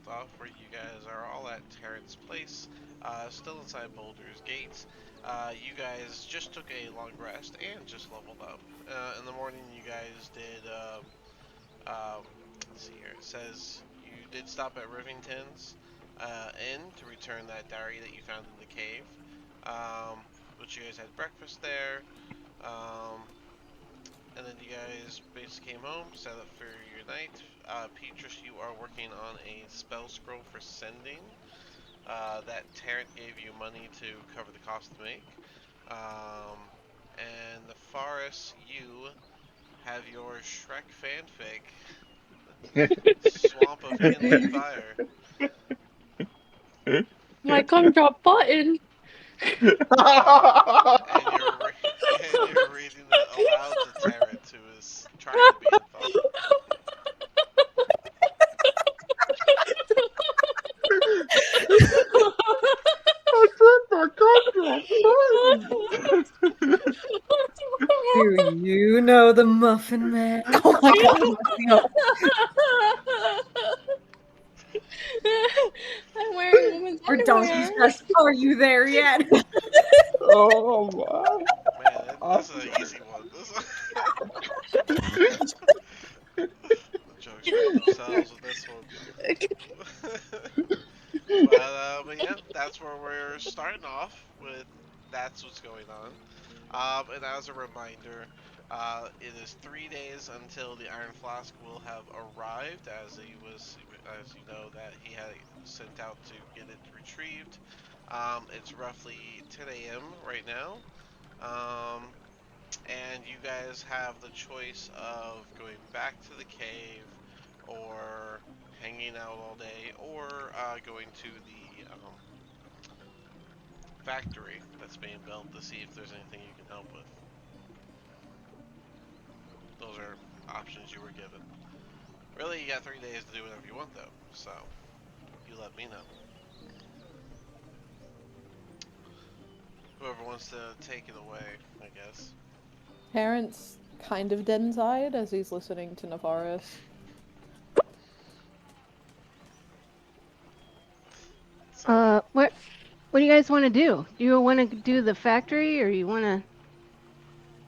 left off, where you guys are all at Terrence Place, still inside Boulder's Gate. You guys just took a long rest and just leveled up. In the morning, you guys did. Let's see here. It says you did stop at Rivington's Inn to return that diary that you found in the cave. Um, but you guys had breakfast there. Um, and then you guys basically came home, set up for your night. Petrus, you are working on a spell scroll for sending. That Tarrant gave you money to cover the cost to make. Um, and the Forest, you have your Shrek fanfic, Swamp of Kindling Fire. My gumdrop button. And you're reading it aloud to Tarrant, who is trying to be in thought. Do you know the Muffin Man? Oh my god. I'm wearing women's Or Donkey's underwear. Chest, are you there yet? Oh my. Man, this is an easy one. The jokes write themselves with this one. But yeah, that's where we're starting off with. That's what's going on. And as a reminder, it is 3 days until the Iron Flask will have arrived, as you know, that he had sent out to get it retrieved. It's roughly 10 a.m. right now. Um, and you guys have the choice of going back to the cave, or hanging out all day, or going to the factory that's being built to see if there's anything you can help with. Those are options you were given. Really, you got 3 days to do whatever you want, though, so you let me know. Whoever wants to take it away, I guess. Terrence kind of dead inside as he's listening to Navaris. What do you guys want to do? Do you want to do the factory, or you want to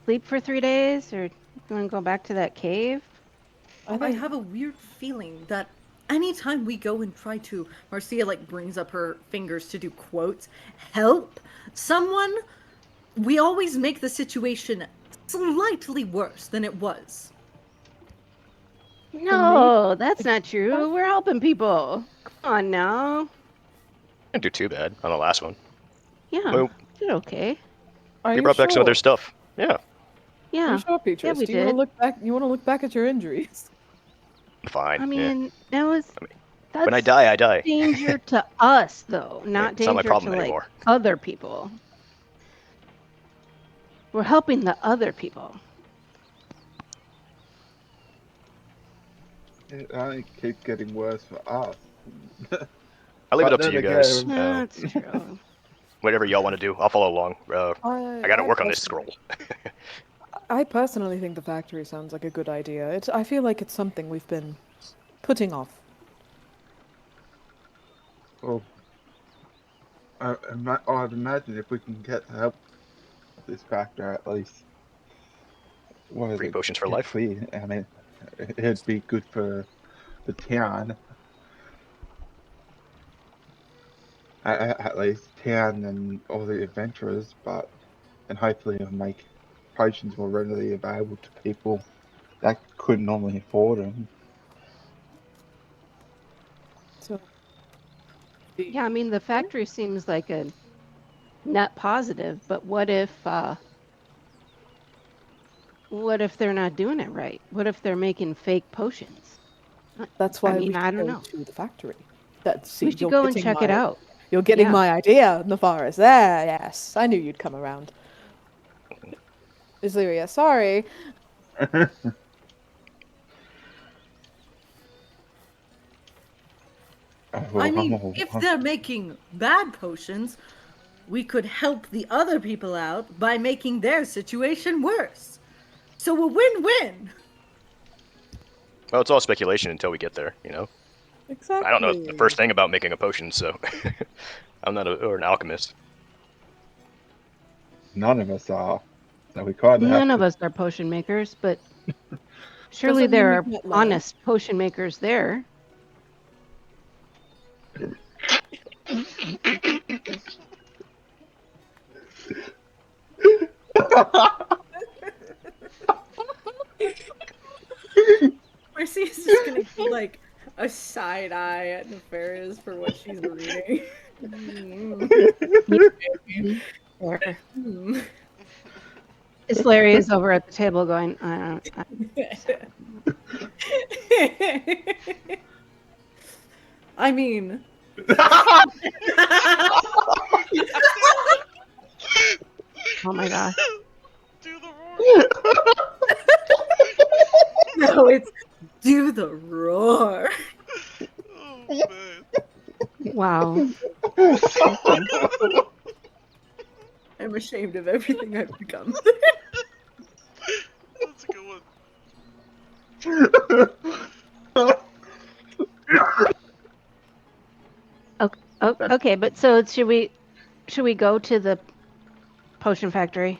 sleep for 3 days, or you want to go back to that cave? I have a weird feeling that anytime we go and try to, Marcia brings up her fingers to do quotes, help someone, we always make the situation slightly worse than it was. No, that's not true. We're helping people. Come on now. Didn't do too bad on the last one. Yeah, Well, did okay. Are we you brought back some of their sure? stuff. Yeah, Yeah. Are you sure, Petrus? we Do you want to did. look back? You want to look back at your injuries? fine. I Yeah. mean, that's When I die, I die. danger to us, though, not It's not my danger problem to anymore. other people. We're helping the other people. It keeps getting worse for us. I'll leave it up to then you again- guys. That's true. Whatever y'all want to do, I'll follow along. I gotta work on this scroll. I personally think the factory sounds like a good idea. I feel like it's something we've been putting off. Well, I'd imagine if we can get help at this factor at least. What is Free it? potions for life. Clean. I mean, it'd be good for the town. At least town and all the adventurers, and hopefully it'll make potions more readily available to people that couldn't normally afford them. So, Yeah, I mean, the factory seems like a net positive, but what if they're not doing it right? What if they're making fake potions? that's why I mean, we I should don't go know. to the factory. We should go and check it out. You're getting Yeah. my idea, Navaris. There, yes. I knew you'd come around. Islyria, sorry. I mean, if they're making bad potions, we could help the other people out by making their situation worse. So a win-win. Well, it's all speculation until we get there, you know? Exactly. I don't know the first thing about making a potion, so I'm not or an alchemist. None of us are. So we kind of have None of to. us are potion makers, but surely Doesn't mean there we are can't learn. honest potion makers there. Marcy is just gonna give like a side eye at Nefarious for what she's reading. There. Hmm. It's Larry is over at the table going, I mean, oh my gosh. Do the roar. no, it's do the roar. Oh man. Wow. I'm ashamed of everything I've become. That's a good one. Okay, but so should we go to the potion factory?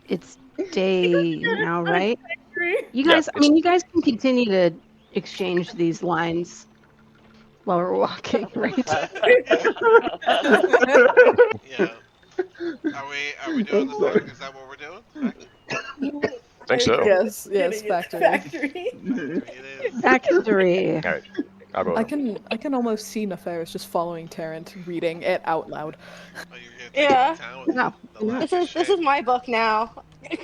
It's day now, right? You Yeah, guys, I mean, you guys can continue to exchange these lines while we're walking, right? Yeah. Are we doing the I'm sorry. fact? Is that what we're doing? The factory? I think so. Yes, Getting it, factory. factory. Factory it is. Factory. All right, I'll go. I can almost see Nefarious just following Tarrant, reading it out loud. Oh, you're gonna take Yeah. over town with No, the no. lack This of is shame. my book now. Just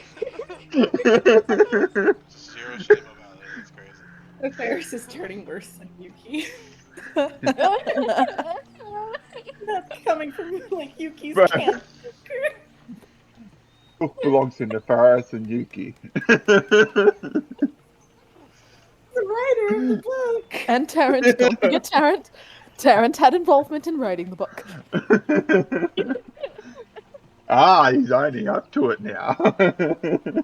zero shame about it. That's crazy. Nefarious is turning worse than Yuki. That's coming from like Yuki's Right. camp. Book belongs to Nefarious and Yuki. The writer of the book. And Tarrant, don't forget Tarrant. Tarrant had involvement in writing the book. He's owning up to it now.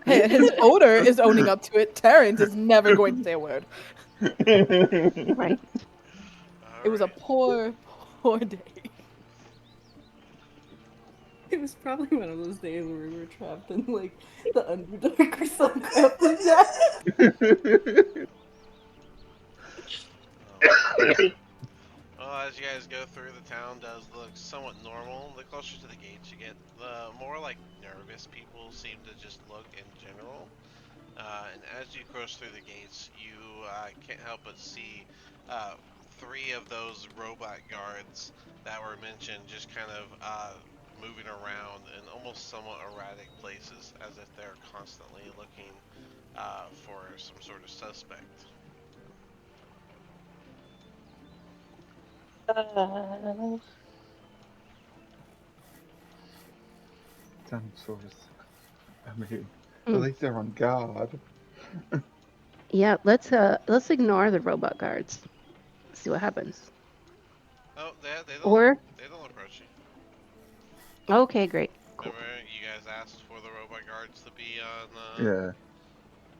His owner is owning up to it. Tarrant is never going to say a word. Right. It was a Alright. poor, poor day. It was probably one of those days where we were trapped in like the Underdark or some crap like that. Well, as you guys go through, the town does look somewhat normal. The closer to the gates you get, the more like nervous people seem to just look in general. And as you cross through the gates, you can't help but see three of those robot guards that were mentioned just kind of moving around in almost somewhat erratic places, as if they're constantly looking for some sort of suspect. Some sort of. I mean, at Mm. least they're on guard. Yeah, let's ignore the robot guards. See what happens. Oh, Or they don't approach you. okay, great. Cool. Remember, you guys asked for the robot guards to be on. Yeah,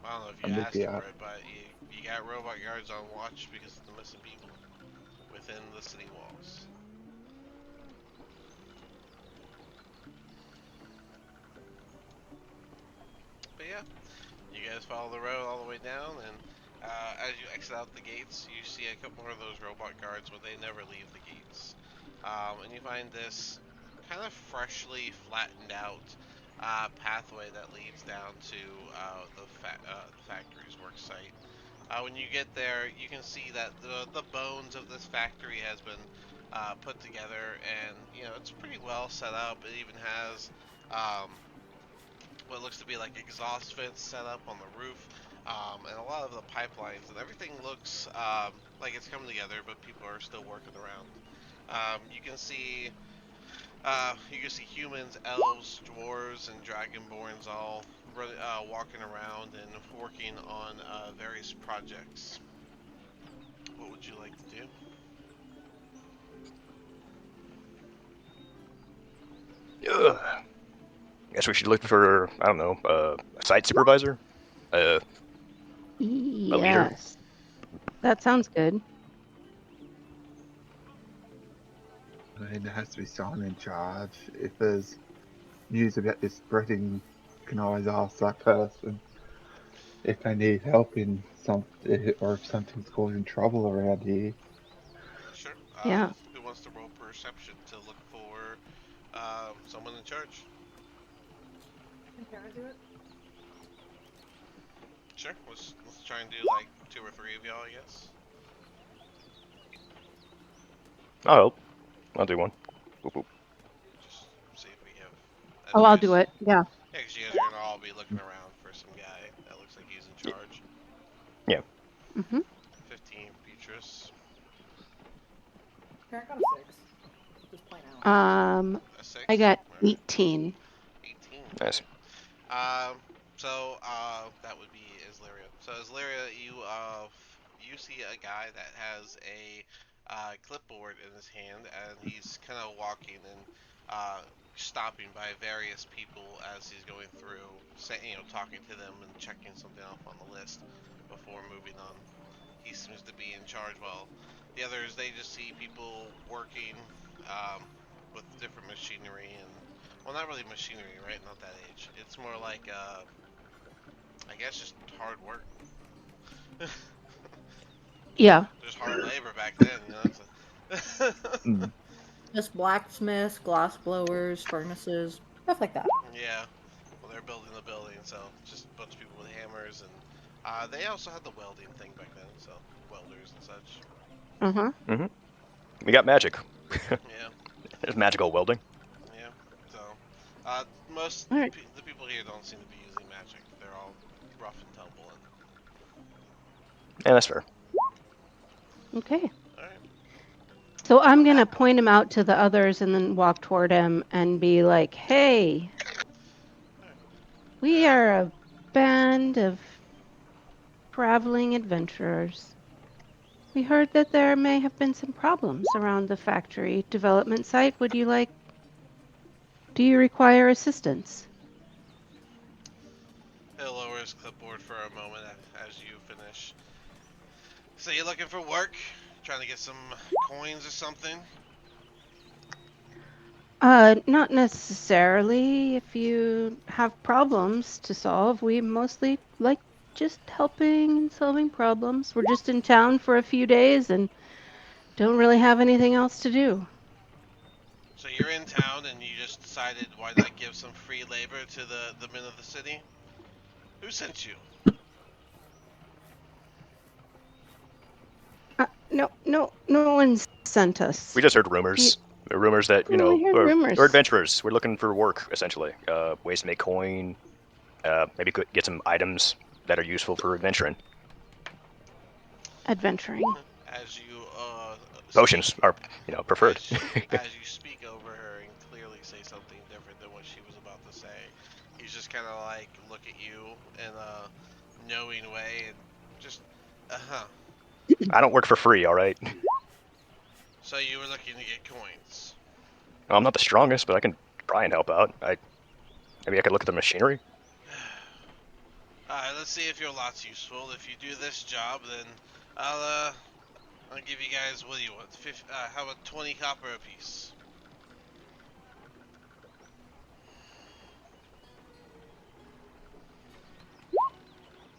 I don't know if you I'm with asked you. for it, but you got robot guards on watch because of the missing people within the city walls. But yeah, you guys follow the road all the way down, and as you exit out the gates, you see a couple more of those robot guards, but they never leave the gates. And you find this kind of freshly flattened out pathway that leads down to the factory's work site. When you get there, you can see that the bones of this factory has been put together, and you know it's pretty well set up. It even has um, what looks to be like exhaust vents set up on the roof, and a lot of the pipelines, and everything looks like it's coming together, but people are still working around. You can see humans, elves, dwarves, and dragonborns all walking around and working on various projects. What would you like to do? Ugh. Guess we should look for, I don't know, a site supervisor. leader? Yes. That sounds good. I mean, there has to be someone in charge. If there's news about this spreading, can always ask that person if they need help in something or if something's causing trouble around here. Sure. Yeah. Who wants to roll perception to look for someone in charge? Can Kara do it? Sure. Let's try and do like 2 or 3 of y'all, I guess. I'll help. I'll do one. Whoop, whoop. Just see if we have Oh, I'll do advice. it. Yeah. Yeah, because you guys are gonna all be looking around for some guy that looks like he's in charge. Yeah. Mhm. 15, Beatrice. Kara got a 6. Just plain out. A 6? I got Alright. 18. 18. Nice. That would be Isleria. So Isleria, you see a guy that has a clipboard in his hand, and he's kind of walking and stopping by various people as he's going through, talking to them and checking something off on the list before moving on. He seems to be in charge, while the others, they just see people working um, with different machinery and, well, not really machinery, right? Not that age. It's more like I guess just hard work. Yeah. There's hard labor back then, Mm. Just blacksmiths, glass blowers, furnaces, stuff like that. Yeah. Well, they're building the building, so just a bunch of people with hammers, and they also had the welding thing back then, so welders and such. Uh-huh. Mm-hmm. We got magic. Yeah. There's magical welding. Yeah. So, most All right. the people here don't seem to be using magic. They're all rough and tumble. And Yeah, that's fair. Okay. all right. So I'm going to point him out to the others and then walk toward him and be like, "Hey, we Uh, are a band of traveling adventurers. We heard that there may have been some problems around the factory development site. Do you require assistance?" He'll lower his clipboard for a moment as you finish. So you looking for work? Trying to get some coins or something? Not necessarily. If you have problems to solve, we mostly like just helping and solving problems. We're just in town for a few days and don't really have anything else to do. So you're in town and you just decided why not give some free labor to the men of the city? Who sent you? No one sent us. We just heard You, rumors. There are rumors that, oh, I heard we're rumors. adventurers. We're looking for work, essentially. Ways to make coin. Maybe get some items that are useful for adventuring. Adventuring. As you Potions speak, are, preferred. as you speak over her and clearly say something different than what she was about to say, he's just kind of like look at you in a knowing way and just, uh-huh. I don't work for free, all right? So you were looking to get coins. I'm not the strongest, but I can try and help out. Maybe I could look at the machinery. Alright, let's see if your lot's useful. If you do this job, then I'll give you guys, what do you want? How about 20 copper apiece?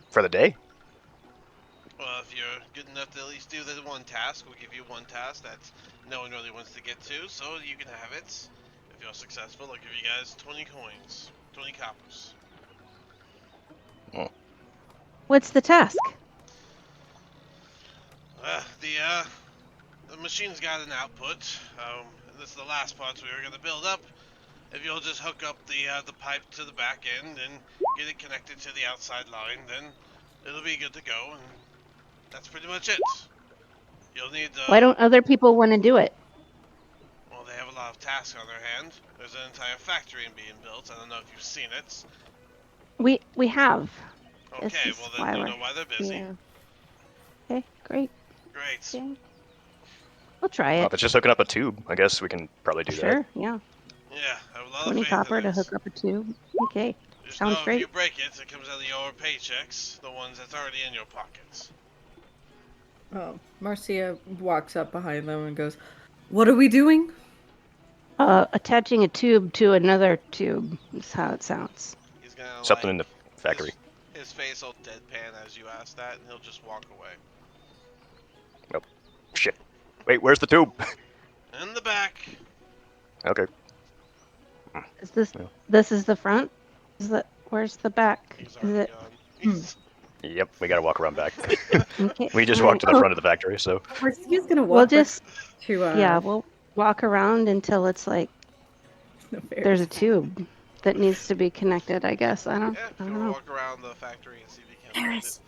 For the day? Well, if you're good enough to at least do the one task, we'll give you one task that no one really wants to get to, so you can have it. If you're successful, I'll give you guys 20 coins. 20 coppers. What's the task? The machine's got an output. This is the last parts we were gonna build up. If you'll just hook up the pipe to the back end and get it connected to the outside line, then it'll be good to go. And that's pretty much it. You'll need Why don't other people want to do it? well, they have a lot of tasks on their hand. There's an entire factory being built. I don't know if you've seen it. We have. Okay, well then you know why they're busy. Yeah. Okay, great. Great. Okay. We'll try Well, it. if it's just hooking up a tube, I guess we can probably do Sure, that. yeah. Yeah, I have a lot 20 of faith copper in to it. hook up a tube. Okay. Just Sounds know if great. you break it, it comes out of your paychecks, the ones that's already in your pockets. Oh, Marcia walks up behind them and goes, "What are we doing?" Attaching a tube to another tube is how it sounds. He's gonna Something like in the factory. his face will deadpan as you ask that, and he'll just walk away. Oh, shit. Wait, where's the tube? In the back. Okay. Is this Yeah. this is the front? Where's the back? He's Is already it gone. Yep, we gotta walk around back. okay? We just all walked right. to the front of the factory, so Marcia's gonna We'll walk back just to yeah, we'll walk around until it's like the there's a Ferris. tube that needs to be connected. I guess I don't Yeah, I if you don't want to know. walk around the factory and see if you can find it. Ferris.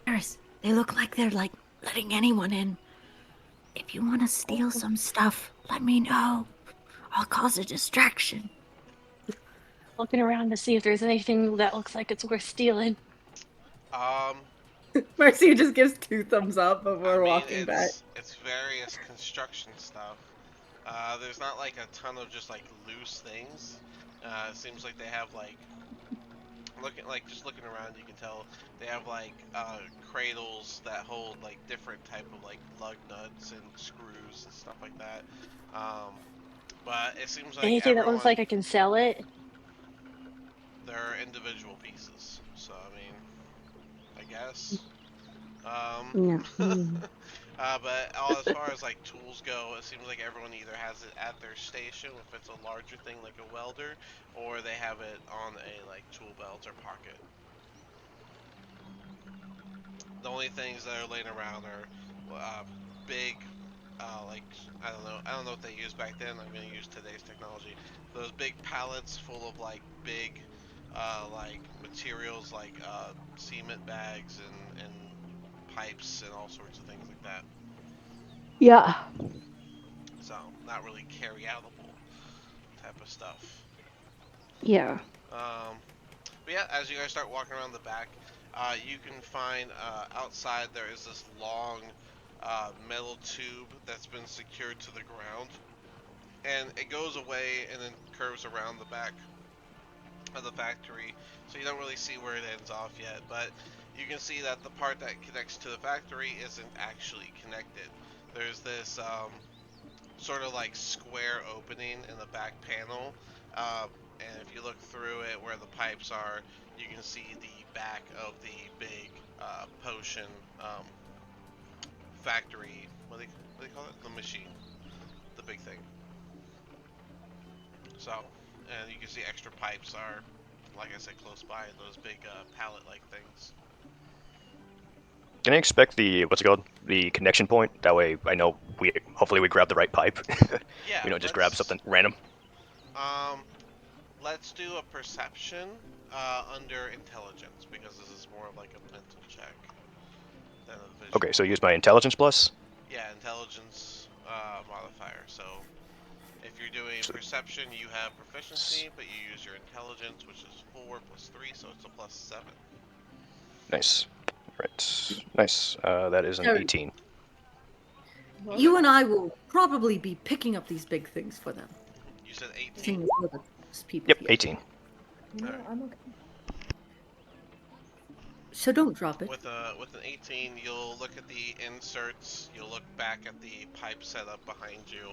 Ferris, they look like they're like letting anyone in. If you want to steal some stuff, let me know. I'll cause a distraction. Looking around to see if there's anything that looks like it's worth stealing. Um, Marcia just gives 2 thumbs up I before mean, walking back. it's various construction stuff. There's not like a ton of just like loose things. It seems like they have like just looking around, you can tell they have like cradles that hold like different type of like lug nuts and screws and stuff like that. Um, but it seems like Anything that looks everyone like I can sell it. they're individual pieces. So I mean, I guess. Um, Yeah. Mm. but as far as like tools go, it seems like everyone either has it at their station if it's a larger thing like a welder, or they have it on a like tool belt or pocket. The only things that are laying around are big, like I don't know what they used back then. I'm gonna use today's technology. Those big pallets full of like big, like materials like cement bags and pipes and all sorts of things like that. Yeah. So not really carry outable type of stuff. Yeah. Um, but yeah, as you guys start walking around the back, you can find outside there is this long metal tube that's been secured to the ground, and it goes away and then curves around the back of the factory, so you don't really see where it ends off yet. But you can see that the part that connects to the factory isn't actually connected. There's this sort of like square opening in the back panel. And if you look through it where the pipes are, you can see the back of the big potion factory. What do they call it? The machine, the big thing. So, and you can see extra pipes are, like I said, close by those big pallet-like things. can I expect the what's it called? The connection point. That way, I know we hopefully we grab the right pipe. Yeah, We don't just grab something random. Um, let's do a perception under intelligence because this is more of like a mental check than a visual. Okay, so use my intelligence plus. Yeah, intelligence modifier. So if you're doing So- perception, you have proficiency, but you use your intelligence, which is 4 plus 3, so it's a plus 7. Nice. Right. Nice. That is an So- 18. You and I will probably be picking up these big things for them. You said 18. Seeing as we're the best people Yep, here. 18. No, Alright. I'm okay. So don't drop it. With an 18, you'll look at the inserts. You'll look back at the pipe setup behind you,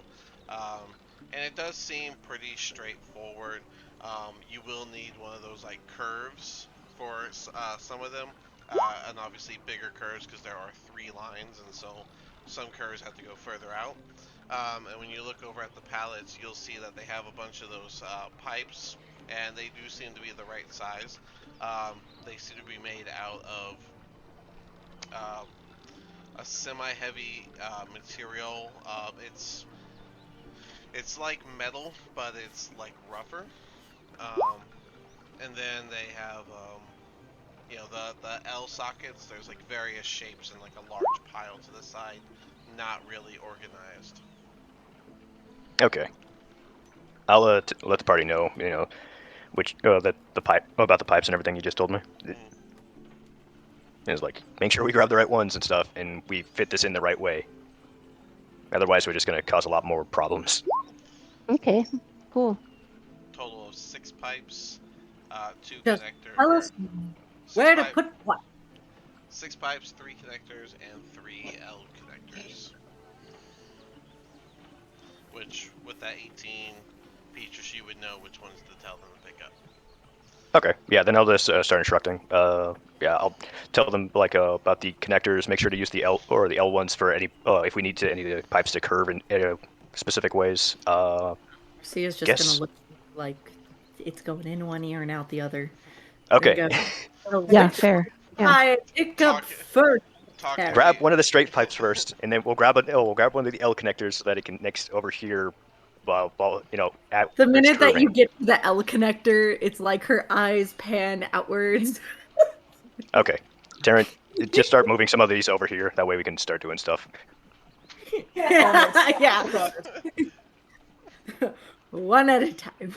and it does seem pretty straightforward. You will need one of those like curves for some of them, and obviously bigger curves because there are 3 lines, and so some curves have to go further out. And when you look over at the pallets, you'll see that they have a bunch of those pipes, and they do seem to be the right size. They seem to be made out of um, a semi-heavy material. It's like metal, but it's like rougher. Um, and then they have the L sockets. There's like various shapes and like a large pile to the side, not really organized. Okay. I'll let the party know. You know, which that the pipe about the pipes and everything you just told me. It's like make sure we grab the right ones and stuff, and we fit this in the right way. Otherwise, we're just gonna cause a lot more problems. Okay. Cool. of 6 pipes, 2 Just connector, tell or us 6 where to pipe, put what. 6 pipes, 3 connectors, and 3 L connectors. Which, with that 18, Peatrice, you would know which ones to tell them to pick up. Okay, yeah, then I'll just start instructing. Yeah, I'll tell them like about the connectors. Make sure to use the L or the L ones for any if we need to any of the pipes to curve in specific ways. Sia's just gonna Guess look like it's going in one ear and out the other. There you okay. go. Oh, Yeah, which fair. Yeah. I pick up Talk, first, talking to Terry? Grab one of the straight pipes first, and then we'll grab we'll grab one of the L connectors so that it can next over here, while The where it's minute that curving. you get to the L connector, it's like her eyes pan outwards. Okay, Taryn, just start moving some of these over here. That way we can start doing stuff. Yeah. One at a time.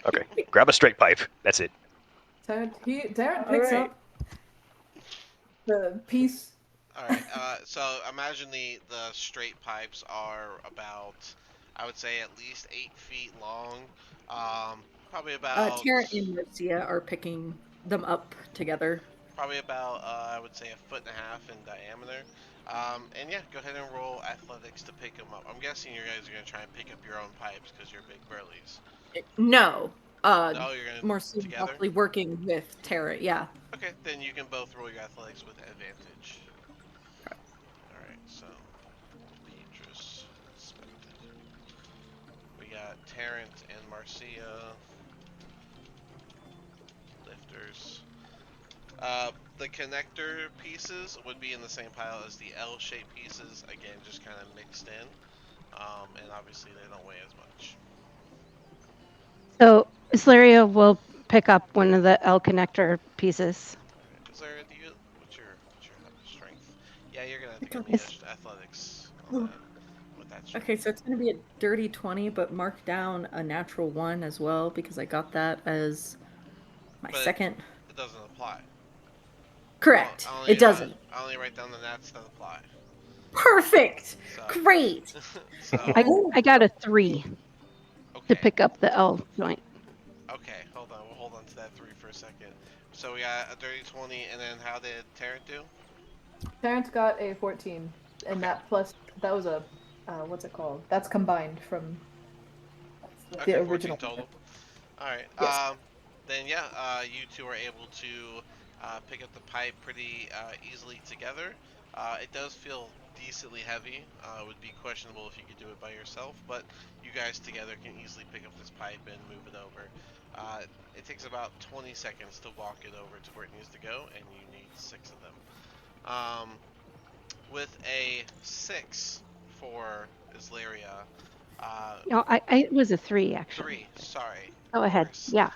Okay, grab a straight pipe. That's it. Darren picks Alright. up the piece. Alright, so imagine the straight pipes are about, I would say, at least 8 feet long. Probably about, Tara and Marcia are picking them up together. I would say, a foot and a half in diameter. And yeah, go ahead and roll athletics to pick them up. I'm guessing you guys are going to try and pick up your own pipes because you're big burlies. No. No, you're going to Marcia's together? actually working with Tara, yeah. Okay, then you can both roll your athletics with advantage. Alright, so Beatrice inspected. We got Terrence and Marcia lifters. The connector pieces would be in the same pile as the L-shaped pieces. Again, just kind of mixed in. And obviously they don't weigh as much. So Isleria will pick up one of the L connector pieces. Alright, is there a deal? What's your strength? Yeah, you're gonna have to give me It's- athletics on that with that strength. Okay, so it's going to be a dirty 20, but mark down a natural 1 as well because I got that as my But second. it doesn't apply. Correct. It doesn't. I only write down the nats that apply. Perfect. So, Great. so I got a 3 to okay, pick up the L joint. okay. Hold on. We'll hold on to that 3 for a second. So we got a dirty 20, and then how did Tarrant do? Terrence got a 14, and Okay. that plus that was a what's it called? That's combined from the Okay, 14 original. total. All right. Yes. Then yeah, you two are able to pick up the pipe pretty easily together. It does feel decently heavy. Would be questionable if you could do it by yourself, but you guys together can easily pick up this pipe and move it over. It takes about 20 seconds to walk it over to where it needs to go, and you need 6 of them. With a 6 for Isleria. No, it was a 3 actually. 3, sorry. Go ahead. Worse. Yeah.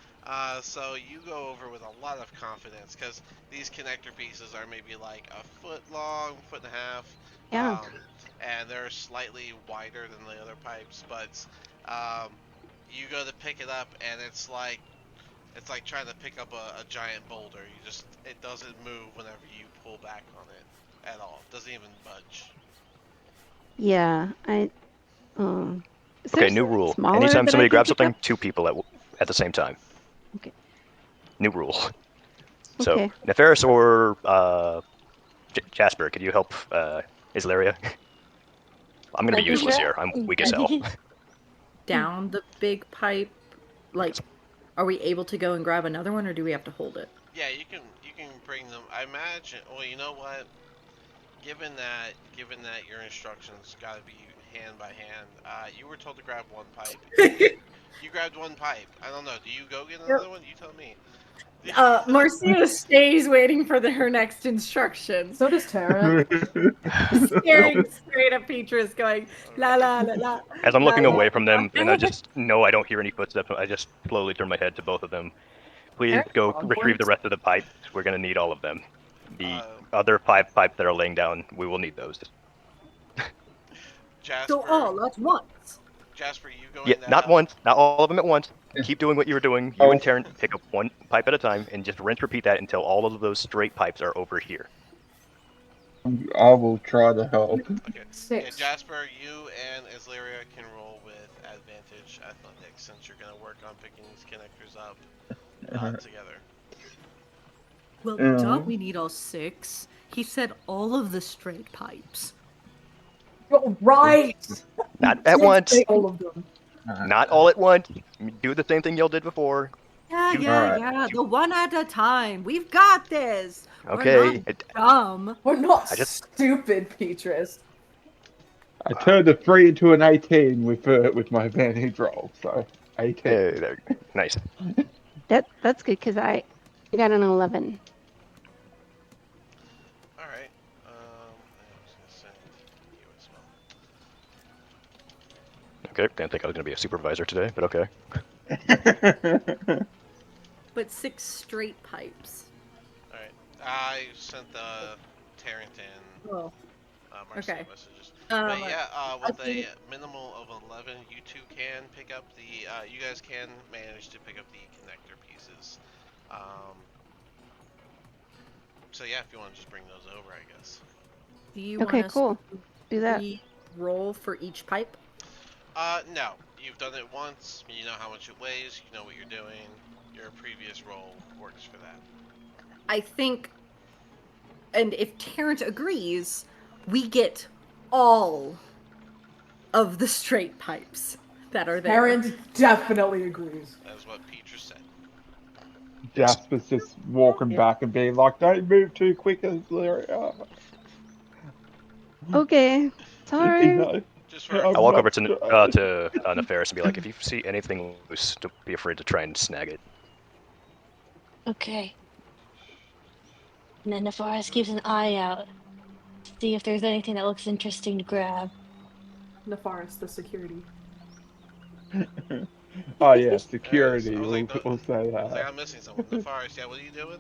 So you go over with a lot of confidence because these connector pieces are maybe like a foot long, foot and a half, Yeah. and they're slightly wider than the other pipes. But you go to pick it up, and it's like trying to pick up a giant boulder. It doesn't move whenever you pull back on it at all. It doesn't even budge. Yeah. Is there Okay, new something rule. smaller Anytime that I somebody can grabs pick something, up? 2 people at the same time. Okay. New rule. So, Okay. Nefaris or Jasper, could you help Isleria? I'm gonna be Like, useless here. I'm weak as hell. Down the big pipe. Like, are we able to go and grab another one, or do we have to hold it? Yeah, you can bring them. I imagine. Well, you know what? Given that your instructions got to be hand by hand, you were told to grab 1 pipe. You grabbed 1 pipe. I don't know. Do you go get another one? You tell me. Marcia stays waiting for her next instructions. So does Tara. Staring straight at Petrus, going, la la la la. As I'm la, looking la, away from la. them, and I just know I don't hear any footsteps, I just slowly turn my head to both of them. Please Eric go retrieve the Hogwarts? rest of the pipes. We're gonna need all of them. The Uh, other 5 pipes that are laying down, we will need those. So all at once. Jasper, you Yeah, going to not help? once, not all of them at once. Keep doing what you were doing. You and Taryn pick up 1 pipe at a time, and just rinse repeat that until all of those straight pipes are over here. I will try to help. Okay. Yeah, 6. Jasper, you and Isleria can roll with advantage athletics since you're gonna work on picking these connectors up together. Well, duh, Um, we need all 6. He said all of the straight pipes. Oh, right! He Not at did once. say all of them. Not all at once. Do the same thing y'all did before. Yeah, You, yeah, Alright. yeah. you The one at a time. We've got this. We're not okay? dumb. We're not I just stupid, Petrus. I turned a 3 into an 18 with my advantage roll, so 18. there, nice. That's good because I got an 11. All right. I was gonna send you as well. Okay, didn't think I was gonna be a supervisor today, but okay. But 6 straight pipes. All right. I sent the Tarrant and Oh, Marcia okay. messages. But Um, yeah, I with a think minimal of 11, you two can pick up the. You guys can manage to pick up the connector pieces. Um, so yeah, if you want to just bring those over, I guess. do you want Okay, us cool. to Do that. re-roll for each pipe? No. You've done it once. You know how much it weighs. You know what you're doing. Your previous roll works for that. I think, and if Terrence agrees, we get all of the straight pipes that are there. Tarrant definitely agrees. That is what Petrus said. Jasper's just walking Yeah. back and being like, "Don't move too quick, Lyria." Okay, You sorry. know, Just for I'll I'm walk not over trying. to Nefarious and be like, if you see anything loose, don't be afraid to try and snag it. Okay. And then Nefaris keeps an eye out to see if there's anything that looks interesting to grab. Nefaris, the security. Oh yeah, there it is. security. We'll say I was like, that. I'm missing someone. The forest. Yeah, what are you doing?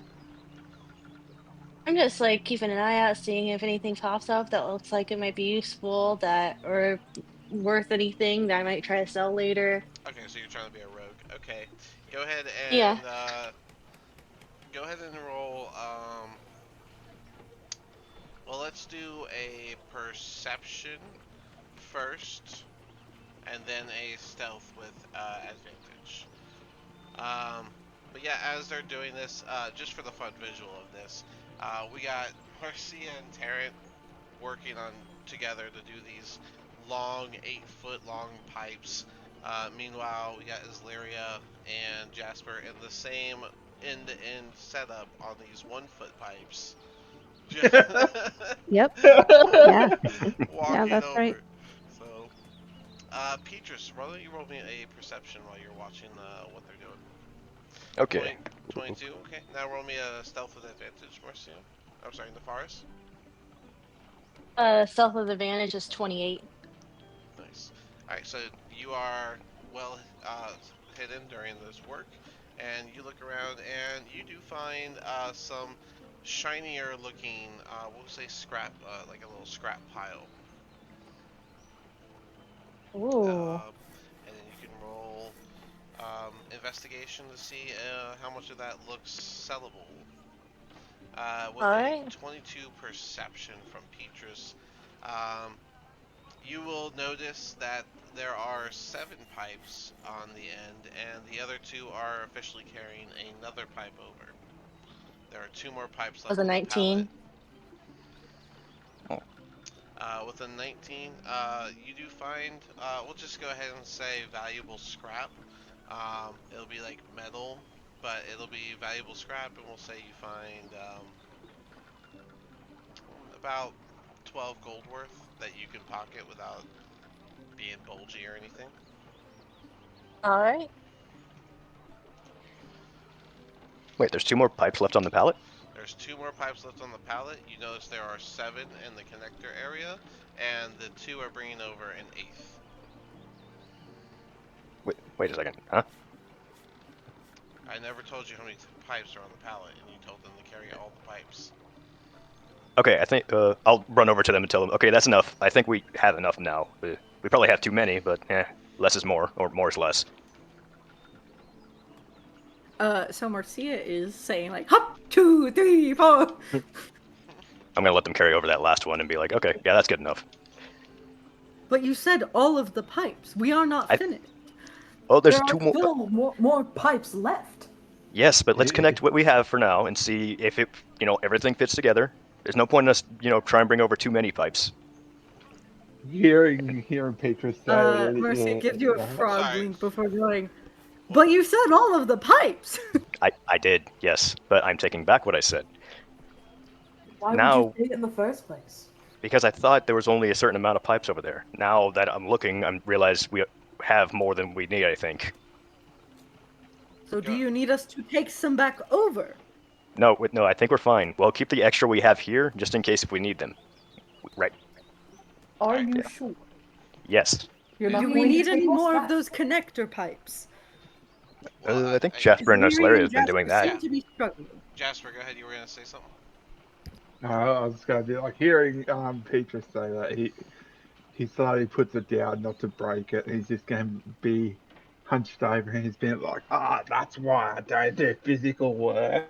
I'm just like keeping an eye out, seeing if anything pops up that looks like it might be useful, that or worth anything that I might try to sell later. Okay, so you're trying to be a rogue. Okay, go ahead Yeah. and go ahead and roll. Well, let's do a perception first, and then a stealth with advantage. Um, but yeah, as they're doing this, just for the fun visual of this, we got Marcia and Tarrant working on together to do these long 8 foot long pipes. Meanwhile, we got Isleria and Jasper in the same end to end setup on these 1 foot pipes. Yep. Yeah. Yeah, Walking that's right. over. So, Petrus, why don't you roll me a perception while you're watching what they're doing? Okay. 20, 22, okay. Now roll me a stealth with advantage, Marcia. I'm sorry, in the forest. Stealth with advantage is 28. Nice. Alright, so you are well hidden during this work, and you look around and you do find some shinier looking, we'll say scrap, like a little scrap pile. Ooh. Um, and then you can roll investigation to see how much of that looks sellable. With a Alright. 22 perception from Petrus, um, you will notice that there are 7 pipes on the end, and the other 2 are officially carrying another pipe over. There are 2 more pipes Was left a on the pallet. 19. Oh, With a 19, you do find, we'll just go ahead and say valuable scrap. It'll be like metal, but it'll be valuable scrap, and we'll say you find about 12 gold worth that you can pocket without being bulgy or anything. Alright. wait, there's 2 more pipes left on the pallet? There's 2 more pipes left on the pallet. You notice there are 7 in the connector area, and the 2 are bringing over an 8th. Wait a second. Huh? I never told you how many pipes are on the pallet, and you told them to carry all the pipes. Okay, I think I'll run over to them and tell them, okay, that's enough. I think we have enough now. We probably have too many, but less is more, or more is less. So Marcia is saying like, hop, 2, 3, 4. I'm gonna let them carry over that last one and be like, okay, yeah, that's good enough. But you said all of the pipes. We are not I finished. oh, there's There are two more. still more pipes left. Yes, but let's It, connect what we have for now and see if it, everything fits together. There's no point in us, try and bring over too many pipes. hearing Petrus say, Mercy gives you a yeah, frog Sorry. blink before going. What? But you said all of the pipes. I did, yes, but I'm taking back what I said. Why would you Now, say it in the first place? because I thought there was only a certain amount of pipes over there. Now that I'm looking, I realize we have more than we need, I think. So do Go. you need us to take some back over? No, no, I think we're fine. We'll keep the extra we have here just in case if we need them. Right? Are Alright. you Yeah. sure? Yes. You're Do not we going to need any take us more of back? those connector pipes? Well, I think I Jasper and Zaliri Slaria and has been doing Jasper that. yeah. seem to be struggling. Jasper, go ahead. You were gonna say something. I was gonna be like hearing Petrus say that he slowly puts it down not to break it. He's just gonna be hunched over and he's been like, that's why I don't do physical work.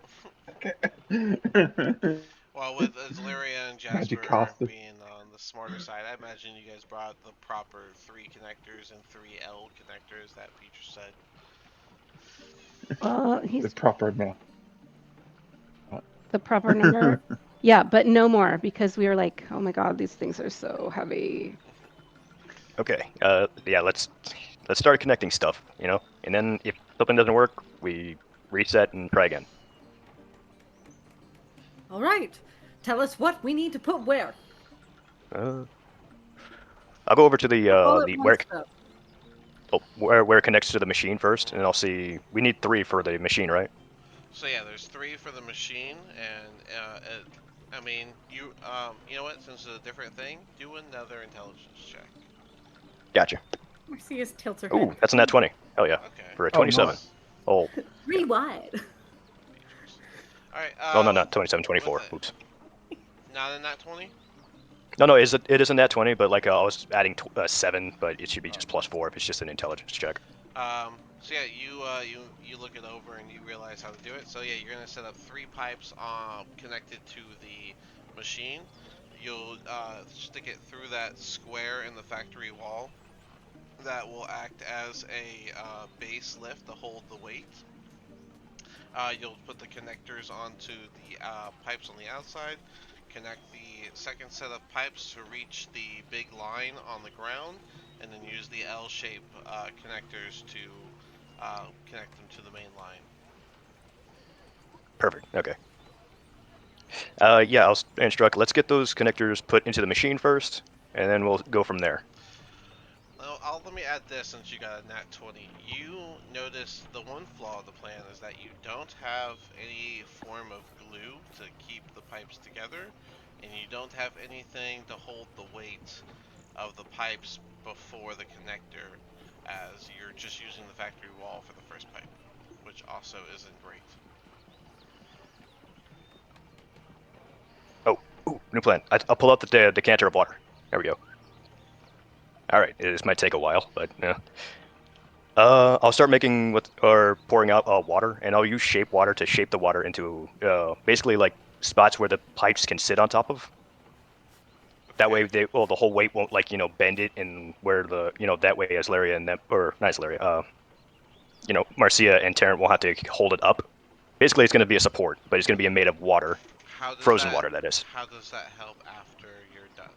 Well, with Azlaria and Magic Jasper caster. being on the smarter side, I imagine you guys brought the proper 3 connectors and 3L connectors that Peter said. Well, The he's proper amount. the proper number. Yeah, but no more because we were like, oh my god, these things are so heavy. Okay. Yeah, let's start connecting stuff, and then if something doesn't work, we reset and try again. All right. Tell us what we need to put where. Uh, I'll go over to All at the once, though. where it connects to the machine first, and I'll see. We need 3 for the machine, right? So yeah, there's 3 for the machine, and I mean, you know what? Since it's a different thing, do another intelligence check. Gotcha. Marcia's tilts her head. Ooh, that's a nat 20. Hell yeah. Okay, For a Oh, 27. nice. nice. Oh, yeah. 3 wide. Features. All right. Oh, no, not 27, With 24. it, Oops. not in that 20. No, it is a nat 20, but like I was adding 7, but it should be just plus 4 if it's just an intelligence check. So yeah, you look it over and you realize how to do it. So yeah, you're gonna set up 3 pipes connected to the machine. You'll stick it through that square in the factory wall. That will act as a base lift to hold the weight. You'll put the connectors onto the pipes on the outside. Connect the second set of pipes to reach the big line on the ground, and then use the L-shape connectors to connect them to the main line. Perfect. Okay. Yeah, I'll instruct. Let's get those connectors put into the machine first, and then we'll go from there. Now, let me add this since you got a nat 20. You notice the one flaw of the plan is that you don't have any form of glue to keep the pipes together, and you don't have anything to hold the weight of the pipes before the connector, as you're just using the factory wall for the first pipe, which also isn't great. Oh, ooh, new plan. I'll pull out the decanter of water. There we go. All right, this might take a while, but yeah. I'll start making or pouring out water, and I'll use shape water to shape the water into basically like spots where the pipes can sit on top of. That Okay. way, the whole weight won't bend it, and where that way as Laria and them, or not as Laria, Marcia and Tarrant will have to hold it up. Basically, it's going to be a support, but it's going to be made of water, How does frozen that water, that is. how does that help after you're done?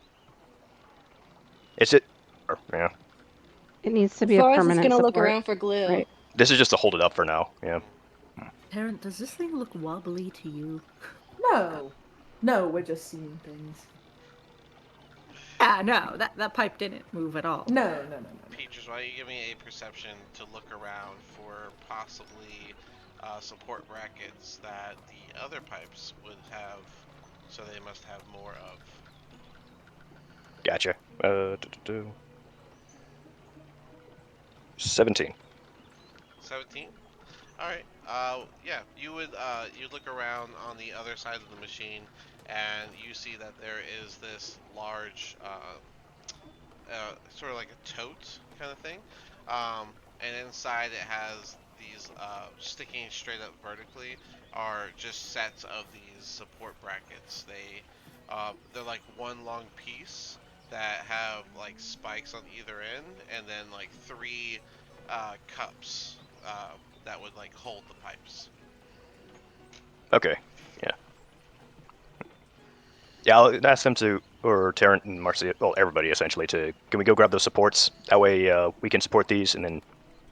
Is it? Yeah. It needs to be a For us, it's permanent gonna look support, around for glue. right? This is just to hold it up for now. Yeah. Mm. Tarrant, does this thing look wobbly to you? No. No, we're just seeing things. Ah, no, that pipe didn't move at all. No. Peaches, why don't you give me a perception to look around for possibly support brackets that the other pipes would have, so they must have more of. Gotcha. 17. 17. All right. Yeah, you look around on the other side of the machine, and you see that there is this large sort of like a tote kind of thing. And inside it has these sticking straight up vertically are just sets of these support brackets. They're like one long piece that have like spikes on either end, and then like three cups that would like hold the pipes. Okay. Yeah. Yeah, I'll ask them to, or Tarrant and Marcia, well, everybody essentially, to can we go grab those supports? That way we can support these, and then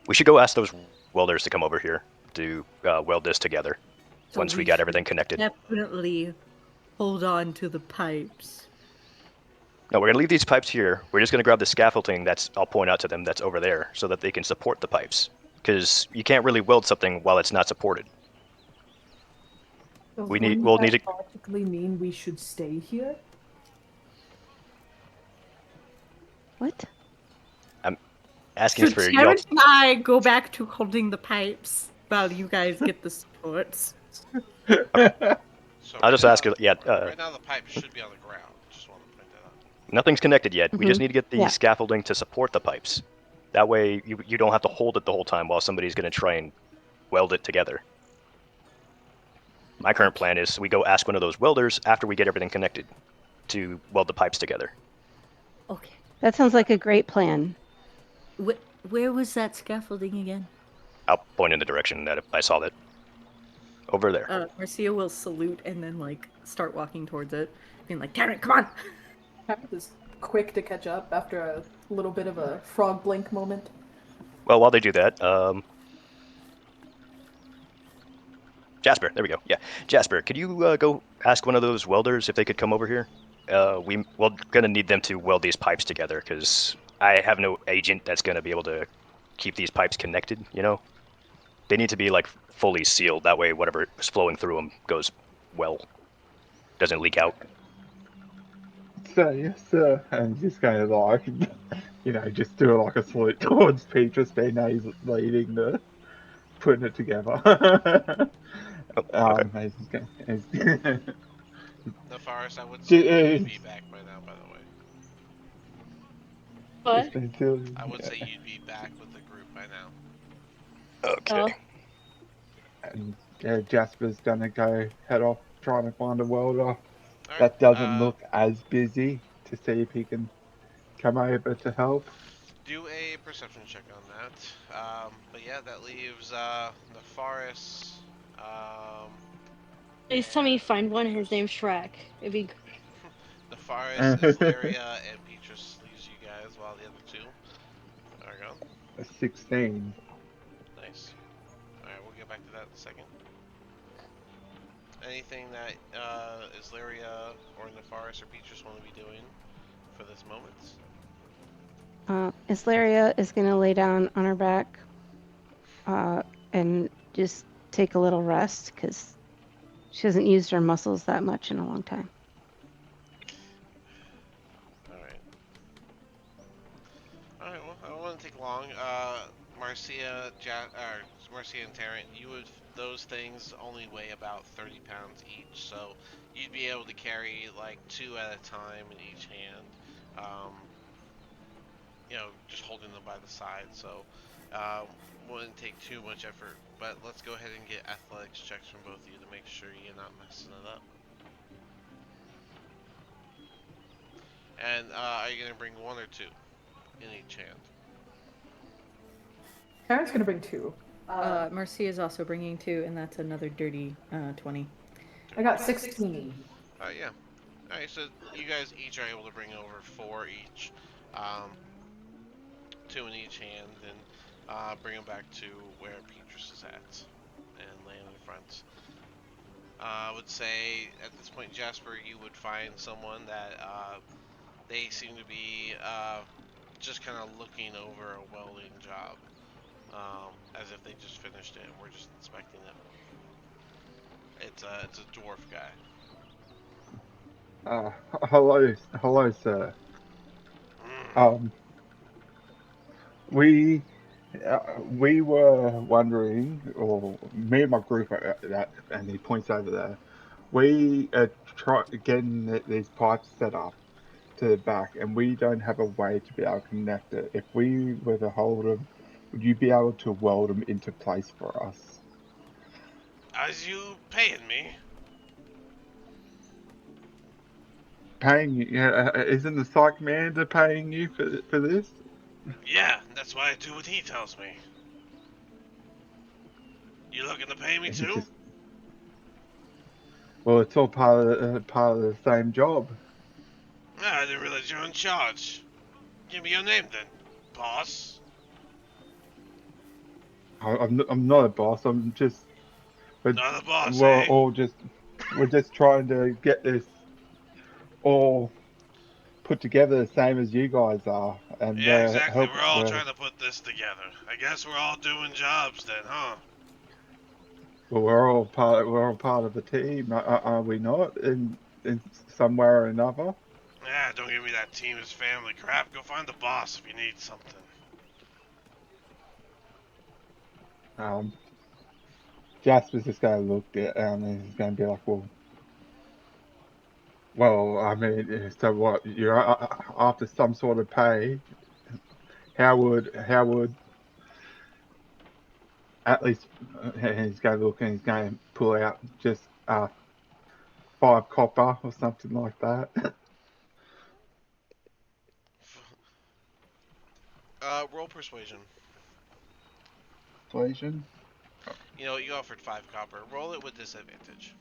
we should go ask those welders to come over here to weld this together So once we we got should everything connected. definitely hold on to the pipes. No, we're gonna leave these pipes here. We're just gonna grab the scaffolding that's I'll point out to them that's over there so that they can support the pipes. Because you can't really weld something while it's not supported. So We need wouldn't we'll need that to. logically mean we should stay here? What? I'm asking Should for y'all. Terrence and I go back to holding the pipes while you guys get the supports? So I'll just ask. Yeah, right now the pipe should be on the ground. Just want to point that out. nothing's connected yet. We just Mm-hmm. need to get the Yeah. scaffolding to support the pipes. That way, you don't have to hold it the whole time while somebody's gonna try and weld it together. My current plan is we go ask one of those welders after we get everything connected to weld the pipes together. Okay. That sounds like a great plan. Where was that scaffolding again? I'll point in the direction that I saw that. Over there. Marcia will salute and then like start walking towards it, being like, "Terrence, come on!" Hammond is quick to catch up after a little bit of a frog blink moment. Well, while they do that, Jasper, there we go. Yeah, Jasper, could you go ask one of those welders if they could come over here? We're gonna need them to weld these pipes together because I have no agent that's gonna be able to keep these pipes connected. You know, they need to be like fully sealed. That way, whatever is flowing through them goes well, doesn't leak out. So yes, sir, and just kind of like, just do like a salute towards Petrus, being now he's leading the putting it together. Oh, okay. He's just going, Nefaris, I would say you'd he's, be back by now. By the way, What? I would say yeah. you'd be back with the group by now. Okay. Oh, And Jasper's gonna go head off trying to find a welder All right. that doesn't look as busy to see if he can come over to help. Do a perception check on that. But yeah, that leaves Nefaris. Please tell me you And find one. His Petrus. name's Shrek. It'd be Nefaris, Isleria, and Petrus leaves you guys while the other two are gone. A 16. Nice. Alright, we'll get back to that in a second. Anything that Isleria or Nefaris or Petrus want to be doing for this moment? Islaria is going to lay down on her back and just take a little rest because she hasn't used her muscles that much in a long time. Alright. Alright, well, I don't want to take long. Marcia and Tarrant, those things only weigh about 30 pounds each, so you'd be able to carry like two at a time in each hand. Um, just holding them by the side, so wouldn't take too much effort. But let's go ahead and get athletics checks from both of you to make sure you're not messing it up. And are you gonna bring one or two in each hand? Karen's gonna bring 2. Marcia is also bringing 2, and that's another dirty 20. I got 16. Yeah. Alright, so you guys each are able to bring over 4 each. Um, 2 in each hand, and bring them back to where Petrus is at, and land in front. I would say at this point, Jasper, you would find someone that they seem to be just kind of looking over a welding job, as if they just finished it and we're just inspecting it. It's a dwarf guy. Hello, sir. Mm. We we were wondering, or me and my group, and he points over there. We are getting these pipes set up to the back, and we don't have a way to be able to connect it. If we were to hold them, would you be able to weld them into place for us? As you paying me? Paying you? Yeah, isn't the psych commander paying you for this? Yeah, that's why I do what he tells me. You looking to pay me He too? just well, it's all part of the same job. Ah, I didn't realize you're in charge. Give me your name then, boss. I'm not a boss. I'm just we're, Not a boss, we're eh? all just we're just trying to get this all put together the same as you guys are, and Yeah, exactly. help. We're all trying to put this together. I guess we're all doing jobs then, huh? Well, we're all part of the team, are we not? In some way or another. Yeah, don't give me that team is family crap. Go find the boss if you need something. Um, Jasper's just going to look at it and he's going to be like, well, I mean, so what? You're after some sort of pay. How would at least he's going to look and he's going to pull out just 5 copper or something like that. Roll persuasion. Persuasion. You know, you offered 5 copper. Roll it with disadvantage.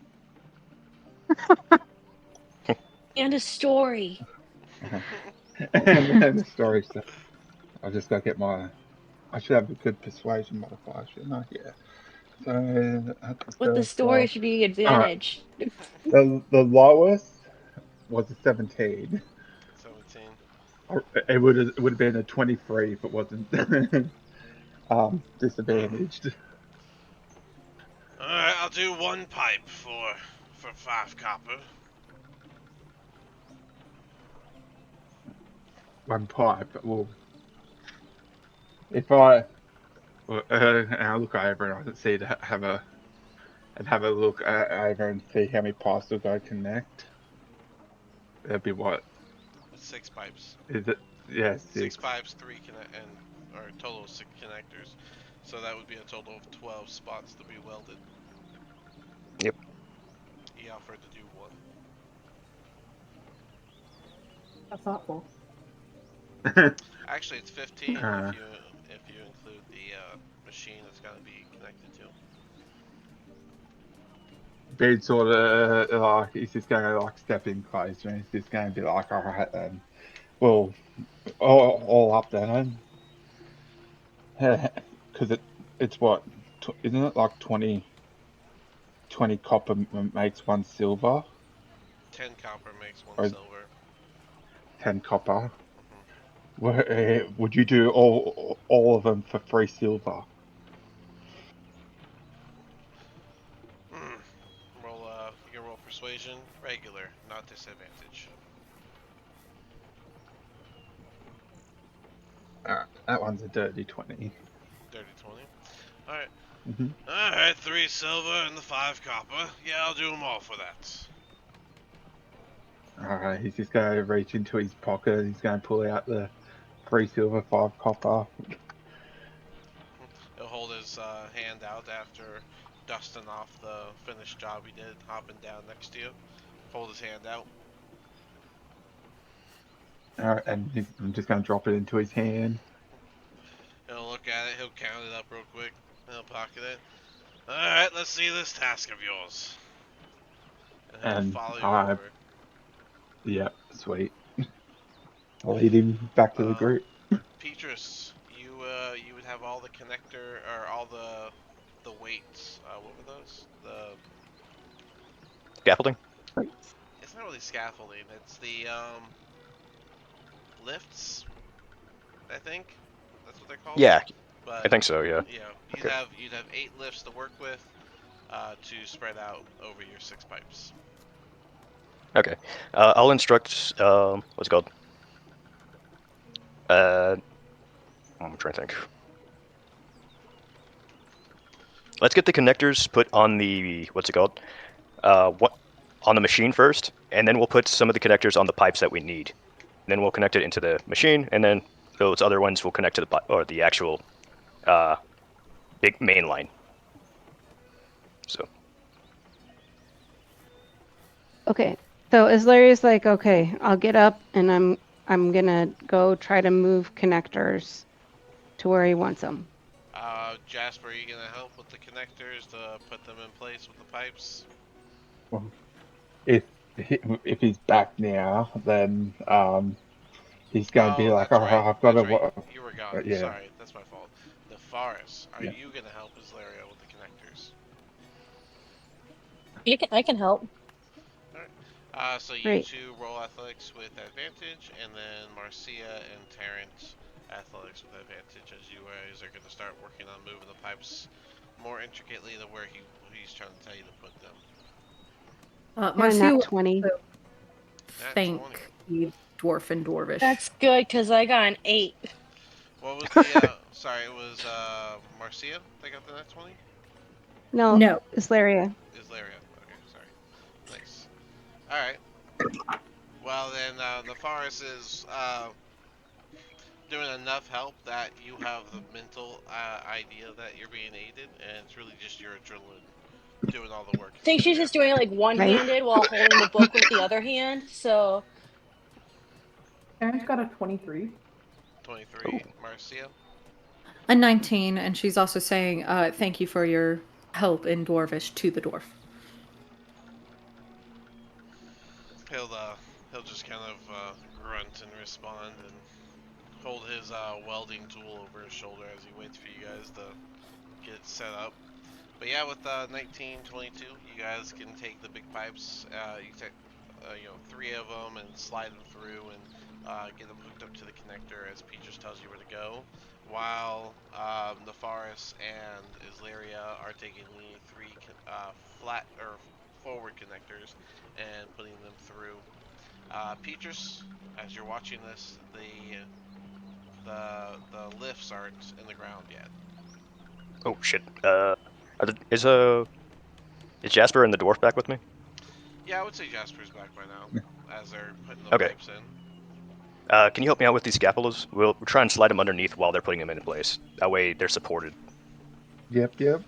And a story. And the story. So I just got to get my. I should have a good persuasion modifier, shouldn't I? Yeah. So that's the With the first story one. should be All right. advantage. The lowest was a 17. 17. It would have been a 23 if it wasn't disadvantaged. Alright, I'll do 1 pipe for 5 copper. 1 pipe. Well, if I and I look over and I see to have a look over and see how many pipes we've got to connect. That'd be what It's 6 pipes. is it? Yeah, Six 6. pipes, three connect, and or a total of 6 connectors. So that would be a total of 12 spots to be welded. Yep. He offered to do one. How thoughtful. Actually, it's 15 uh, if you include the machine it's gonna be connected to. Bed sort of like he's just going to like step in closer and he's just going to be like, all right then. Well, all up then. Because it's what isn't it like 20 copper makes 1 silver 10 copper makes one or silver. 10 copper? Hmm. Would you do all of them for 3 silver? Hmm. Roll. You can roll persuasion, regular, not disadvantage. That one's a dirty 20. Dirty 20. All right. Mm-hmm. All right. 3 silver and the 5 copper. Yeah, I'll do them all for that. All right, he's just going to reach into his pocket and he's going to pull out the 3 silver, 5 copper. He'll hold his hand out after dusting off the finished job he did, hopping down next to you. Hold his hand out. And I'm just going to drop it into his hand. He'll look at it. He'll count it up real quick. He'll pocket it. All right, let's see this task of yours. And he'll And follow you I, over. yeah, sweet. I'll lead him back to the Um, group. Petrus, you would have all the connector or all the weights. What were those? Scaffolding. It's not really scaffolding. It's the lifts. I think that's what they're called. Yeah, I But think so. Yeah. yeah, Okay. you'd have 8 lifts to work with, to spread out over your 6 pipes. Okay. I'll instruct. What's it called? I'm trying to think. Let's get the connectors put on the what's it called? What on the machine first, and then we'll put some of the connectors on the pipes that we need. And then we'll connect it into the machine, and then those other ones will connect to the actual big main line. So Okay. So Islaria's like, okay, I'll get up and I'm gonna go try to move connectors to where he wants them. Jasper, are you gonna help with the connectors to put them in place with the pipes? Well, if if he's back now, then he's gonna be Oh, like, that's oh, right. I've got That's to right. what? You were gone. Yeah, Sorry, that's my fault. The forest. Are yeah. you gonna help Islaria with the connectors? I can help. All right. So you Great. two roll athletics with advantage, and then Marcia and Terrence athletics with advantage, as you guys are gonna start working on moving the pipes more intricately to where he's trying to tell you to put them. Got a Marcia nat will 20. also Nat 20. thank the dwarf and dwarvish. That's good because I got an 8. What was the sorry, it was Marcia that got the nat 20? No, No. Islaria. Islaria. Okay, sorry. Nice. Alright. Well then the forest is doing enough help that you have the mental idea that you're being aided, and it's really just your adrenaline doing all the work I think for she's you. just doing it like Right? one-handed while holding the book with the other hand. So Terrence got a 23. 23, Marcia. A 19, and she's also saying, thank you for your help in dwarvish to the dwarf. He'll he'll just kind of grunt and respond and hold his welding tool over his shoulder as he waits for you guys to get it set up. But yeah, with 1922, you guys can take the big pipes. You take three of them and slide them through and get them hooked up to the connector as Pete just tells you where to go. While Nefaris and Islaria are taking the three flat or forward connectors and putting them through. Petrus, as you're watching this, the lifts aren't in the ground yet. Oh shit. Is Jasper and the dwarf back with me? Yeah, I would say Jasper's back by now, as they're putting the Okay. pipes in. Can you help me out with these scapulars? We'll try and slide them underneath while they're putting them in place. That way they're supported. Yep, yep.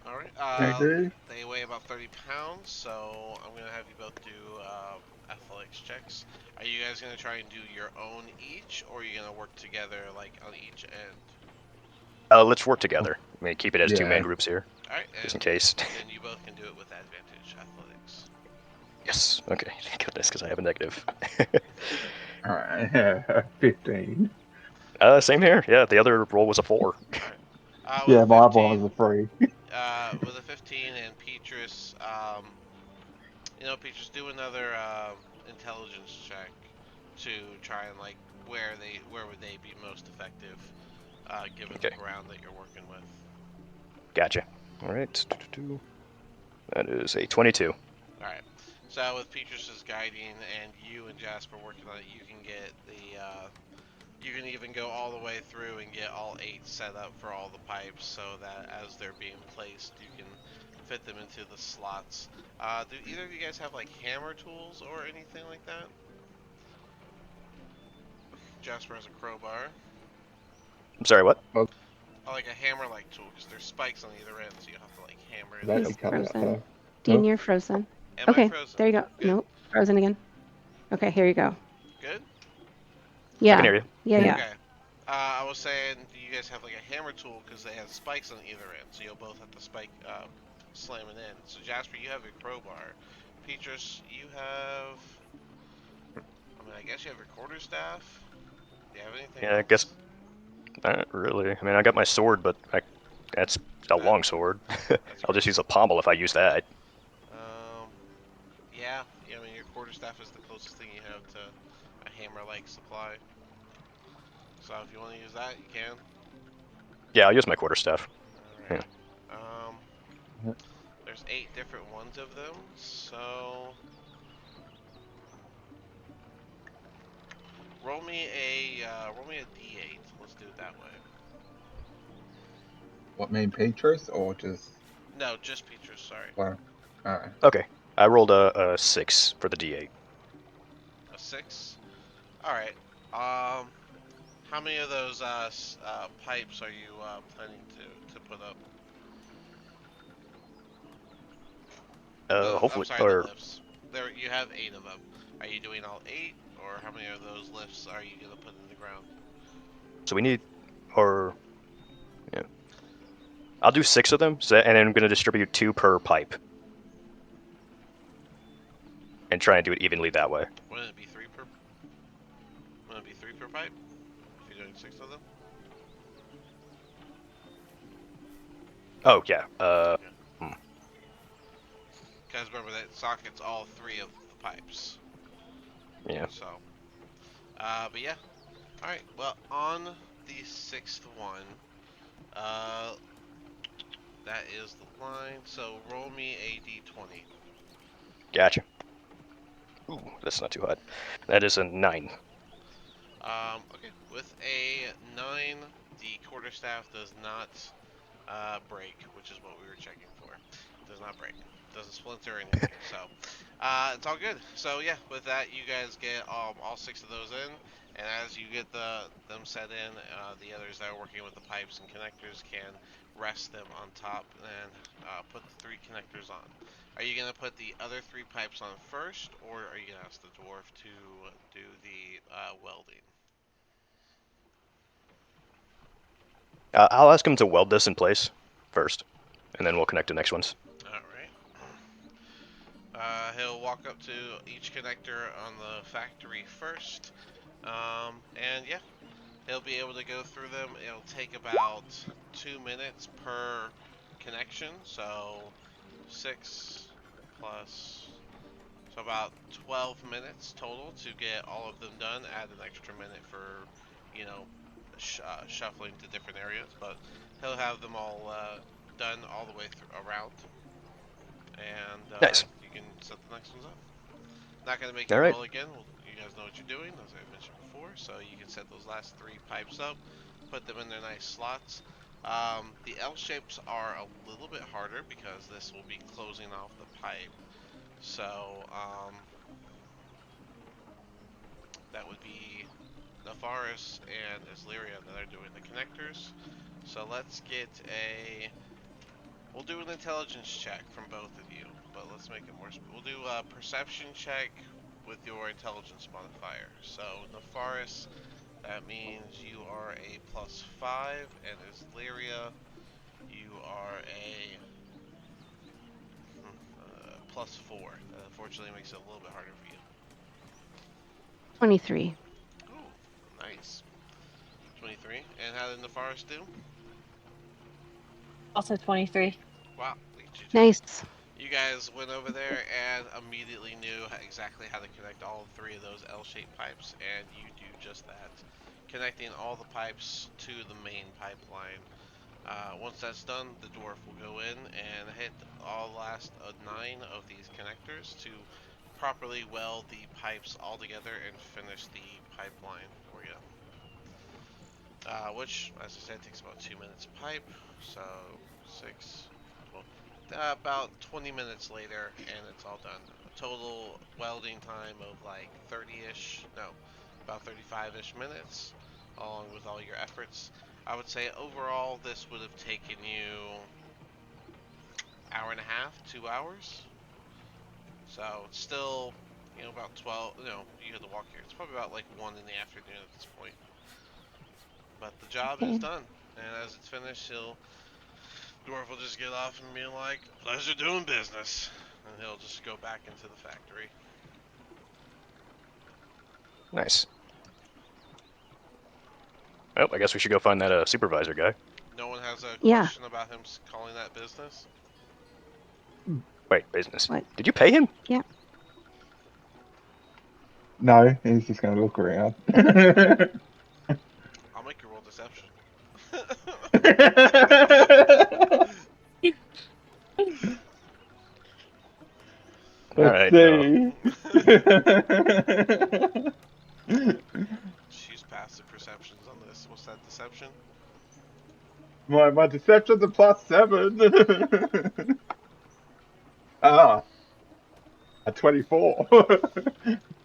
All right. I do. They weigh about 30 pounds, so I'm gonna have you both do athletics checks. Are you guys gonna try and do your own each, or are you gonna work together like on each end? Let's work together. I mean, keep it as two-man Yeah. groups here, All right, just in and case. then you both can do it with advantage athletics. Yes. Okay. Thank goodness, because I have a negative. All right. 15. Same here. Yeah, the other roll was a 4. All right. With Yeah, a my 15, one was a 3. with a 15 and Petrus, Petrus, do another intelligence check to try and like where would they be most effective, given the Okay. ground that you're working with. Gotcha. All right. That is a 22. All right. So with Petrus's guiding and you and Jasper working on it, you can get you can even go all the way through and get all 8 set up for all the pipes, so that as they're being placed, you can fit them into the slots. Do either of you guys have like hammer tools or anything like that? Jasper has a crowbar. I'm sorry, what? Well, I like a hammer-like tool because there's spikes on either end, so you have to like hammer it that in. you He's cut out frozen. there. Dean, Oh, you're frozen. Am I Okay, frozen? there you go. Good. Nope, frozen again. Okay, here you go. Good. I can Yeah, hear you. yeah, yeah. yeah. Okay. I was saying, do you guys have like a hammer tool because they have spikes on either end, so you'll both have to spike slam it in. So Jasper, you have a crowbar. Petrus, you have. I mean, I guess you have your quarterstaff. Do you have anything Yeah, I guess else? not really. I mean, I got my sword, but that's a That long sword. that's a I'll great just use a sword. pommel if I use that. Um, yeah. I mean, your quarterstaff is the closest thing you have to a hammer-like supply. So if you want to use that, you can. Yeah, I'll use my quarterstaff. All Yeah. right. Um, there's 8 different ones of them, so roll me a d8. Let's do it that way. What, main Petrus or just No, just Petrus. Sorry, one? Alright. Okay. I rolled a 6 for the d8. a 6. All right. How many of those pipes are you planning to put up? I'm Hopefully, sorry, the or lifts. there you have 8 of them. Are you doing all 8, or how many of those lifts are you gonna put in the ground? So we need, or yeah, I'll do 6 of them, so, and then I'm gonna distribute 2 per pipe, and try and do it evenly that way. Wouldn't it be 3 per? Wouldn't it be 3 per pipe if you're doing 6 of them? Oh yeah. Yeah. Hmm, Because remember that sockets all 3 of the pipes. yeah. So, but yeah. All right. Well, on the 6th one, uh, that is the line. So roll me a d20. Gotcha. Ooh, that's not too hot. That is a 9. Okay. With a 9, the quarterstaff does not break, which is what we were checking for. Does not break. Doesn't splinter or anything. So, it's all good. So yeah, with that, you guys get all 6 of those in, and as you get them set in, the others that are working with the pipes and connectors can rest them on top and put the 3 connectors on. Are you gonna put the other 3 pipes on first, or are you gonna ask the dwarf to do the welding? I'll ask him to weld this in place first, and then we'll connect the next ones. All right. He'll walk up to each connector on the factory first, and yeah, he'll be able to go through them. It'll take about 2 minutes per connection, so 6 plus, so about 12 minutes total to get all of them done. Add an extra minute for, you know, shuffling to different areas, but he'll have them all done all the way through around, and Nice. you can set the next ones up. Not going to make All you right. roll again. Well, you guys know what you're doing, as I mentioned before. So you can set those last 3 pipes up, put them in their nice slots. The L shapes are a little bit harder because this will be closing off the pipe. So that would be Nefaris and Islyria that are doing the connectors. So let's get a. We'll do an intelligence check from both of you, but let's make it more. We'll do a perception check with your intelligence modifier. So Nefaris, that means you are a +5, and Islyria, you are a +4. That unfortunately makes it a little bit harder for you. 23. Ooh, nice. 23. And how did Nefaris do? Also 23. Wow, look at you two. Nice. You guys went over there and immediately knew exactly how to connect all 3 of those L-shaped pipes, and you do just that. Connecting all the pipes to the main pipeline. Once that's done, the dwarf will go in and hit all last 9 of these connectors to properly weld the pipes all together and finish the pipeline for you. Which, as I said, takes about 2 minutes a pipe. So 6, 12, about 20 minutes later, and it's all done. A total welding time of like 30-ish, no, about 35-ish minutes, along with all your efforts. I would say overall this would have taken you hour and a half, 2 hours. So it's still, about 12. You had to walk here. It's probably about like 1 in the afternoon at this point. But the job is Okay. done, and as it's finished, Dwarf will just get off and be like, "Pleasure doing business," and he'll just go back into the factory. Nice. Well, I guess we should go find that supervisor guy. No one has a Yeah. question about him calling that business. Wait, business. What? Did you pay him? Yeah. No, he's just going to look around. I'll make you roll deception. All Let's right. see. She's passive perceptions on this. What's that deception? My deception's a +7. Ah, a 24. Yeah, I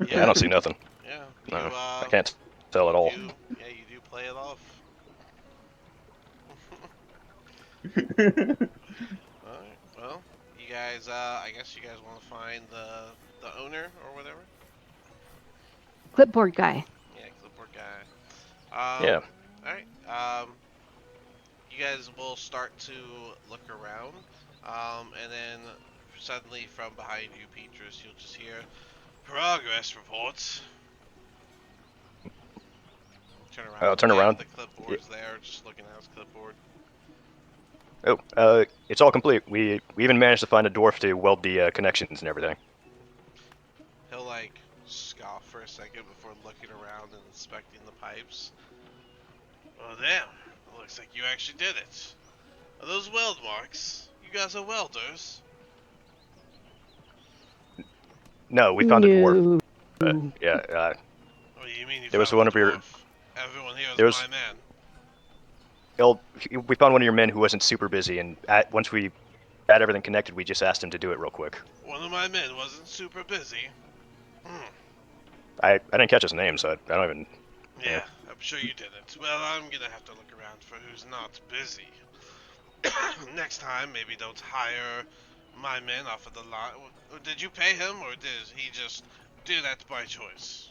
Yeah, don't see nothing. yeah. No, I can't tell at all. You do play it off. All right. Well, you guys. I guess you guys want to find the the owner or whatever. Clipboard guy. Yeah, clipboard guy. Yeah. All right. You guys will start to look around, and then suddenly from behind you, Petrus, you'll just hear progress reports. Turn I'll around. turn Yeah, around. the Yeah. clipboard's there, just looking at his clipboard. Oh, it's all complete. We even managed to find a dwarf to weld the connections and everything. He'll like scoff for a second before looking around and inspecting the pipes. Oh damn! It looks like you actually did it. Are those weld marks? You guys are welders. No, we found a dwarf. No. Yeah, What do you mean you there was found a one of your dwarf? Everyone here is there my was man. well, we found one of your men who wasn't super busy, and once we had everything connected, we just asked him to do it real quick. One of my men wasn't super busy. Hmm. I didn't catch his name, so I don't even. Yeah. Yeah, I'm sure you didn't. Well, I'm gonna have to look around for who's not busy. Next time, maybe don't hire my men off of the lot. Did you pay him, or did he just do that by choice?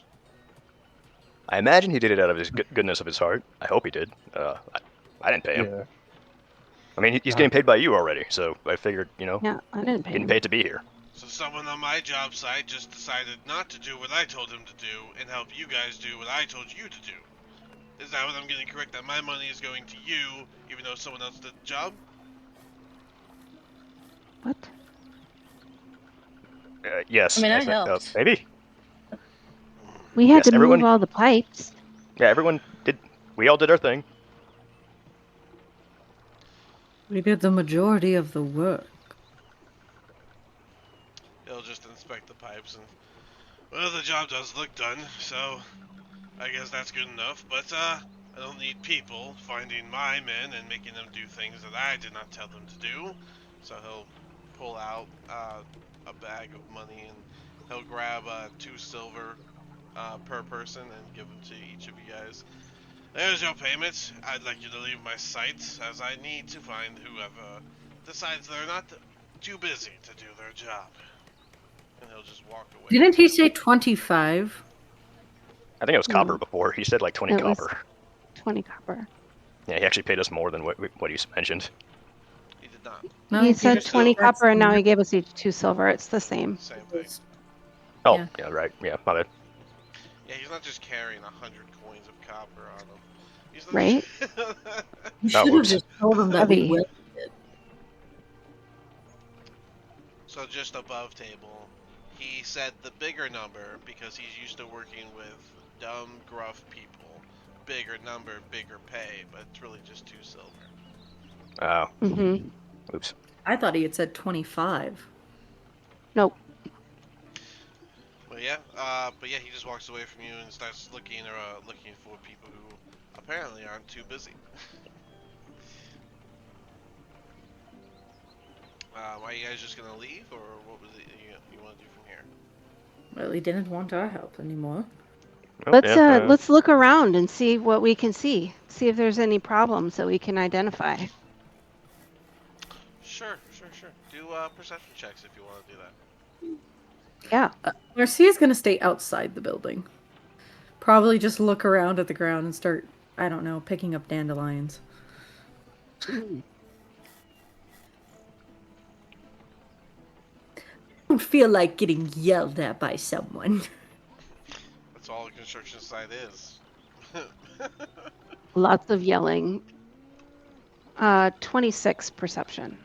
I imagine he did it out of his goodness of his heart. I hope he did. I didn't pay him. Yeah. I mean, he's Uh, getting paid by you already, so I figured, Yeah, I didn't pay getting him. paid to be here. So someone on my job site just decided not to do what I told him to do and help you guys do what I told you to do. Is that what I'm getting correct? That my money is going to you, even though someone else did the job? What? I Yes, mean, I I think helped. maybe. We had Yes, to move everyone. all the pipes. Yeah, everyone did. We all did our thing. We did the majority of the work. He'll just inspect the pipes and, well, the job does look done, so I guess that's good enough. But, I don't need people finding my men and making them do things that I did not tell them to do. So he'll pull out, a bag of money and he'll grab, 2 silver, per person and give them to each of you guys. There's your payment. I'd like you to leave my site, as I need to find whoever decides they're not too busy to do their job. And he'll just walk away Didn't from he you. say 25? I think it was copper No, before. He said like 20 it was copper. 20 copper. Yeah, he actually paid us more than what you mentioned. He did not. No, He he said didn't. So, 20 That's copper, and now the he gave us each 2 silver. It's the same. same thing. Oh, Yeah. yeah, right. Yeah, my bad. Yeah, he's not just carrying 100 coins of copper on him. He's Right? not. You Oh, should have whoops. just told him that we Heavy. will. So just above table, he said the bigger number because he's used to working with dumb, gruff people. Bigger number, bigger pay, but it's really just 2 silver. Oh, Mm-hmm. oops. I thought he had said 25. Nope. But yeah, he just walks away from you and starts looking for people who apparently aren't too busy. Are you guys just gonna leave, or what was it you want to do from here? Well, he didn't want our help anymore. Oh, Let's yeah. let's look around and see what we can see. See if there's any problems that we can identify. Sure. Do perception checks if you want to do that. Yeah. Marcia's gonna stay outside the building. Probably just look around at the ground and start, I don't know, picking up dandelions. I don't feel like getting yelled at by someone. That's all a construction site is. Lots of yelling. 26 perception.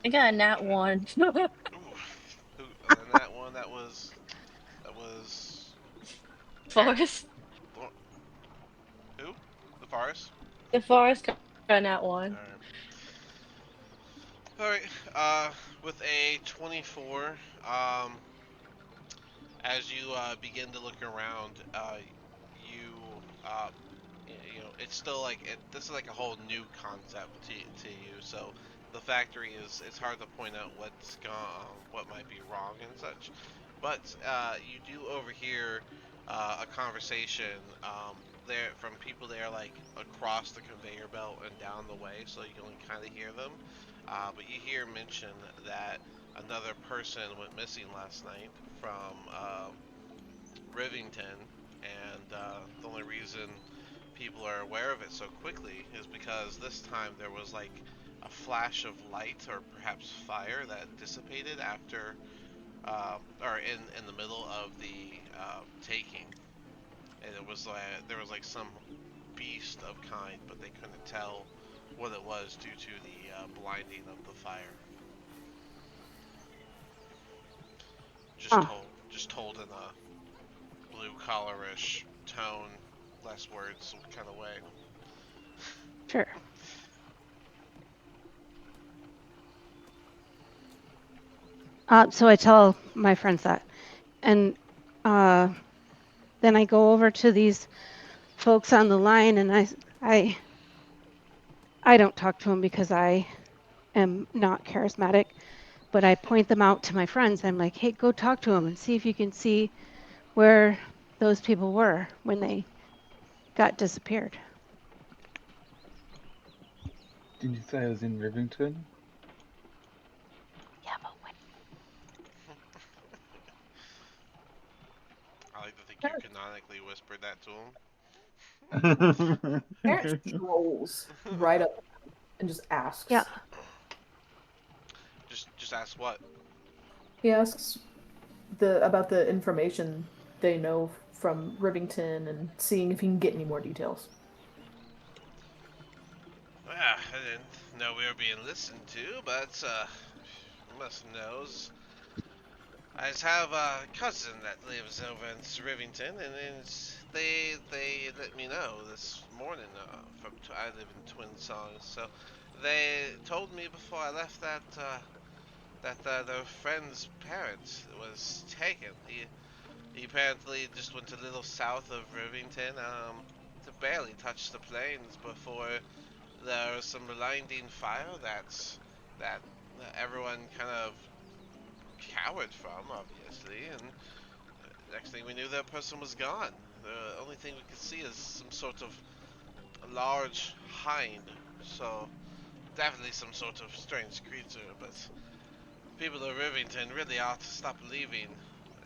I got a nat one. Ooh. And that one, that was Aaron. Forest. Who? The forest. The forest got a nat one. All right. All right. With a 24, as you begin to look around, you it's still like this is like a whole new concept to you. So the factory is it's hard to point out what might be wrong and such. But you do overhear a conversation there from people there like across the conveyor belt and down the way, so you can only kind of hear them. But you hear mention that another person went missing last night from Rivington, and the only reason people are aware of it so quickly is because this time there was like a flash of light or perhaps fire that dissipated after or in the middle of the taking, and it was there was like some beast of kind, but they couldn't tell what it was due to the blinding of the fire. Huh. Just told in a blue collarish tone, less words kind of way. Sure. So I tell my friends that, and uh, then I go over to these folks on the line, and I, I don't talk to them because I am not charismatic, but I point them out to my friends. I'm like, hey, go talk to them and see if you can see where those people were when they got disappeared. Did you say it was in Rivington? Yeah, but wait. I like to think you canonically whispered that to Aaron strolls right up and just Yeah. asks. just ask what. He asks the about the information they know from Rivington and seeing if he can get any more details. Ah, I didn't know we were being listened to, but must knows. I just have a cousin that lives over in Rivington, and they let me know this morning. I live in Twin Songs, so they told me before I left that their friend's parent was taken. He apparently just went a little south of Rivington, to barely touch the plains before there was some blinding fire that everyone kind of cowered from, obviously, and next thing we knew, that person was gone. The only thing we could see is some sort of large hind, so definitely some sort of strange creature, but people of Rivington really ought to stop leaving.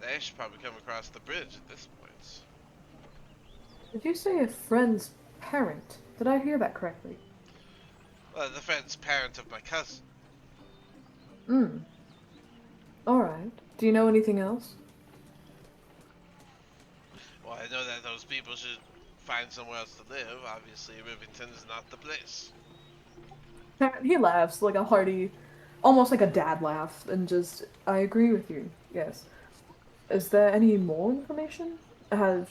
They should probably come across the bridge at this point. Did you say a friend's parent? Did I hear that correctly? Well, the friend's parent of my cousin. Hmm. All right. Do you know anything else? Well, I know that those people should find somewhere else to live. Obviously, Rivington is not the place. He laughs like a hearty, almost like a dad laugh, and just, I agree with you. Yes. Is there any more information? Has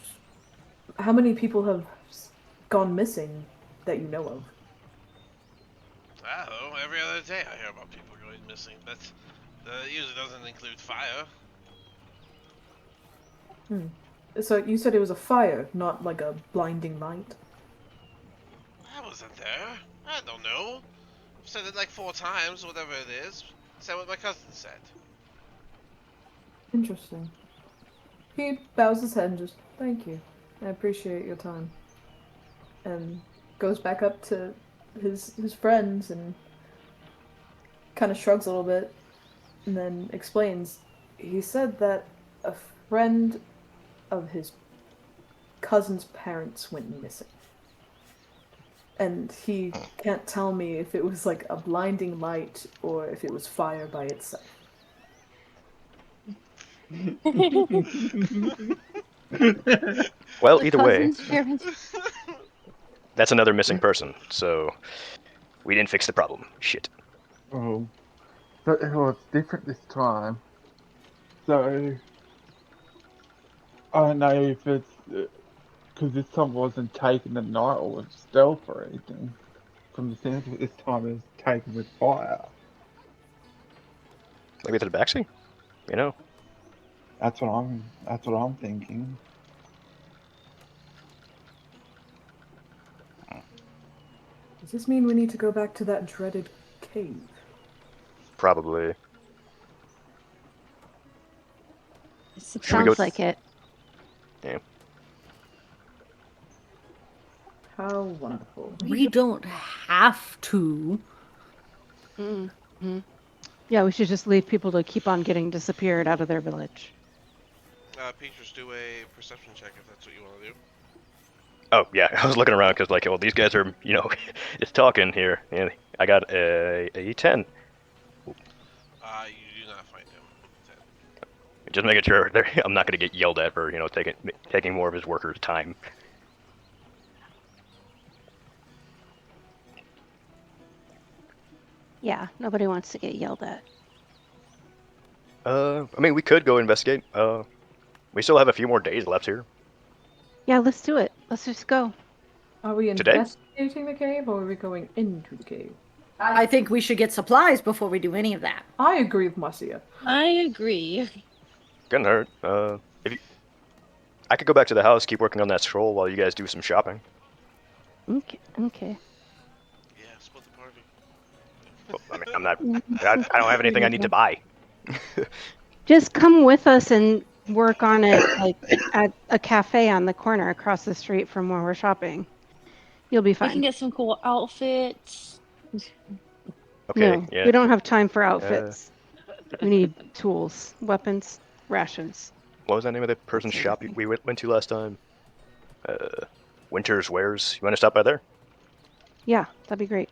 how many people have gone missing that you know of? Oh, every other day I hear about people going missing, but that usually doesn't include fire. Hmm. So you said it was a fire, not like a blinding light. I wasn't there. I don't know. I've said it like 4 times, whatever it is. Said what my cousin said. Interesting. He bows his head and just, thank you. I appreciate your time. And goes back up to his friends and kind of shrugs a little bit and then explains. He said that a friend of his cousin's parents went missing. And he can't tell me if it was like a blinding light or if it was fire by itself. Well, The either way, cousin's parents. that's another missing person. So we didn't fix the problem. Shit. Oh, so well, it's different this time. So I don't know if it's because this time wasn't taken at night or with stealth or anything. From the sounds of it, this time it was taken with fire. Maybe to the backseat. You know. That's what I'm thinking. Does this mean we need to go back to that dreaded cave? Probably. I Should we go? Sounds suppose. like it. Yeah. How wonderful. We don't have to. Mm-hmm. Yeah, we should just leave people to keep on getting disappeared out of their village. Peaches, do a perception check if that's what you want to do. Oh yeah, I was looking around because like, well, these guys are, just talking here, and I got a 10. You do not find him. 10. Just making sure I'm not going to get yelled at for taking more of his workers' time. Yeah, nobody wants to get yelled at. I mean, we could go investigate. We still have a few more days left here. Yeah, let's do it. Let's just go. Are we Today? investigating the cave or are we going into the cave? I think we should get supplies before we do any of that. I agree with Marcia. I agree. Couldn't hurt. If you, I could go back to the house, keep working on that scroll while you guys do some shopping. Okay. Okay. Yeah, split the party. Well, I mean, I'm not. I don't have anything I need to buy. Just come with us and work on it like at a cafe on the corner across the street from where we're shopping. You'll be We can fine. get some cool outfits. Okay. No, Yeah. we don't have time for outfits. We need tools, weapons, rations. What was that name of the person's That's shop everything. we went to last time? Winter's Wares. You want to stop by there? Yeah, that'd be great.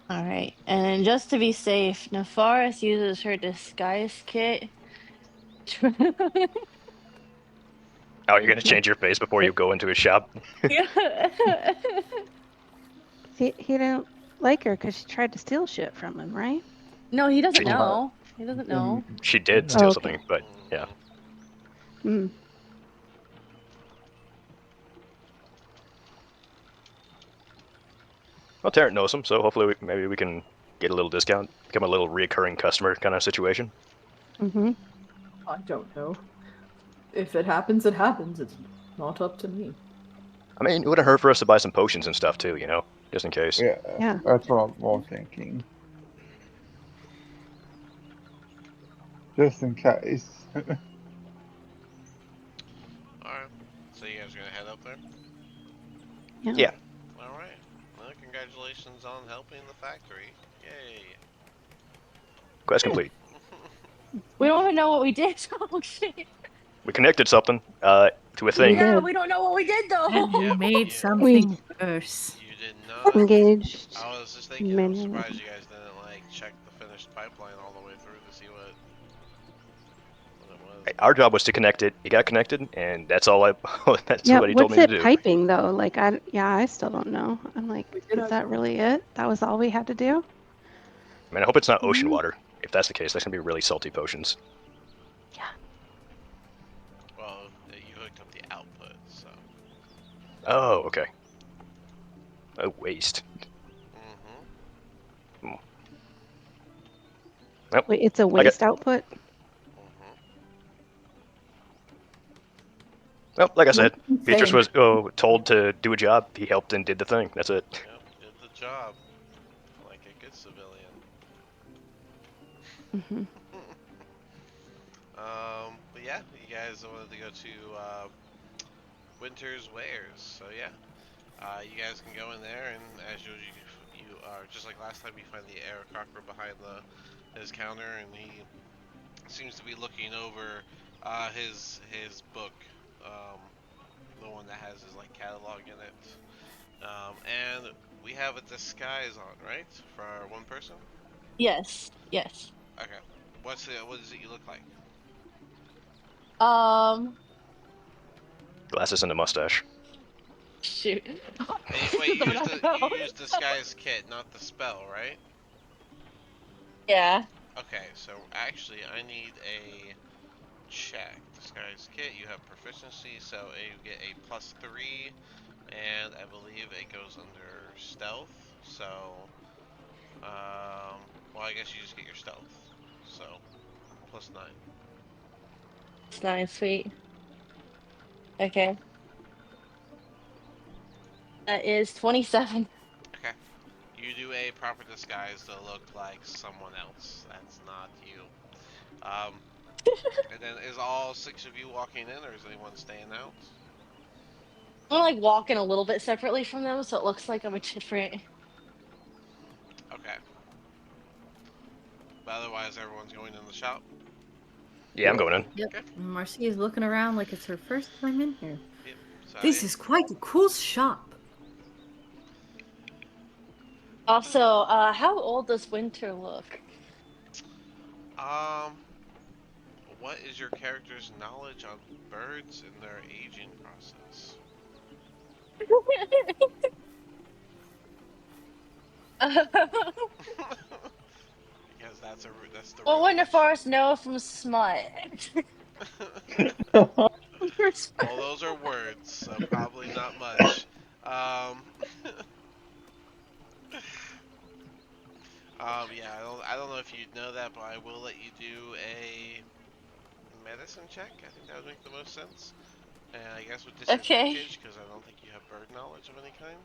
All right. And just to be safe, Nefaris uses her disguise kit. Oh, you're gonna change your face before you go into a shop? Yeah. He don't like her because she tried to steal shit from him, right? No, he doesn't She, know. He doesn't know. she did Oh, steal okay. something, but yeah. Mm. Well, Tarrant knows him, so hopefully maybe we can get a little discount, become a little reoccurring customer kind of situation. Mm-hmm. I don't know. If it happens, it happens. It's not up to me. I mean, it wouldn't hurt for us to buy some potions and stuff too, just in case. Yeah, Yeah. that's what I'm more thinking. Just in case. Alright. So you guys are gonna head up there? Yeah. Alright. Well, congratulations on helping the factory. Yay. Quest complete. We don't even know what we did. Oh shit. We connected something to a thing. Yeah, did. we don't know what we did though. And you Yep, made yeah. something worse. You did not. Engaged. I was just thinking, I'm Manually. surprised you guys didn't like check the finished pipeline all the way through to see what it was. Our job was to connect it. It got connected, and that's all that's Yeah, what he told what's me to it do. piping though? Like I still don't know. I'm like, is that really it? That was all we had to do? I mean, I hope it's not ocean Mhm. water. If that's the case, that's gonna be really salty potions. Well, you hooked up the output, so. Oh, okay. A waste. Mm-hmm. Wait, it's a waste output? Mm-hmm. Well, like I said, Beatrice Insane. was told to do a job. He helped and did the thing. That's it. Yep, did the job. Like a good civilian. Mm-hmm. But yeah, you guys wanted to go to Winter's Wares, so yeah. You guys can go in there, and as usual, you are just like last time. You find the Aarakocra behind his counter, and he seems to be looking over his book, the one that has his like catalog in it. And we have a disguise on, right, for one person. Yes. Yes. Okay, what does it you look like? Glasses and a mustache. Shoot. Wait, you used disguise kit, not the spell, right? Yeah. Okay, so actually, I need a check. Disguise kit, you have proficiency, so you get a +3, and I believe it goes under stealth. So, well, I guess you just get your stealth. So, +9. It's nice, sweet. Okay. That is 27. Okay. You do a proper disguise to look like someone else. That's not you. And then is all 6 of you walking in, or is anyone staying out? I'm like walking a little bit separately from them, so it looks like I'm a different. Okay. But otherwise, everyone's going in the shop. Yeah, I'm going in. Yep. Okay. Marcia's looking around like it's her first time in here. Yep. So This is quite a cool shop. Also, how old does Winter look? um, what is your character's knowledge on birds and their aging process? Because that's the What real would the question. forest know from smut? Well, those are words, so probably not much. Um, yeah, I don't know if you'd know that, but I will let you do a medicine check. I think that would make the most sense. And I guess with Okay. disadvantage, because I don't think you have bird knowledge of any kind.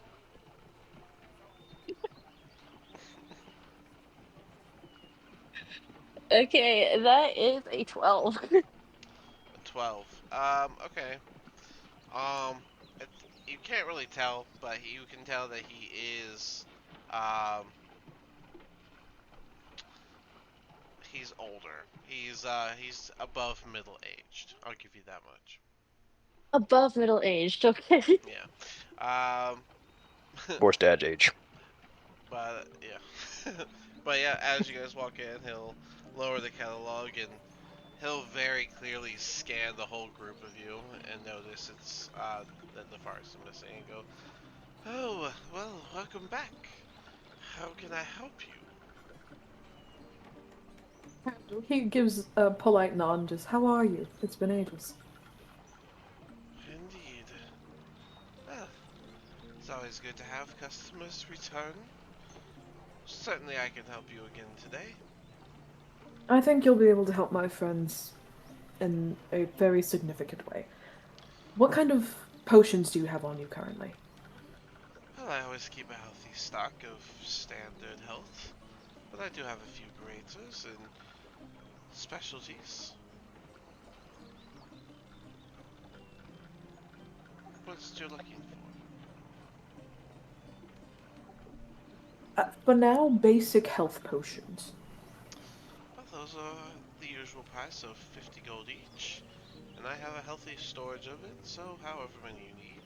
Okay, that is a 12. A 12. Okay. It, you can't really tell, but you can tell that he is, um, he's older. He's above middle aged. I'll give you that much. Above middle aged, okay. Yeah. Forced dad age. But yeah. But yeah, as you guys walk in, he'll lower the catalog and he'll very clearly scan the whole group of you and notice it's the forest is missing and go, "Oh, well, welcome back. How can I help you?" He gives a polite nod and just, how are you? It's been ages. Indeed. Well, it's always good to have customers return. Certainly I can help you again today. I think you'll be able to help my friends in a very significant way. What kind of potions do you have on you currently? Well, I always keep a healthy stock of standard health, but I do have a few greaters and specialties. What's you're looking for? For now, basic health potions. Well, those are the usual price of 50 gold each, and I have a healthy storage of it, so however many you need.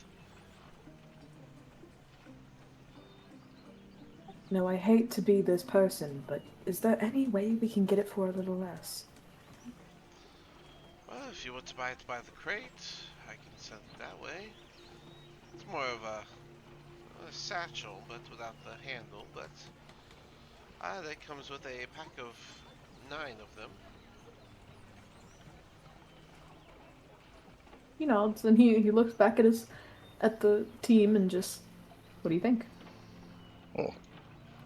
Now, I hate to be this person, but is there any way we can get it for a little less? Well, if you want to buy it by the crate, I can send it that way. It's more of a satchel, but without the handle, but that comes with a pack of 9 of them. He nods and he looks back at the team and just, what do you think?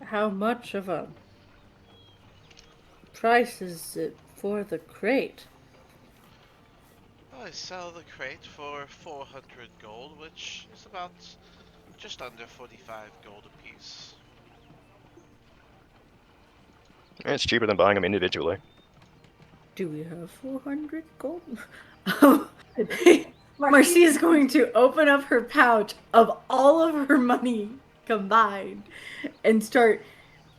How much of a price is it for the crate? Well, I sell the crate for 400 gold, which is about just under 45 gold apiece. It's cheaper than buying them individually. Do we have 400 gold? Marcy Marcy is going to open up her pouch of all of her money combined and start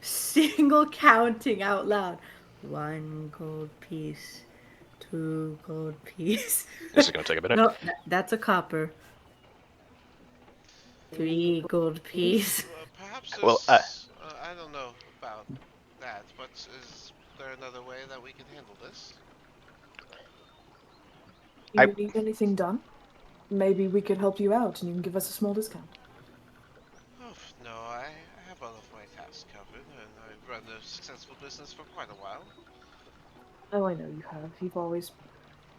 single counting out loud. 1 gold piece, 2 gold piece. This is gonna take a minute. No, that's a copper. 3 gold piece. Perhaps Well, there's, I don't know about that, but is there another way that we can handle this? Do I you need anything done? Maybe we could help you out and you can give us a small discount. Oh, no, I have all of my tasks covered, and I've run a successful business for quite a while. Oh, I know you have. You've always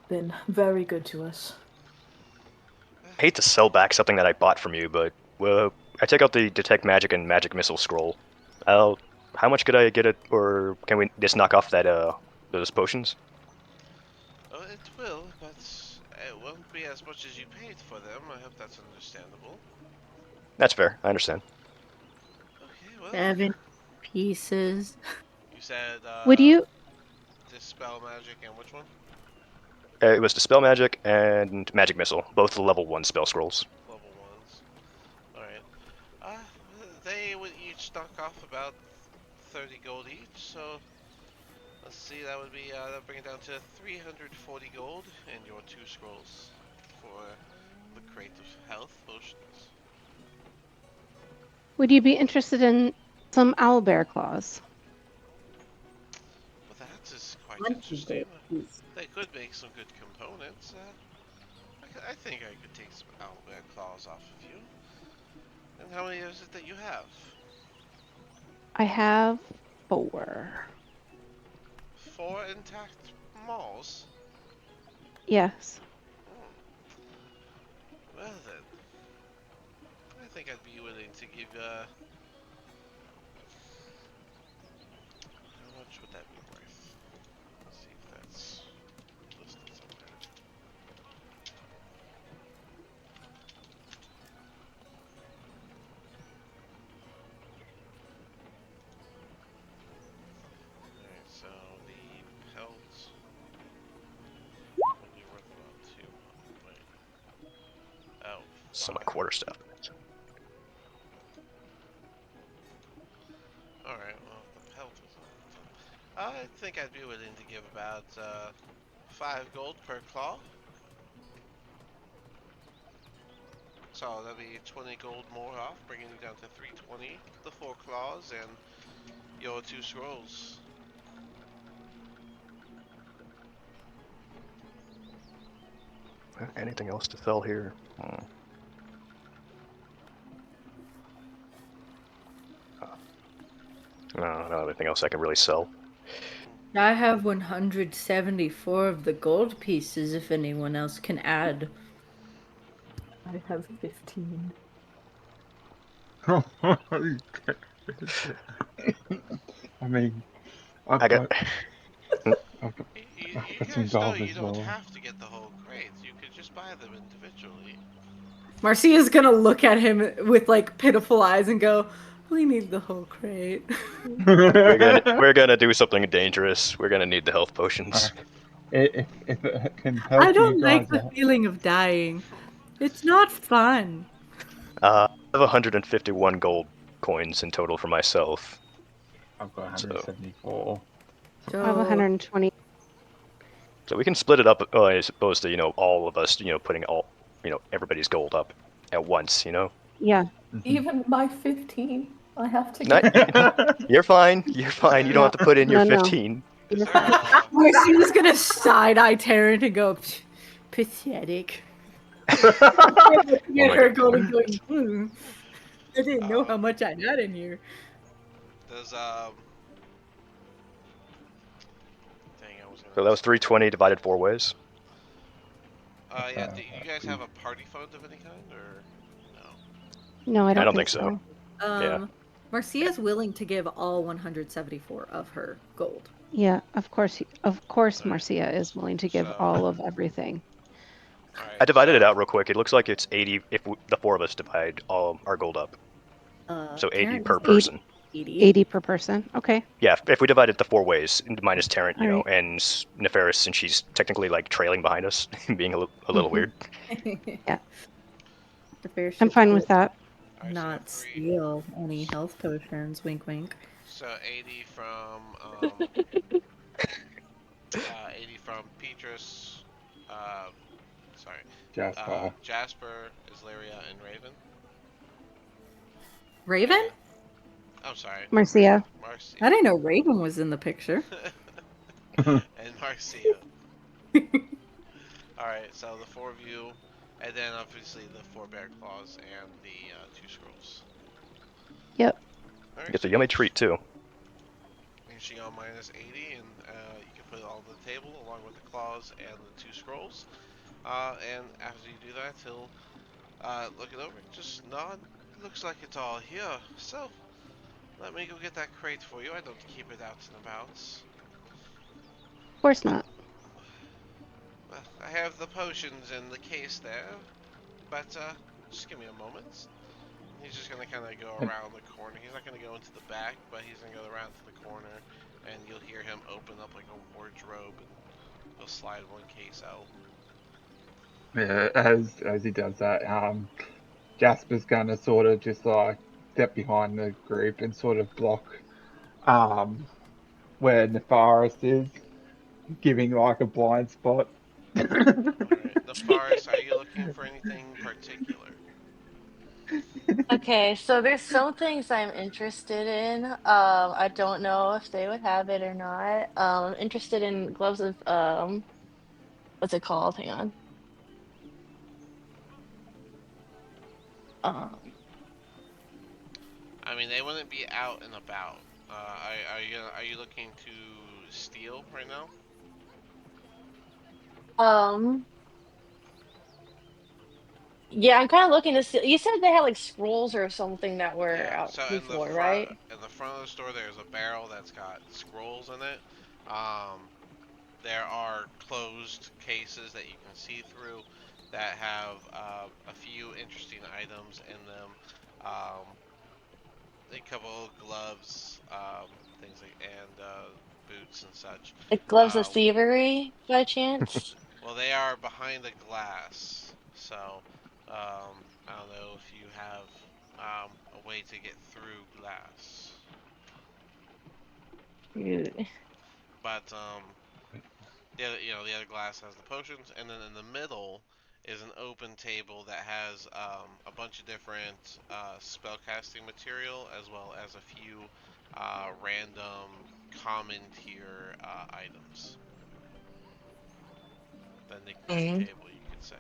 been very good to us. I hate to sell back something that I bought from you, but I take out the detect magic and magic missile scroll. How much could I get it, or can we just knock off that those potions? Oh, it will, but it won't be as much as you paid for them. I hope that's understandable. That's fair. I understand. Okay, well, 7 pieces. you said Would you dispel magic and which one? It was dispel magic and magic missile, both level 1 spell scrolls. Level 1. about 30 gold each. So let's see, that would be that bring it down to 340 gold and your 2 scrolls for the crate of health potions. Would you be interested in some owlbear claws? Well, that is quite Plenty interesting. gold, please. They could make some good components. I think I could take some owlbear claws off of you. And how many is it that you have? I have 4. 4 intact malls? Yes. Hmm. Well then, I think I'd be willing to give, how much would that be worth? Let's see if that's listed somewhere. Alright, so the pelt would be worth about 200. Wait. Oh, Some of my 5. quarter stuff. Alright, well, if the pelt is on. I think I'd be willing to give about 5 gold per claw. So that'd be 20 gold more off, bringing you down to 320. The 4 claws and your 2 scrolls. Anything else to sell here? No, I don't have anything else I can really sell. I have 174 of the gold pieces if anyone else can add. I have 15. I mean, I've I got. got, I've got, I've You got some guys know gold you as don't well. have to get the whole crate. You could just buy them individually. Marcia's gonna look at him with like pitiful eyes and go, "We need the whole crate." We're gonna do something dangerous. We're gonna need the health potions. If it can I help you don't like guys the out. feeling of dying. It's not fun. I have 151 gold coins in total for myself. I've got So 174. I have So 120. So we can split it up, as opposed to, all of us, putting everybody's gold up at once, Yeah. Even my 15, I have to Not, get. you're fine. You're fine. You don't have No, to put in your no, no. 15. Is You're there fine. Marcia's gonna side eye Taryn and go, pathetic. Looking at my her God. going, I didn't know how um, much I had in here. does, dang, I was So gonna that was ask. 320 divided 4 ways. Yeah, do you guys have a party fund of any kind, or no? No, I I don't don't think think so. so. Yeah. Marcia's willing to give all 174 of her gold. Yeah, of course, Alright, Marcia is willing to give so, all of everything. I alright, divided it so, out real quick. It looks like it's 80 if the 4 of us divide all our gold up. So 80 Taryn per doesn't Eight, person. 80. 80 per person. Okay. Yeah, if we divide it the 4 ways, minus Tarrant, All right. and Nefaris, since she's technically like trailing behind us, being a little weird. Yeah, The fair I'm should fine with that. alright, so not 3, steal any health potions. Wink, wink. so 80 from, 80 from Petrus, um, sorry, Jasper. Jasper, Isleria, and Raven. Raven? And, I'm sorry, Marcia. Marcia. I didn't know Raven was in the picture. And Marcia. Alright, so the 4 of you, and then obviously the 4 bear claws and the 2 scrolls. Yep. Alright, Gets so a yummy treat too. she got minus 80, and you can put it all on the table along with the claws and the 2 scrolls. And after you do that, he'll look it over, just nod. Looks like it's all here. So, let me go get that crate for you. I don't keep it out and about. Of course But, not. well, I have the potions in the case there. But, just give me a moment. He's just gonna kind of go around the corner. He's not gonna go into the back, but he's gonna go around to the corner, and you'll hear him open up like a wardrobe, and he'll slide one case out. Yeah, as he does that, Jasper's gonna sort of just like step behind the group and sort of block um where Nefaris is, giving like a blind spot. All right, Nefaris, are you looking for anything particular? Okay, so there's some things I'm interested in. I don't know if they would have it or not. I'm interested in gloves of what's it called? Hang on. Um, I mean, they wouldn't be out and about. Are you looking to steal right now? um, yeah, I'm kind of looking to see. You said they had like scrolls or something that were Yeah. out So before, right? in the front of the store, there's a barrel that's got scrolls in it. Um, there are closed cases that you can see through that have a few interesting items in them. Um, a couple of gloves, things like and boots and such. Like gloves of Um, thievery by chance? well, they are behind the glass, so I don't know if you have a way to get through glass, Ew. but the other glass has the potions, and then in the middle is an open table that has a bunch of different spellcasting material as well as a few random common tier items. The knick-knack Mm. table, you could say.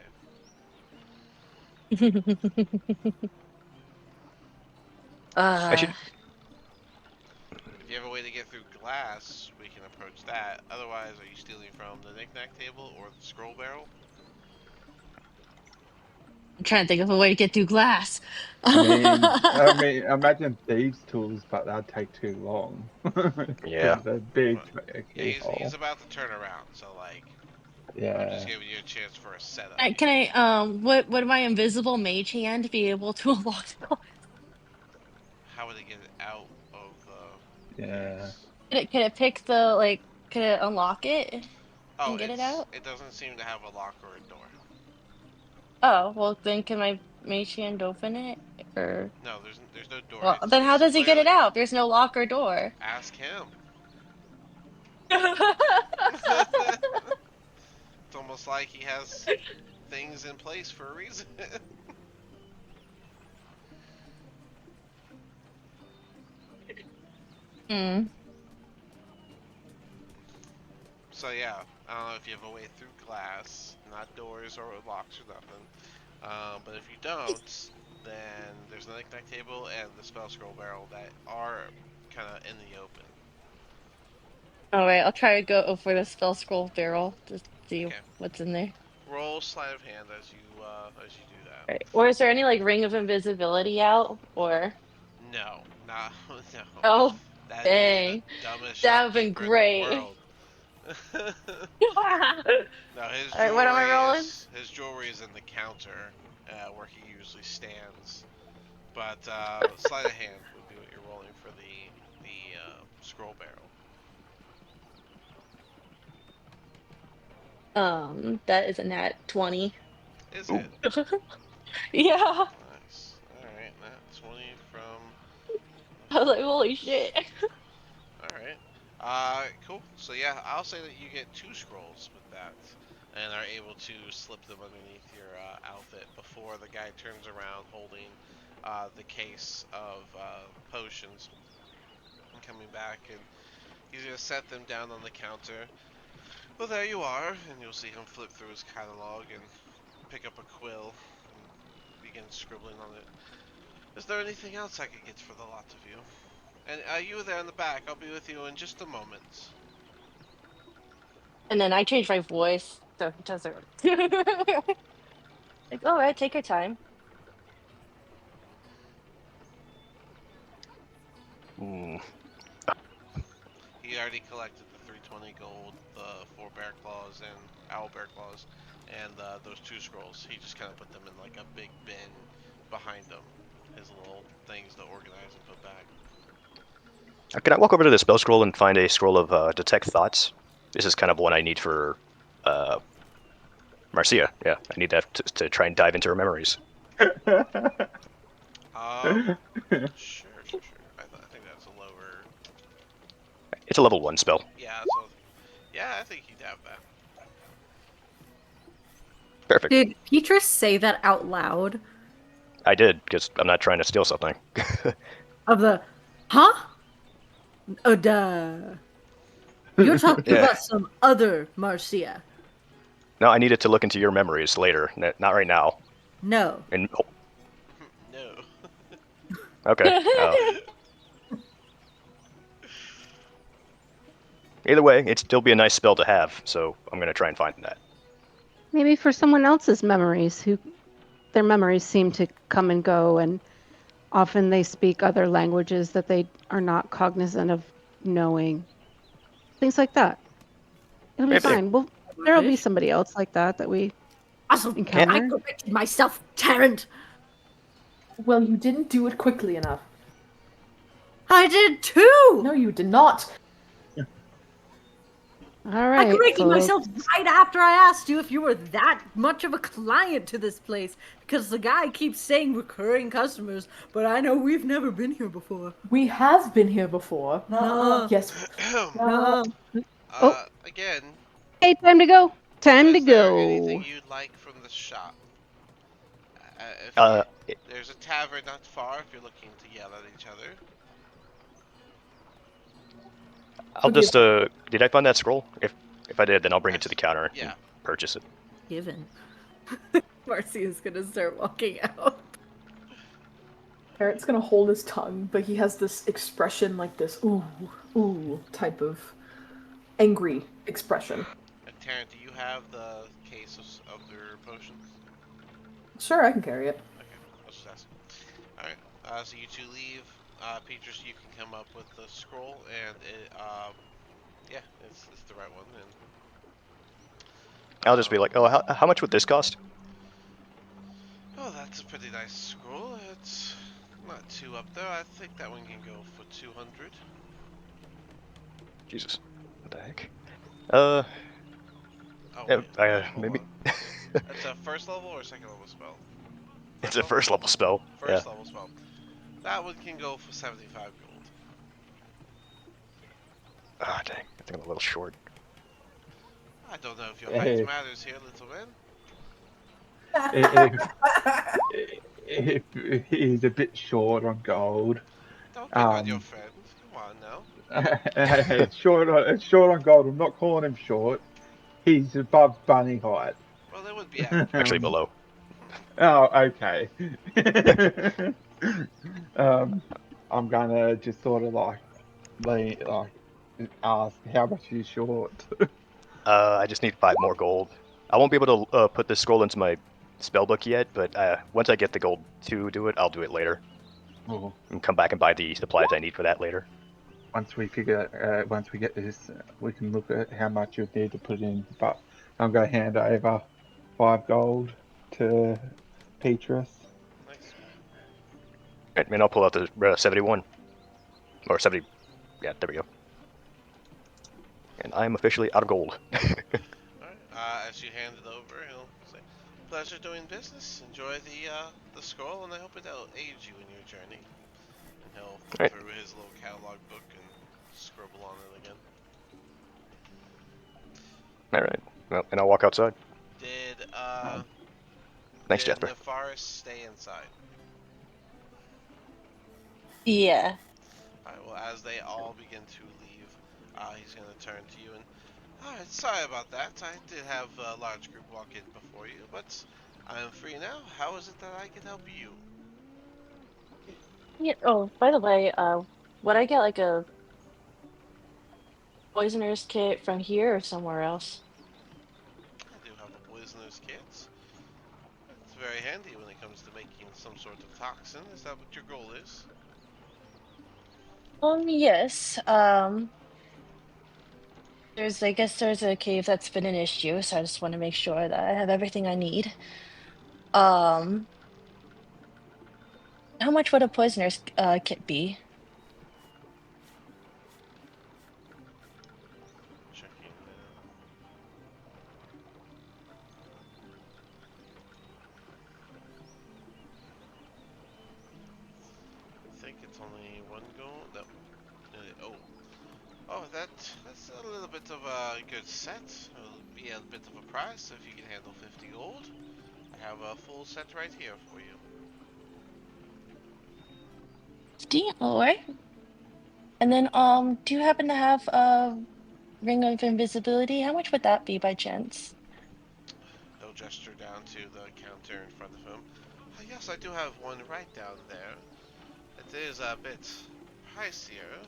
Uh, Actually, If you have a way to get through glass, we can approach that. Otherwise, are you stealing from the knick-knack table or the scroll barrel? I'm trying to think of a way to get through glass. Imagine thieves' tools, but that'd take too long because yeah. of the big Well, he's keyhole. about to turn around, so like I'm just Yeah. giving you a chance for a setup Can here. would my invisible mage hand be able to unlock the door? How would it get it out of the Yeah. case? Can it pick the like, can it unlock it Oh, and get it out? it doesn't seem to have a lock or a door. Oh, well then can my mage hand open it? Or No, there's no door. well then how It's does he get clearly it out? There's no lock or door. ask him. It's almost like he has things in place for a reason. Hmm. So yeah, I don't know if you have a way through glass, not doors or locks or nothing. But if you don't, then there's the knick-knack table and the spell scroll barrel that are kind of in the open. All right, I'll try to go for the spell scroll barrel to see Okay. what's in there. Roll sleight of hand as you do that. All right. Or is there any like ring of invisibility out or No, not no. oh That'd be the dang. dumbest That would have been shopkeeper in the great. world. All No, right, what am I rolling? his jewelry is in the counter where he usually stands. But sleight of hand would be what you're rolling for the scroll barrel. That is a nat 20. Is Ooh. it? Yeah. Nice. Alright, nat 20 from I was like, Nefaris. holy shit. Alright. Cool. So yeah, I'll say that you get two scrolls with that. And are able to slip them underneath your outfit before the guy turns around holding the case of potions and coming back, and he's gonna set them down on the counter. Well, there you are, and you'll see him flip through his catalog and pick up a quill and begin scribbling on it. Is there anything else I could get for the lot of you? And you there in the back, I'll be with you in just a moment. And then I changed my voice so it doesn't like, all right, take your time. Hmm. He already collected the 320 gold, the 4 bear claws and owl bear claws, and those 2 scrolls. He just kind of put them in like a big bin behind him. His little things to organize and put back. Can I walk over to the spell scroll and find a scroll of detect thoughts? This is kind of one I need for uh, Marcia. Yeah, I need that to try and dive into her memories. Sure. I think that's a lower. It's a level 1 spell. Yeah, so yeah, I think he'd have that. Perfect. Did Petrus say that out loud? I did, because I'm not trying to steal something. Of the, huh? Oh, duh. You're talking Yeah. about some other Marcia. No, I needed to look into your memories later, not right now. No. And No. okay. Either way, it'd still be a nice spell to have, so I'm gonna try and find that. Maybe for someone else's memories, who their memories seem to come and go, and often they speak other languages that they are not cognizant of knowing. Things like that. It'll be Maybe. fine. Well, there'll be Rubbish. somebody else like that we Also, Can't. I encounter. corrected myself, Tarrant. Well, you didn't do it quickly enough. I did too. No, you did not. All I right, corrected folks. myself right after I asked you if you were that much of a client to this place because the guy keeps saying recurring customers, but I know we've never been here before. We have been here before. Nuh-uh. Yes. Nuh-uh. Oh, Again, hey, time to go. Time to is there anything go. you'd like from the shop? If Uh, there's a tavern not far, if you're looking to yell at each other. I'll just Did I find that scroll? If I did, then I'll bring it to Yes. the counter and Yeah. purchase it. Given. Marcy is gonna start walking out. Parrot's gonna hold his tongue, but he has this expression like this ooh type of angry expression. Tarrant, do you have the case of their potions? Sure, I can carry it. Okay, I was just asking. Alright, so you two leave. Petrus, you can come up with the scroll, and yeah, it's the right one. And I'll just be like, oh, how much would this cost? oh, that's a pretty nice scroll. It's not too up there. I think that one can go for 200. Jesus, what the heck? Oh Yeah, wait, hold maybe. on. That's a first level or second level spell? It's First a level? first level spell. Yeah. First level spell. That one can go for 75 gold. Ah, dang. I think I'm a little short. I don't know if your height If, matters here, little man. if, if he's a bit short on gold, Don't pick on your um, friend. Come on now. short on gold. I'm not calling him short. He's above bunny height. Well, it would be accurate. Actually, below. Oh, okay. um, I'm gonna just sort of like ask how much he's short. I just need 5 more gold. I won't be able to put this scroll into my spellbook yet, but once I get the gold to do it, I'll do it later. Oh, And come back and buy the supplies I need for that later. once we get this, we can look at how much you need to put in. But I'm gonna hand over 5 gold to Petrus. Nice. And I'll pull out the 71. Or 70. Yeah, there we go. And I'm officially out of gold. Alright. As you hand it over, he'll say, "Pleasure doing business. Enjoy the scroll, and I hope it'll aid you in your journey." And he'll flip Right. through his little catalog book and scribble on it again. Alright. Well, and I'll walk outside. Did Thanks, did Jasper. Nefaris stay inside? Yeah. Alright, well, as they all begin to leave, he's going to turn to you and, alright, sorry about that. I did have a large group walk in before you, but I'm free now. How is it that I can help you? Yeah. Oh, by the way, would I get like a poisoner's kit from here or somewhere else? I do have a poisoner's kit. It's very handy when it comes to making some sort of toxin. Is that what your goal is? Yes. I guess there's a cave that's been an issue, so I just want to make sure that I have everything I need. Um, how much would a poisoner's kit be? Checking now. That's a little bit of a good set. It'll be a bit of a price if you can handle 50 gold. I have a full set right here for you. 50? All right. And then, do you happen to have a ring of invisibility? How much would that be by chance? He'll gesture down to the counter in front of him. Yes, I do have one right down there. It is a bit pricier,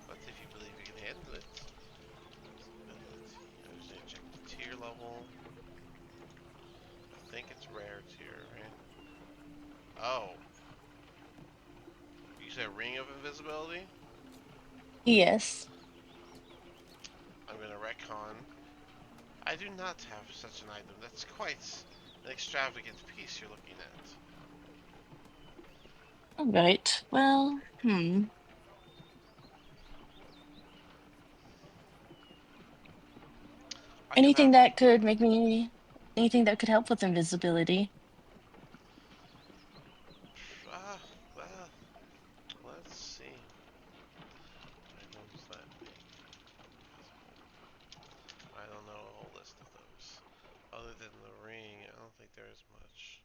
but if you believe you can handle it, visibility. I just need to check the tier level. I think it's rare tier, right? Oh, you said ring of invisibility? Yes. I'm gonna retcon. I do not have such an item. That's quite an extravagant piece you're looking at. All right. Well, I do anything have. that could make me, anything that could help with invisibility. Uh, well, let's see. Items that make visible. I don't know a whole list of those. Other than the ring, I don't think there is much.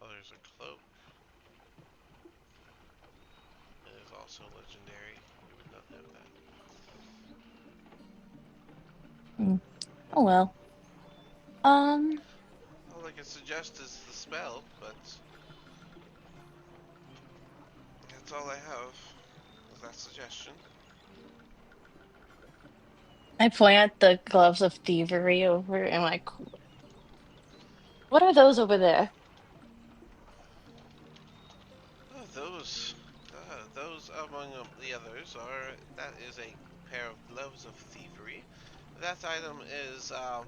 Oh, there's a cloak. It is also legendary. You would not have that. Hmm. Oh well. Um, All I can suggest is the spell, but that's all I have. Is that suggestion? I point at the gloves of thievery over and like, what are those over there? Oh, those among the others are. That is a pair of gloves of thievery. That item is, well,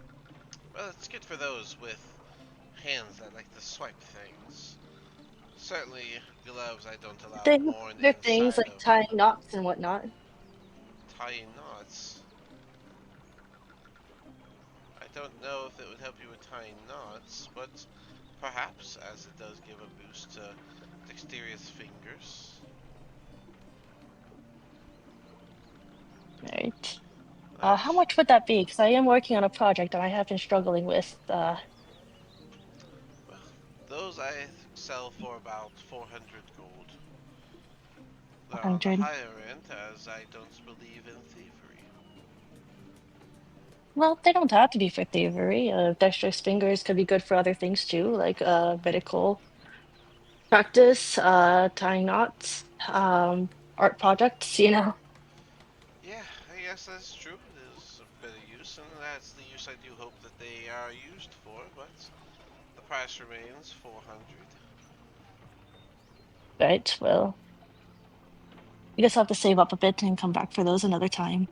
it's good for those with hands that like to swipe things. Certainly, gloves I don't allow They worn They're things inside like of tying knots and whatnot. tying knots. I don't know if it would help you with tying knots, but perhaps, as it does give a boost to dexterous fingers. Right. How Alright. much would that be? Because I am working on a project and I have been struggling with Well, those I sell for about 400 gold. They're on the 100. higher end, as I don't believe in thievery. Well, they don't have to be for thievery. Dexterous fingers could be good for other things too, like medical practice, tying knots, art projects, you know. Yeah, I guess that's true. It is a bit of use, and that's the use I do hope that they are used for, but the price remains 400. Right. Well, I guess I'll have to save up a bit and come back for those another time.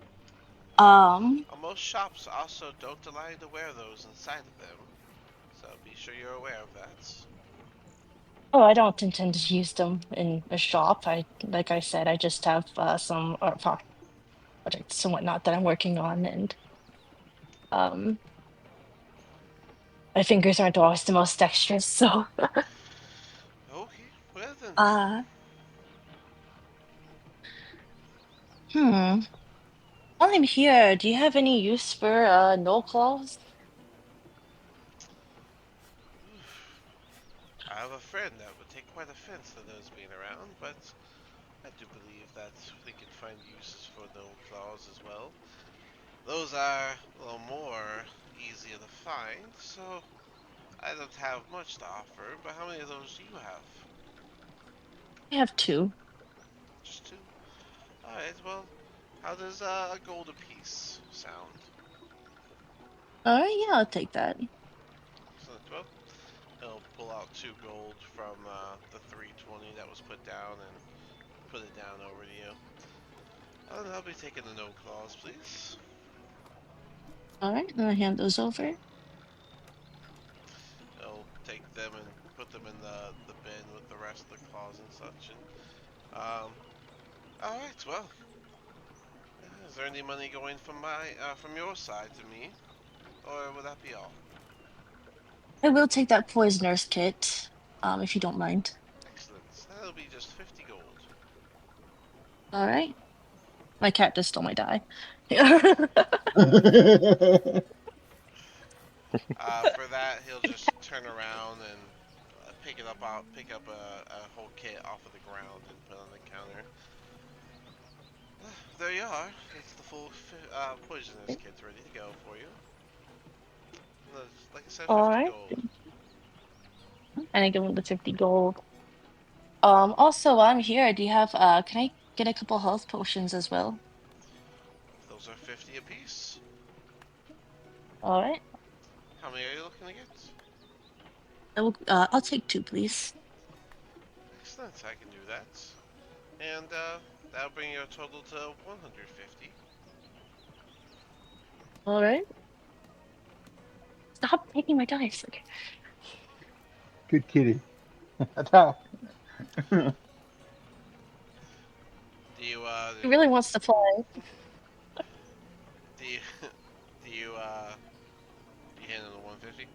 Um, Most shops also don't allow you to wear those inside of them, so be sure you're aware of that. oh, I don't intend to use them in a shop. Like I said, I just have some art projects and whatnot that I'm working on, and um, my fingers aren't always the most dexterous, so Okay, well then. uh, hmm. While I'm here, do you have any use for no claws? I have a friend that would take quite offense to those being around, but I do believe that we can find uses for no claws as well. Those are a little more easier to find, so I don't have much to offer, but how many of those do you have? I have two. Just two? Alright, well, how does a gold apiece sound? All right, yeah, I'll take that. Excellent. Well, he'll pull out 2 gold from the 320 that was put down and put it down over to you. I'll be taking the no claws, please. All right, I'll hand those over. He'll take them and put them in the bin with the rest of the claws and such. And all right. Well, is there any money going from from your side to me, or would that be all? I will take that poisoner's kit, if you don't mind. Excellent. That'll be just 50 gold. All right. My cat just stole my die. For that, he'll just turn around and pick up a whole kit off of the ground and put it on the counter. There you are. That's the full poisonous kit ready to go for you. Like I said, All 50 right. gold. And I give him the 50 gold. Also, while I'm here, do you have can I get a couple health potions as well? Those are 50 apiece. All right. How many are you looking to get? I'll take two, please. Excellent, I can do that. And that'll bring your total to 150. All right. Stop taking my dice. Okay. Good kitty. Attack. Do you He really wants to play. do you do you hand him the 150?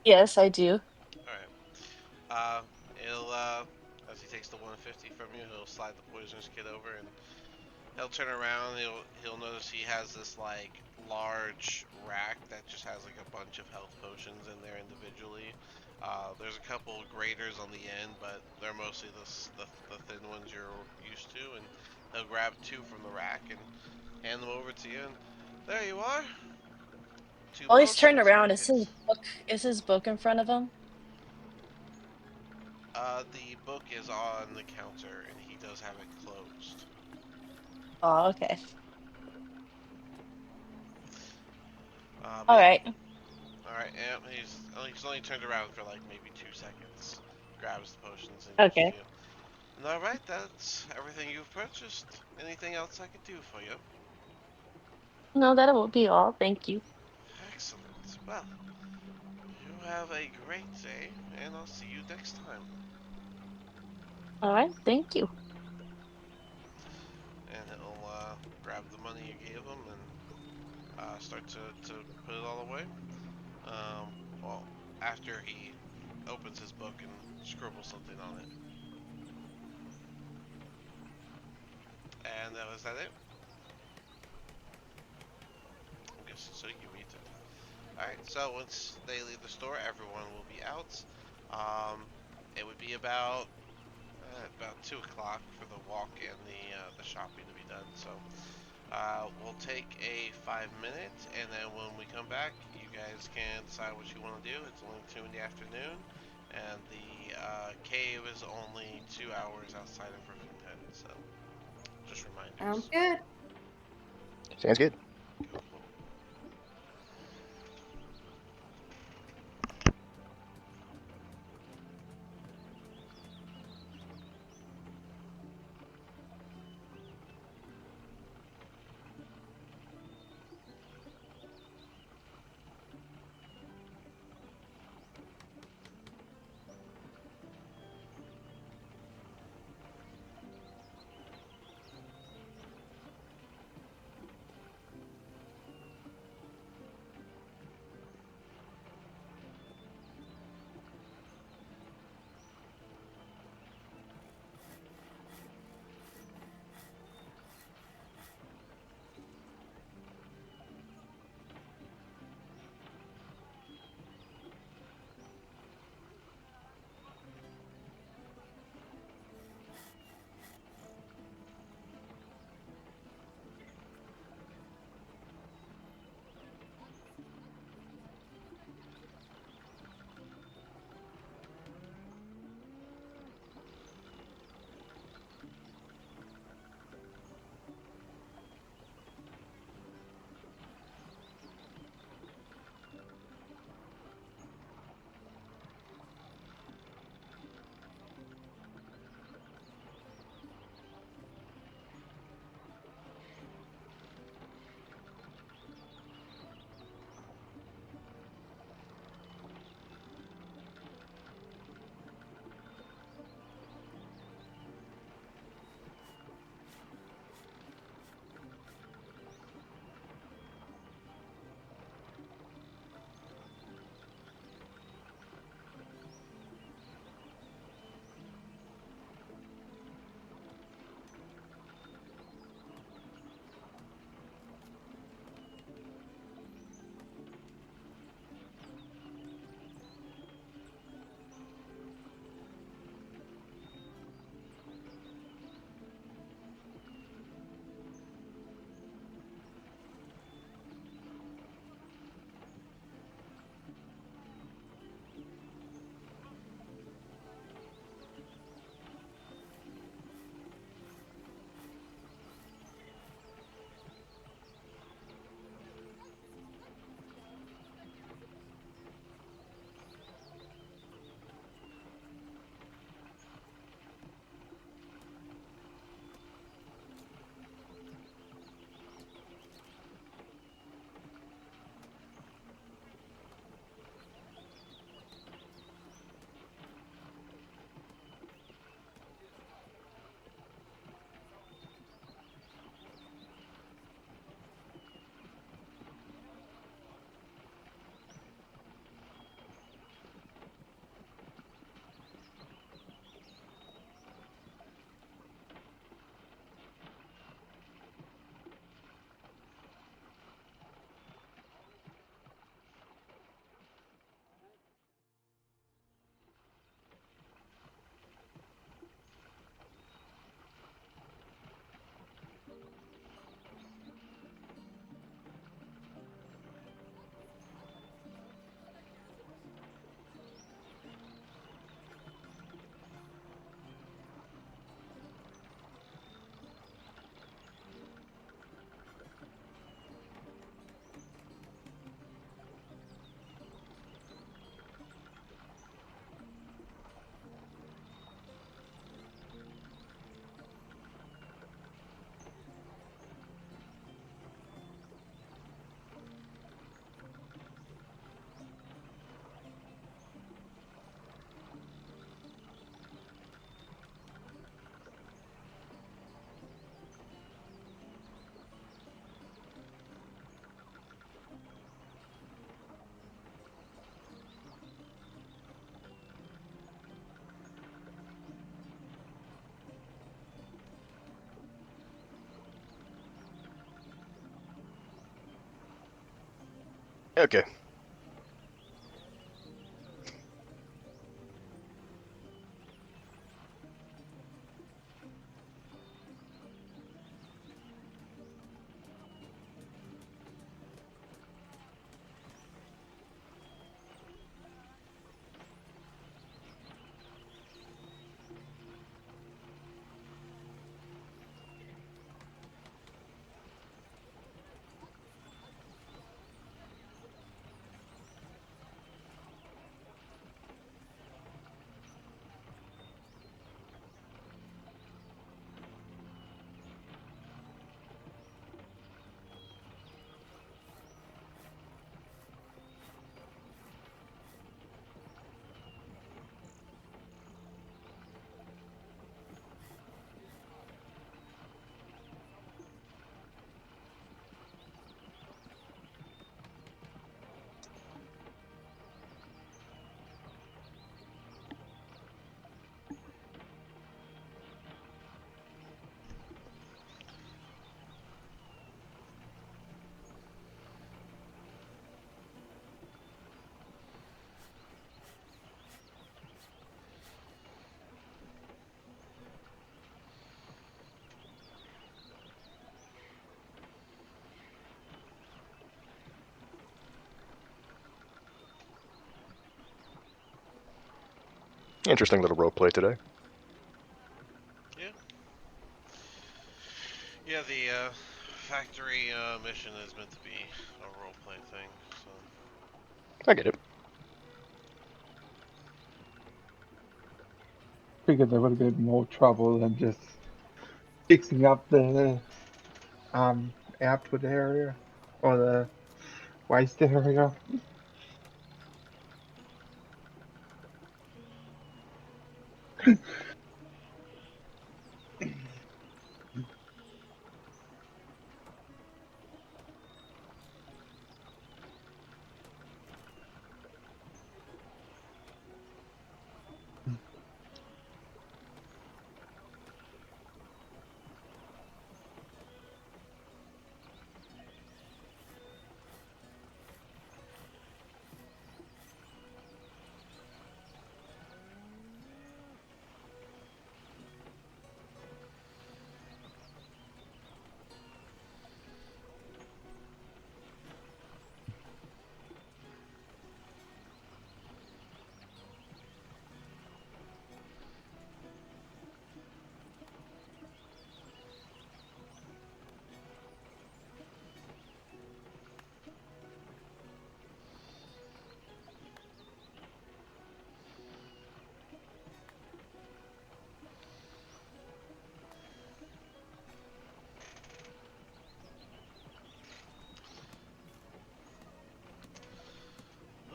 Yes, I do. All right. He'll as he takes the 150 from you, he'll slide the poisonous kit over, and he'll turn around. He'll notice he has this like large rack that just has like a bunch of health potions in there individually. There's a couple graters on the end, but they're mostly the thin ones you're used to. And he'll grab two from the rack and hand them over to you. And there you are, two While he's turned potions for around, your hit. is his book in front of him? The book is on the counter, and he does have it closed. Oh, okay. But All yeah, right. all right. Yeah, he's only turned around for like maybe 2 seconds. Grabs the potions and gives it Okay. to you. And all right, that's everything you've purchased. Anything else I could do for you? No, that will be all. Thank you. Excellent. Well, you have a great day, and I'll see you next time. All right. Thank you. And he'll grab the money you gave him and start to put it all away. Well, after he opens his book and scribbles something on it. And was that it? I'm guessing so. You muted. Alright, so once they leave the store, everyone will be out. Um, it would be about 2 o'clock for the walk and the shopping to be done. So we'll take a 5 minute, and then when we come back, you guys can decide what you want to do. It's only 2 in the afternoon, and the cave is only 2 hours outside of Riffinhead. So just Sounds reminders. good. Sounds good. Cool, cool. Okay. Interesting little role play today. Yeah. Yeah, the factory mission is meant to be a roleplay thing, so. I get it. Figured there would have been more trouble than just fixing up the output area or the waste area.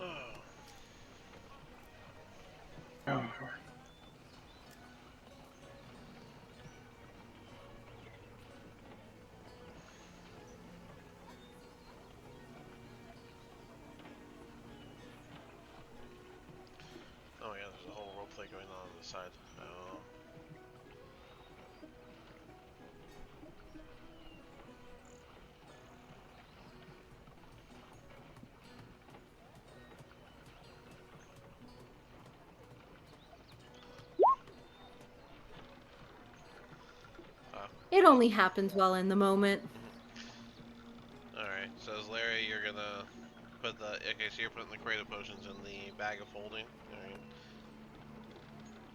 Oh. Oh, Oh yeah, there's a whole roleplay going on the side. Oh. Ah. It only happens while in the moment. Alright, so as Larry, you're gonna put the. Okay, so you're putting the crate of potions in the bag of holding. Alright.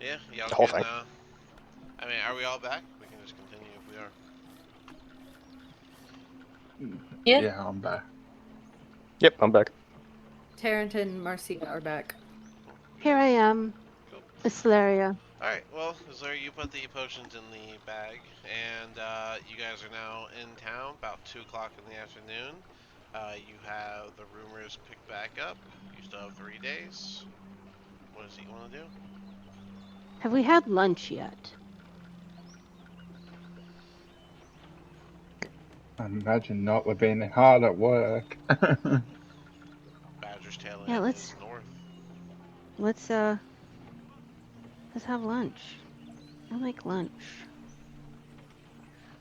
Yeah, y'all The whole can, thing. I mean, are we all back? We can just continue if we are. Yeah. yeah, I'm back. Yep, I'm back. Tarrant and Marcia are back. Cool. Here I am, Cool. Aslaria. Alright, well, Larry, you put the potions in the bag, and you guys are now in town, about 2 o'clock in the afternoon. You have the rumors picked back up. You still have 3 days. What is it you want to do? Have we had lunch yet? I imagine not. We're being hard at work. Badger's Tail Yeah, Inn is north. let's let's have lunch. I like lunch.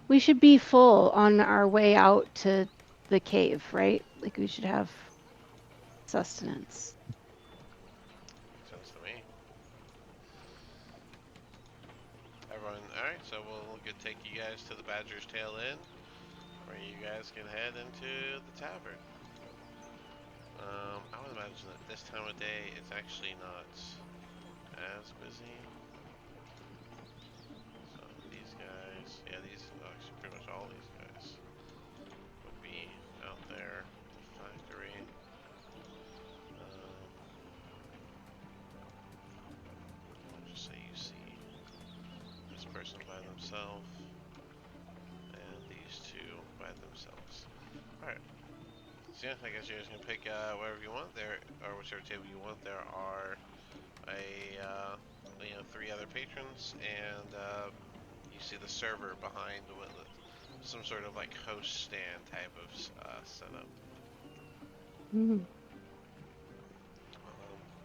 We should be full on our way out to the cave, right? Like we should have sustenance. Makes sense to me. Everyone, alright, so we'll take you guys to the Badger's Tail Inn, where you guys can head into the tavern. I would imagine that this time of day it's actually not as busy. So these guys, yeah, these actually pretty much all these guys would be out there at the factory. I'll just say you see this person by themselves and these two by themselves. Alright. So yeah, I guess you guys can pick wherever you want there, or whichever table you want. There are three other patrons, and you see the server behind with some sort of like host stand type of setup. Mm.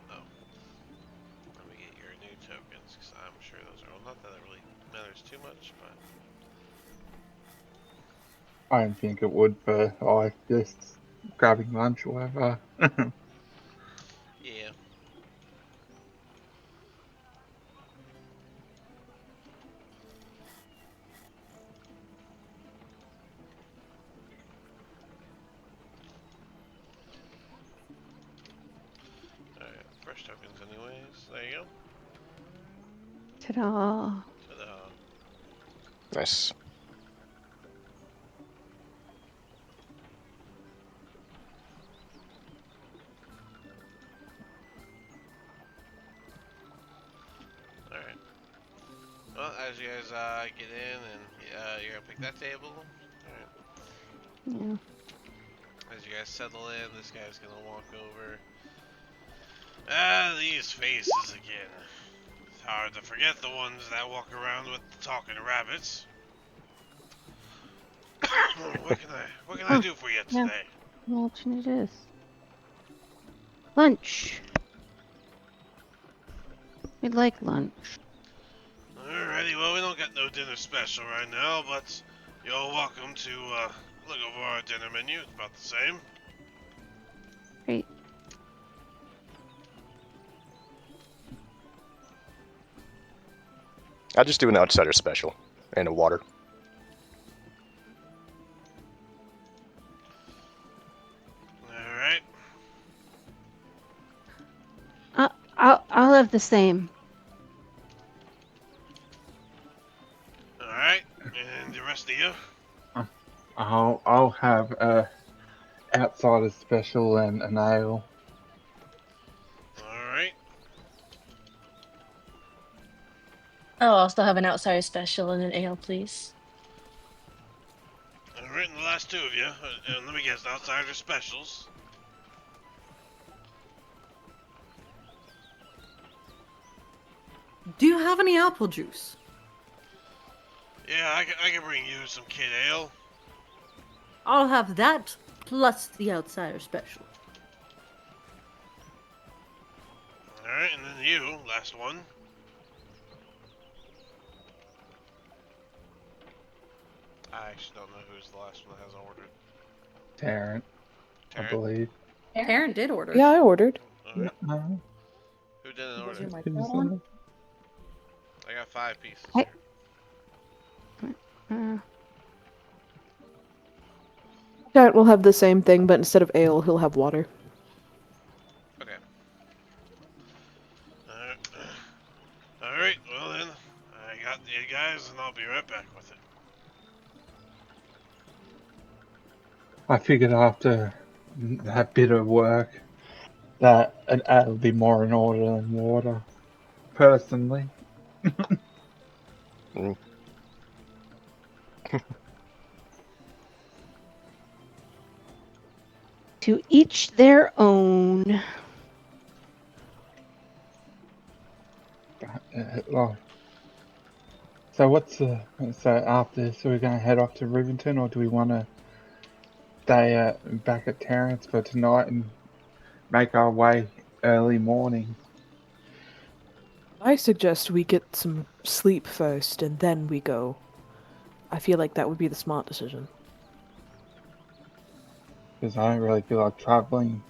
Oh, let me get your new tokens, because I'm sure those are, well, not that it really matters too much, but I don't think it would, but I just grabbing lunch or whatever. yeah. Alright, fresh tokens anyways. There you go. Ta-da! Ta-da. Nice. Alright. Well, as you guys get in and you're gonna pick that table. Alright. Yeah. As you guys settle in, this guy's gonna walk over. Ah, these faces again. It's hard to forget the ones that walk around with the talking rabbits. what can I do for you Yeah. today? Imagine it is. Lunch. We'd like lunch. Alrighty, well, we don't got no dinner special right now, but you're welcome to look over our dinner menu. It's about the same. Great. I'll just do an outsider special and a water. Alright. I'll have the same. Alright. And the rest of you? I'll have outsider special and an ale. Alright. I'll also have an outsider special and an ale, please. Alright, and the last two of you. And let me guess, outsider specials. Do you have any apple juice? Yeah, I can bring you some kid ale. I'll have that plus the outsider special. Alright, and then you, last one. I actually don't know who's the last one that hasn't ordered. Tarrant, I Tarrant? believe. Taryn did order. Yeah, I ordered. Alright. No, Who didn't Those order? are my didn't one. say. I got 5 pieces Hey. here. Jared will have the same thing, but instead of ale, he'll have water. Okay. Alright, well then, I got you guys and I'll be right back with it. I figured after that bit of work that an ale would be more in order than water. Personally. Mm. To each their own. Like, so what's the so after this we're gonna head off to Rivington, or do we want to stay back at Terrence for tonight and make our way early morning? I suggest we get some sleep first, and then we go. I feel like that would be the smart decision. Because I don't really feel like traveling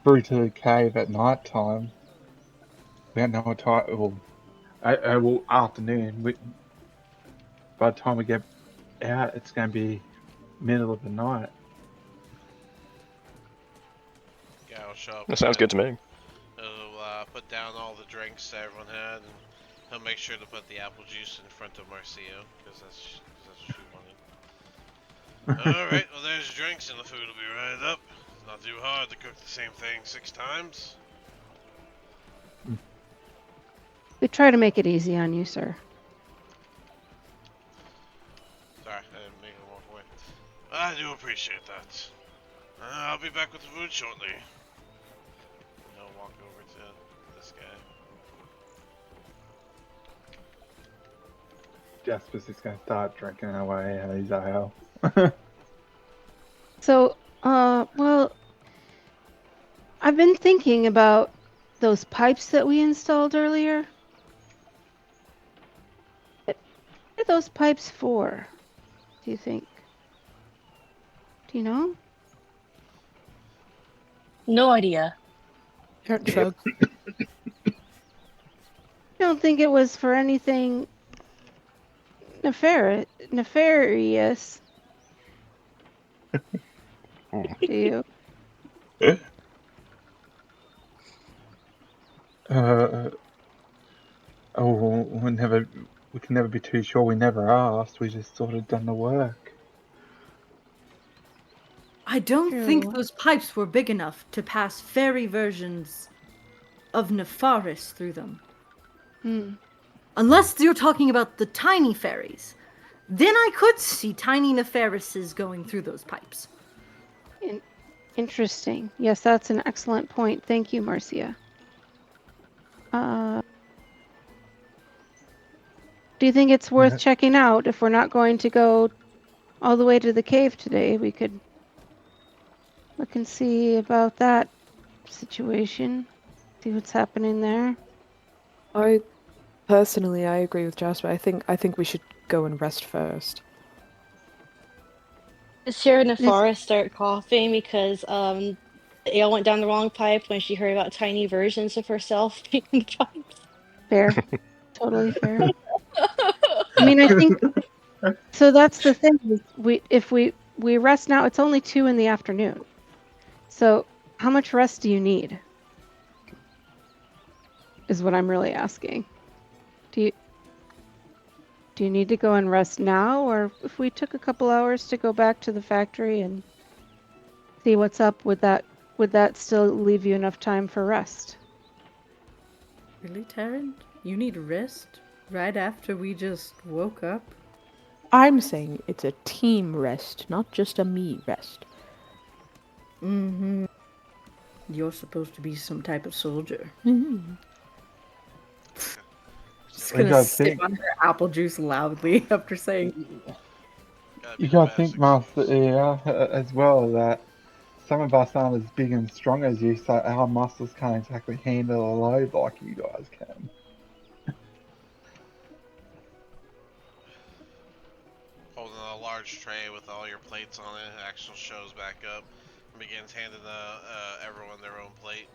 through to the cave at night time. We don't know what time. Well, afternoon. By the time we get out, it's going to be middle of the night. Yeah, I'll show up That sounds again. good to me. He'll put down all the drinks that everyone had, and he'll make sure to put the apple juice in front of Marcia, because that's what she wanted. Alright, well there's drinks and the food will be right up. It's not too hard to cook the same thing 6 times. We try to make it easy on you, sir. Sorry, I didn't make him walk away. I do appreciate that. I'll be back with the food shortly. And I'll walk over to this guy. Jasper's just going to start drinking away at his ale. So, well, I've been thinking about those pipes that we installed earlier. What are those pipes for, do you think? Do you know? No idea. Karen shrugs. I don't think it was for anything nefarious. Do you? We can never be too sure. We never asked. We just sort of done the work. I don't True. think those pipes were big enough to pass fairy versions of Nefaris through them. Unless you're talking about the tiny fairies. Then I could see tiny Nefarises going through those pipes. Interesting. Yes, that's an excellent point. Thank you, Marcia. Do you think it's worth checking out? If we're not going to go all the way to the cave today, we could look and see about that situation. See what's happening there. I agree with Jasper. I think we should go and rest first. Did Sarah in the forest start coughing because the ale went down the wrong pipe when she heard about tiny versions of herself being in the pipes? Fair. Totally fair. I mean, I think so. That's the thing. If we rest now, it's only 2 in the afternoon. So how much rest do you need? Is what I'm really asking. Do you need to go and rest now, or if we took a couple hours to go back to the factory and see what's up, would that still leave you enough time for rest? Really, Taryn? You need rest right after we just woke up? I'm saying it's a team rest, not just a me rest. Mm-hmm. You're supposed to be some type of soldier. Mm-hmm. Just What do you gonna guys sip think? on her apple juice loudly after saying, Gotta be You the gotta best think, Master, excuse. as well, that some of us aren't as big and strong as you, so our muscles can't exactly handle a load like you guys can. Holding a large tray with all your plates on it, Axel shows back up and begins handing everyone their own plate.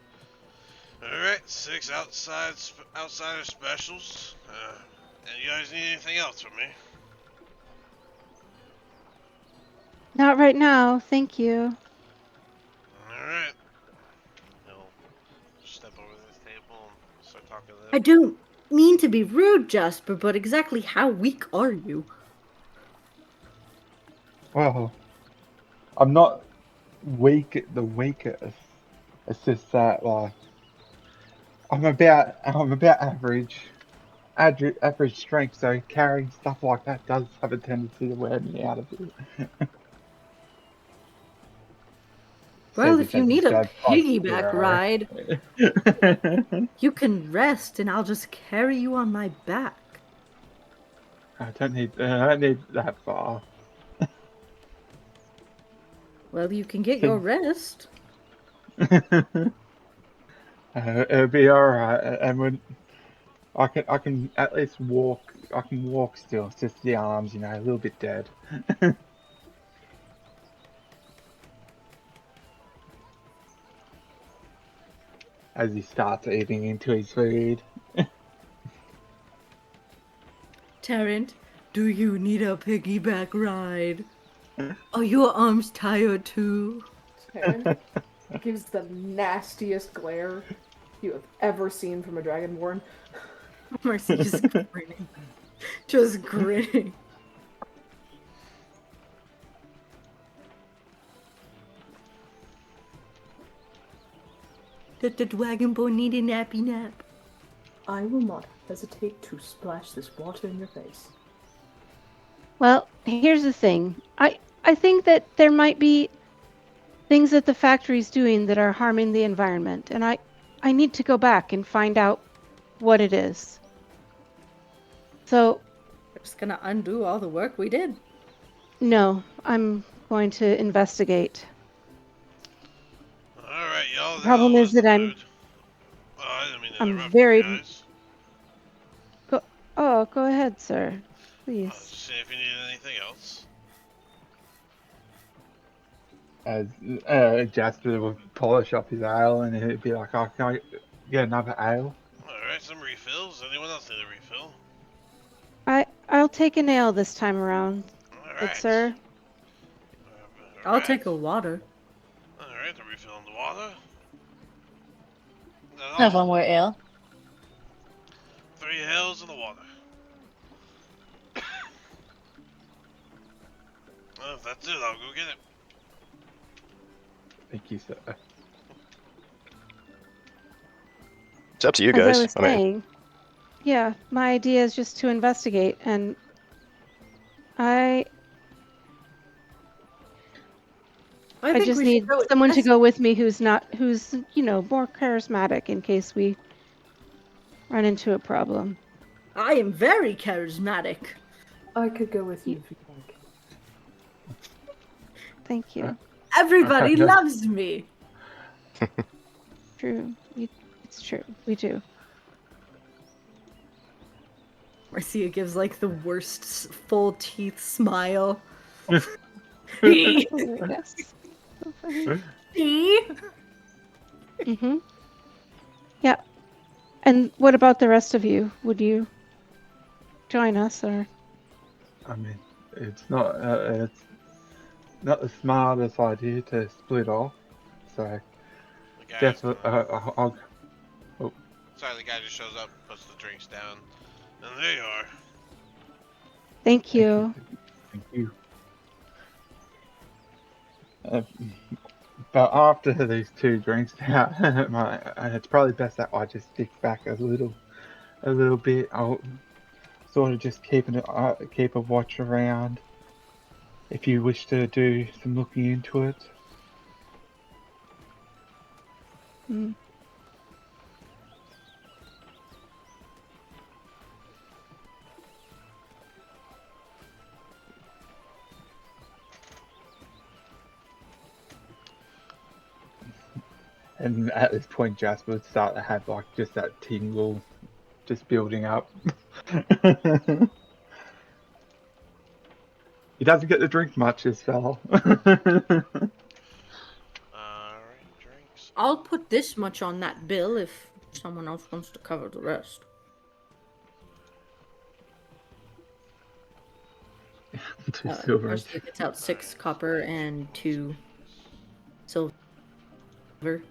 Alright, 6 outsider specials. And you guys need anything else from me? Not right now, thank you. Alright. He'll step over to this table and start talking to them. I don't mean to be rude, Jasper, but exactly how weak are you? Well, I'm not the weakest. It's just that, like, I'm about average strength, so carrying stuff like that does have a tendency to wear me out a bit. Well, Says he if you takes his need a bagpipes piggyback hero. ride, you can rest and I'll just carry you on my back. I don't need that far. Well, you can get your rest. It'll be alright, and when I can at least walk. I can walk still. It's just the arms, a little bit dead. as he starts eating into his food. Tarrant, do you need a piggyback ride? Are your arms tired too? Taryn gives the nastiest glare you have ever seen from a dragonborn. Marcy is grinning. Just grinning. Did the dragonborn need a nappy nap? I will not hesitate to splash this water in your face. Well, here's the thing. I think that there might be things that the factory's doing that are harming the environment, and I need to go back and find out what it is. So, We're just gonna undo all the work we did. no, I'm going to investigate. All right, y'all. The That problem is was the that mood. Oh, I didn't mean to I'm interrupt you very guys. go ahead, sir. I was Please. just saying if you needed anything else. As Jasper would polish up his ale and he'd be like, "Oh, can I get another ale?" All right, some refills. Anyone else need a refill? I'll take a nail this time around, All good right. sir. I'll take a water. All right, the refill in the water. I have one Oh, more ale. 3 ales in the water. Well, if that's it, I'll go get it. Thank you, sir. It's up to you As I guys. was I mean, saying, yeah, my idea is just to investigate, and I think just we should need go someone to invest- go with me who's more charismatic in case we run into a problem. I am very charismatic. I could go with you if you like. Thank you. Everybody No. loves me. True. It's true. We do. Marcia gives like the worst full teeth smile. Yes. So funny. Mm-hmm. Yeah. And what about the rest of you? Would you join us, or? I mean, it's not the smartest idea to split off. So The guy's definitely, gonna. I'll. Sorry, the guy just shows up, puts the drinks down, and there you are. Thank you. Thank you. But after these 2 drinks now, it's probably best that I just stick back a little bit. I'll sort of just keep a watch around. If you wish to do some looking into it. Mm. And at this point, Jasper would start to have like just that tingle, just building up. He doesn't get to drink much, this fella. Alright, drinks. I'll put this much on that bill if someone else wants to cover the rest. 2 silver. Marcia gets out 6 copper and 2 silver. Alright,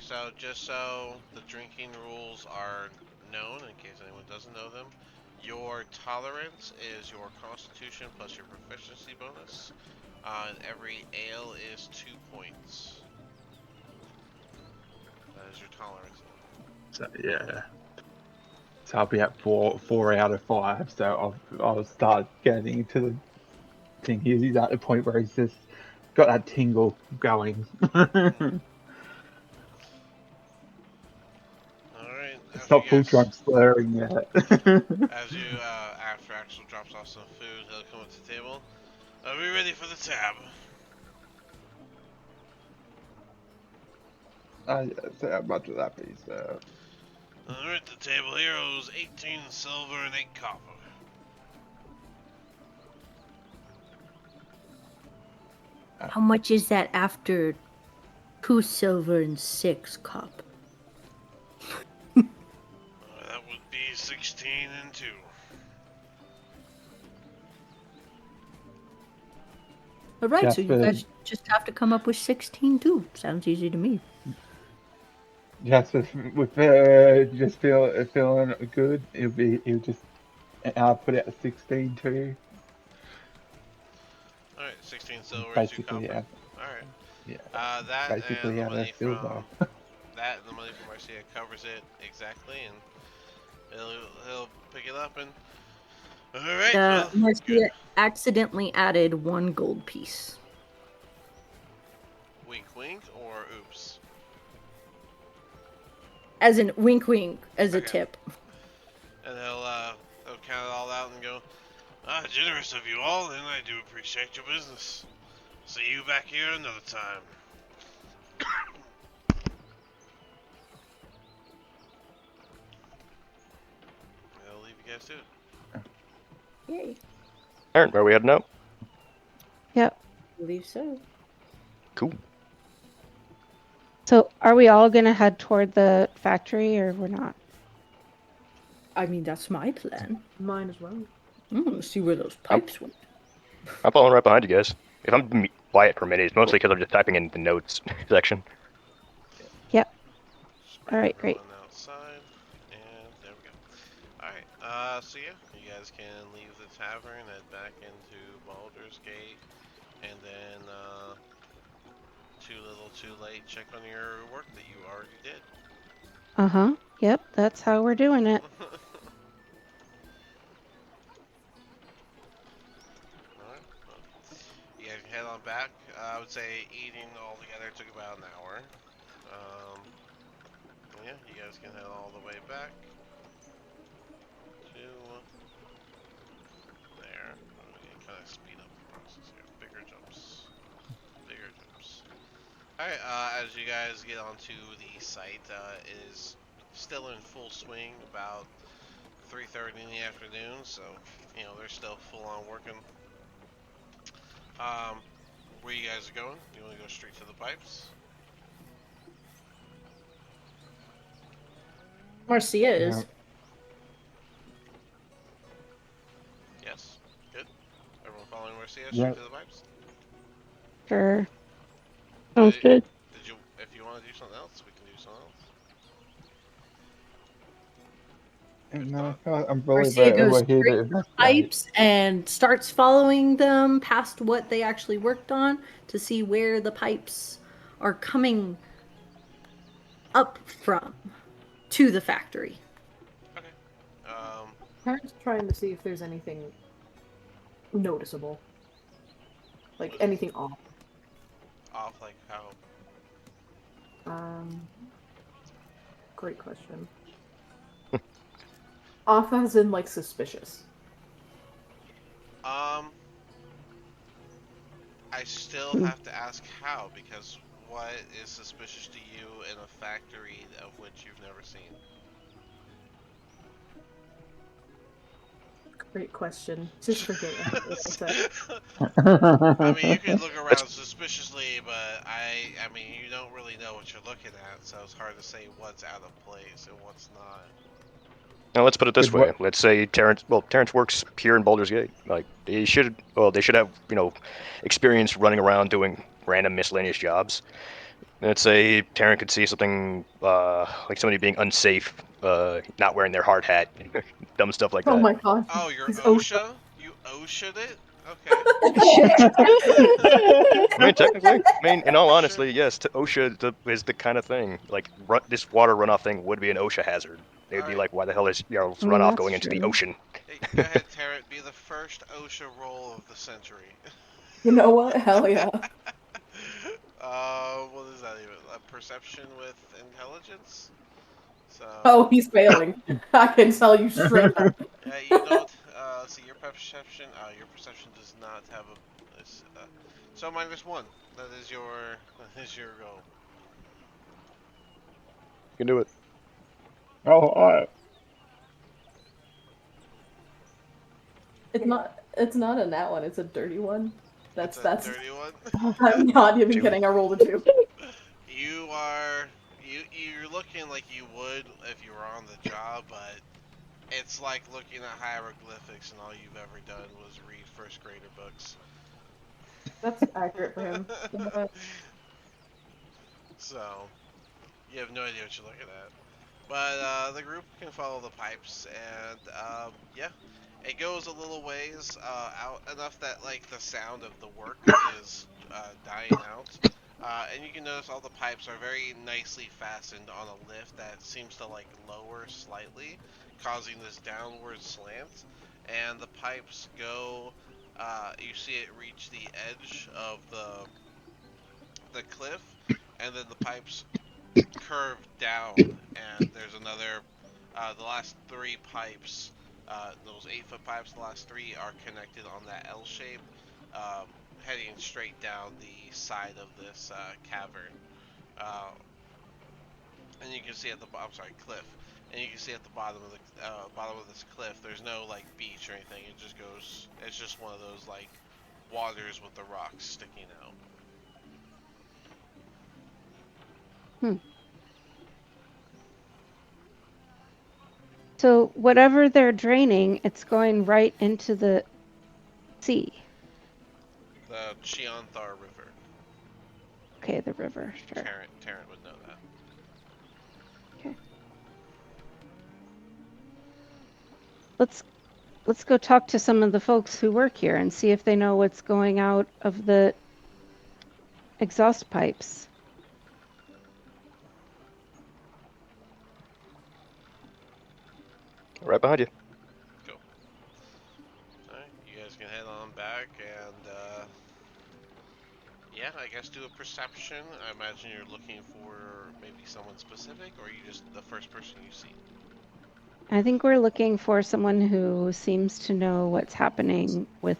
so just so the drinking rules are known, in case anyone doesn't know them, your tolerance is your constitution plus your proficiency bonus. And every ale is 2 points. That is your tolerance. So, yeah. So I'll be at 4 out of 5. So I'll start getting into the thing. He's at the point where he's just got that tingle going. Alright, It's not full drunk slurring yet. as you, after Axel drops off some food, he'll come up to the table. Are we ready for the tab? Yes, how much would that be, sir? Alright, the table here owes 18 silver and 8 copper. How much is that after 2 silver and 6 copper. That would be 16 and 2. All right, so you Jasper, guys just have to come up with 16 too. Sounds easy to me. Jasper, with just feeling good, he'll just put out a 16 too. Alright, 16 silver, 2 Basically, copper. Alright. yeah, That and basically the out of money silver. from that and the money from Marcia covers it exactly, and he'll pick it up and. Alright, well, good. Marcia accidentally added 1 gold piece. Wink wink or oops? As in wink wink as a Okay. tip. And he'll count it all out and go, generous of you all, and I do appreciate your business. See you back here another time. I'll leave you guys to it. Yay. Alright, where are we heading out? Yep. I believe so. Cool. So are we all gonna head toward the factory or we're not? I mean, that's my plan. Mine as well. See where those pipes went. I'm following right behind you guys. If I'm quiet for a minute, it's mostly because I'm just typing in the notes section. Yep. Spread All right, great. everyone outside, and there we go. Alright, so yeah, you guys can leave the tavern, head back into Baldur's Gate, and then, too little too late, check on your work that you already did. Uh-huh. Yep, that's how we're doing it. Alright, well, you guys can head on back. I would say eating all together took about an hour. Yeah, you guys can head all the way back to there. Kind of speed up the process here. Bigger jumps. Bigger jumps. Alright, as you guys get onto the site, it is still in full swing, about 3:30 in the afternoon, so, you know, they're still full on working. Where you guys are going? You want to go straight to the pipes? Marcia is. Yes? Good? Everyone following Marcia straight Yep. to the pipes? Sure. Sounds Did- good. Did you, if you want to do something else, we can do something else. Good No, thought. I'm really Marcia goes we're here straight to to the investigate. pipes and starts following them past what they actually worked on to see where the pipes are coming up from to the factory. Okay. Parents trying to see if there's anything noticeable. Like What is anything off. off like how? Great question. Off as in like suspicious. I still have to ask how, because what is suspicious to you in a factory of which you've never seen? Great question. Just forget what I said. I mean, you could look around suspiciously, but I mean, you don't really know what you're looking at, so it's hard to say what's out of place and what's not. Now let's put it this Good way. what- Let's say Terrence works here in Baldur's Gate. Like they should have, experience running around doing random miscellaneous jobs. Let's say Terrence could see something like somebody being unsafe, not wearing their hard hat, dumb stuff like Oh that. my god. Oh, you're He's OSHA? You OSHA'd it? Okay. I mean, technically, in all honesty, yes, is the kind of thing. Like this water runoff thing would be an OSHA hazard. They would be Alright. like, why the hell is I mean, runoff that's going into the true. ocean? Hey, go ahead, Tarrant. Be the first OSHA roll of the century. You know what? Hell yeah. What is that even? A perception with intelligence? So. Oh, he's failing. I can tell you straight up. You don't. See your perception. Your perception does not have a. So -1. That is your. That is your goal. You can do it. Oh, alright. It's not a nat one, it's a dirty one. That's That's a dirty one. I'm not even kidding, I rolled a 2. are you're looking like you would if you were on the job, but it's like looking at hieroglyphics and all you've ever done was read first grader books. That's accurate for him. So you have no idea what you're looking at. But the group can follow the pipes, and yeah, it goes a little ways out enough that like the sound of the work is dying out. And you can notice all the pipes are very nicely fastened on a lift that seems to like lower slightly, causing this downward slant. And the pipes go. You see it reach the edge of the cliff, and then the pipes curve down, and there's another. The last three pipes, those 8 foot pipes, the last three are connected on that L shape, heading straight down the side of this cavern. Uh, and you can see at the I'm sorry, cliff. And you can see at the bottom of this cliff, there's no like beach or anything. It just goes. It's just one of those like waters with the rocks sticking out. Hmm. So whatever they're draining, it's going right into the sea. The Cheonthar River. Okay, the river, sure. Tarrant would know that. Okay. Let's go talk to some of the folks who work here and see if they know what's going out of the exhaust pipes. Right behind you. Cool. Alright, you guys can head on back and yeah, I guess do a perception. I imagine you're looking for maybe someone specific, or you just the first person you see. I think we're looking for someone who seems to know what's happening with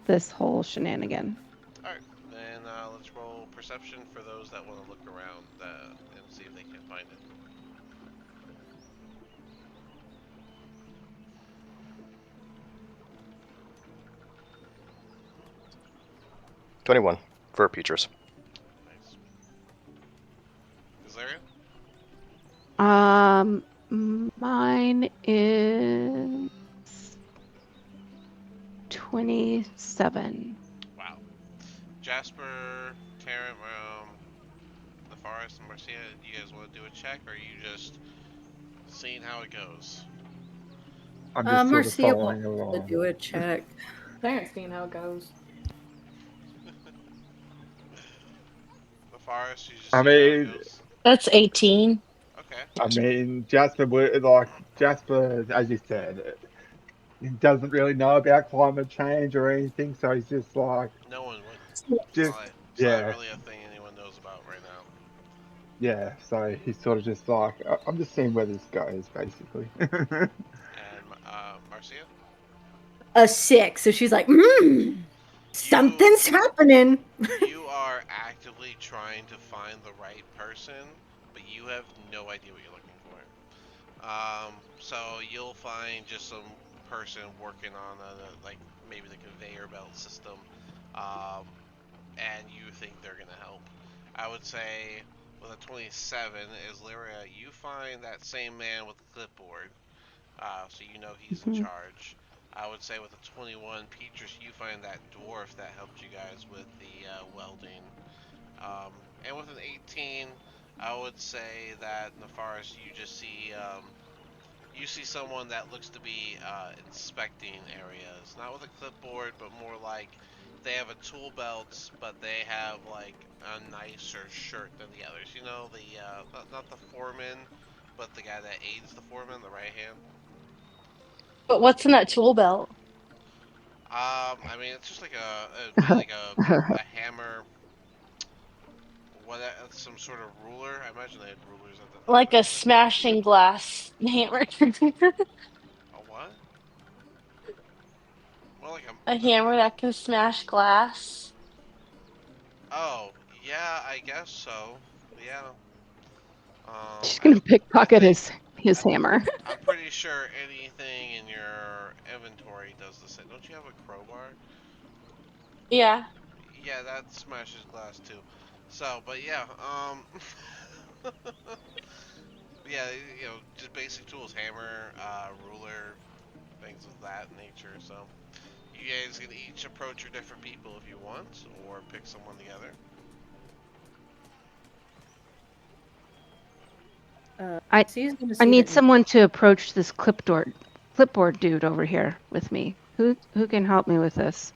this whole shenanigan. Alright, then let's roll perception for those that want to look around and see if they can find it. 21 for Petrus. Nice. Azarian? Mine is 27. Wow. Jasper, Tarrant, the forest, and Marcia, do you guys want to do a check, or are you just seeing how it goes? I'm just sort of Marcia wants following to along. do a check. Parents seeing how it goes. The forest, you just I see how it mean, goes? That's 18. Okay. Jasper, Jasper, as you said, he doesn't really know about climate change or anything, so he's just like, No one would. just It's not yeah, really a thing anyone knows about right now. yeah. So he's sort of just like, I'm just seeing where this goes, basically. And Marcia, A 6. So she's like, you something's happening. you are actively trying to find the right person, but you have no idea what you're looking for. So you'll find just some person working on like maybe the conveyor belt system, um, and you think they're gonna help. I would say with a 27 is Lyria, you find that same man with the clipboard, so you know he's in Mhm. charge. I would say with a 21, Petrus, you find that dwarf that helped you guys with the welding. And with an 18, I would say that Nefaris, you see someone that looks to be inspecting areas, not with a clipboard, but more like they have a tool belt, but they have like a nicer shirt than the others. You know, the not the foreman, but the guy that aids the foreman, the right hand. But what's in that tool belt? I mean, it's just like it'd be like a hammer, what, some sort of ruler. I imagine they had rulers at the time, Like a but smashing glass hammer. a what? More like A a hammer that can smash glass. oh, yeah, I guess so. Yeah. She's I gonna I pickpocket think his hammer. I'm pretty sure anything in your inventory does the same. Don't you have a crowbar? Yeah. Yeah, that smashes glass too. So, but yeah, Yeah, just basic tools: hammer, ruler, things of that nature. So you guys can each approach your different people if you want, or pick someone together. I She's gonna I see need that. someone to approach this clipboard dude over here with me. Who can help me with this?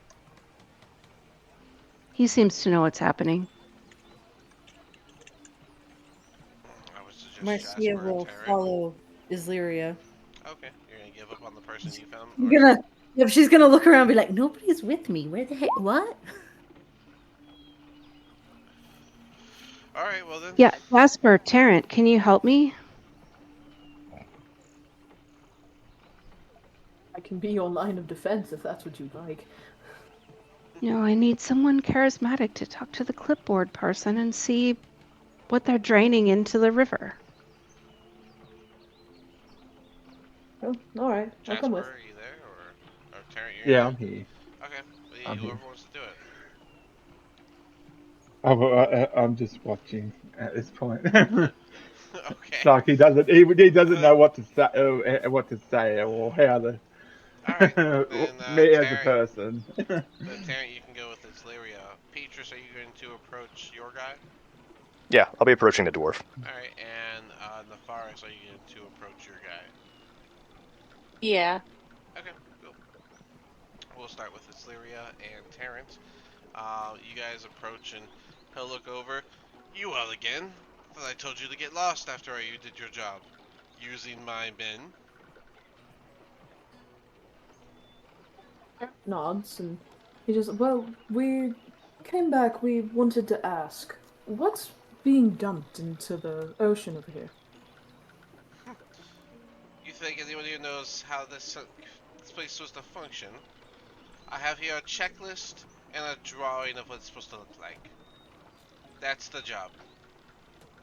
He seems to know what's happening. I would suggest Marcia Jasper and will Tarrant. follow Islyria. Okay, you're gonna give up on the person you found, She's or no? gonna, yep, she's gonna look around and be like, nobody's with me. Where the heck? What? All right, well then. Yeah, Jasper, Tarrant, can you help me? I can be your line of defense if that's what you'd like. No, I need someone charismatic to talk to the clipboard person and see what they're draining into the river. Oh, all right, I'll come Jasper, with. are you there, or Tarrant, you're Yeah, gonna? I'm here. Okay, I'm here. whoever wants to do it. I'm just watching at this point. Okay. Like he doesn't know what to say or how All right. to Then me as a person. Tarrant, you can go with Islyria. Petrus, are you going to approach your guy? Yeah, I'll be approaching the dwarf. All right, and Nefaris, are you going to approach your guy? Yeah. Okay, cool. We'll start with Islyria and Tarrant. You guys approach, and he'll look over. You all again? Thought I told you to get lost after you did your job. Using my men. Nods and he just, well, we came back. We wanted to ask, what's being dumped into the ocean over here? You think anyone here knows how this place is supposed to function? I have here a checklist and a drawing of what it's supposed to look like. That's the job.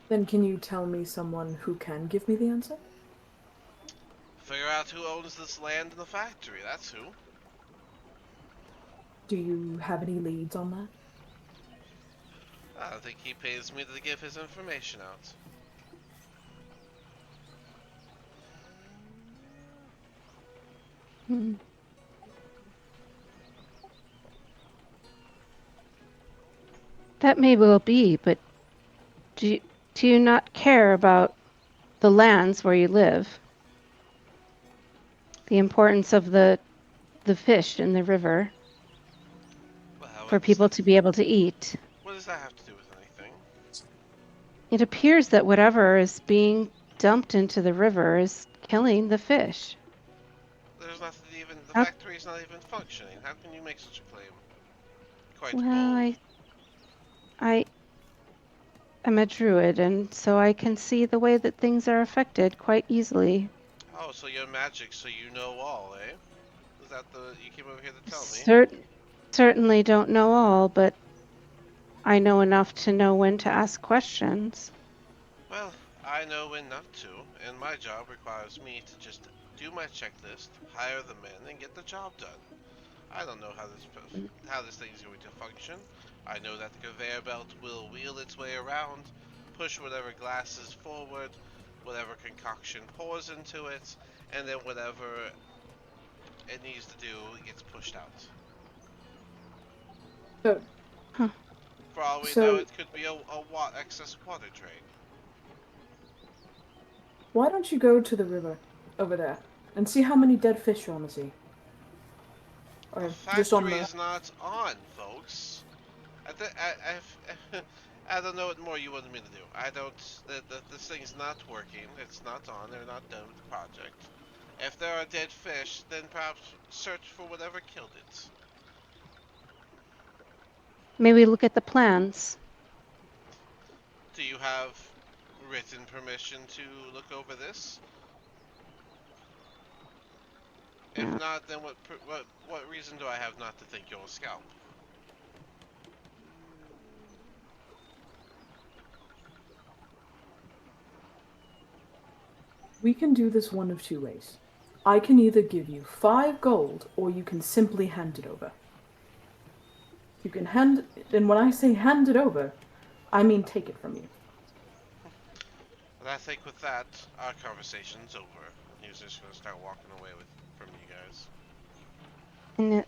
Then can you tell me someone who can give me the answer? Figure out who owns this land in the factory. That's who. Do you have any leads on that? I don't think he pays me to give his information out. Hmm. That may well be, but do you not care about the lands where you live? The importance of the fish in the river Well, for people to be able to eat. what does that have to do with anything? It appears that whatever is being dumped into the river is killing the fish. There's nothing even. The How, factory's not even functioning. How can you make such a claim? Quite well, bold. I am a druid, and so I can see the way that things are affected quite easily. Oh, so you're magic, so you know all, eh? Is that the you came over here to tell me? Certainly don't know all, but I know enough to know when to ask questions. Well, I know when not to, and my job requires me to just do my checklist, hire the men, and get the job done. I don't know how this thing's going to function. I know that the conveyor belt will wheel its way around, push whatever glasses forward, whatever concoction pours into it, and then whatever it needs to do gets pushed out. So, Huh. For all we know, so it could be a excess water drain. why don't you go to the river over there and see how many dead fish are on the sea? The Or just on factory the... is not on, folks. I don't know what more you wanted me to do. I don't. This thing's not working. It's not on. They're not done with the project. If there are dead fish, then perhaps search for whatever killed it. Maybe look at the plans. Do you have written permission to look over this? If Yeah. not, then what reason do I have not to think you're a scalp? We can do this one of two ways. I can either give you 5 gold, or you can simply hand it over. You can hand... And when I say hand it over, I mean take it from you. But I think with that, our conversation's over. And he's just gonna start walking away from you guys. And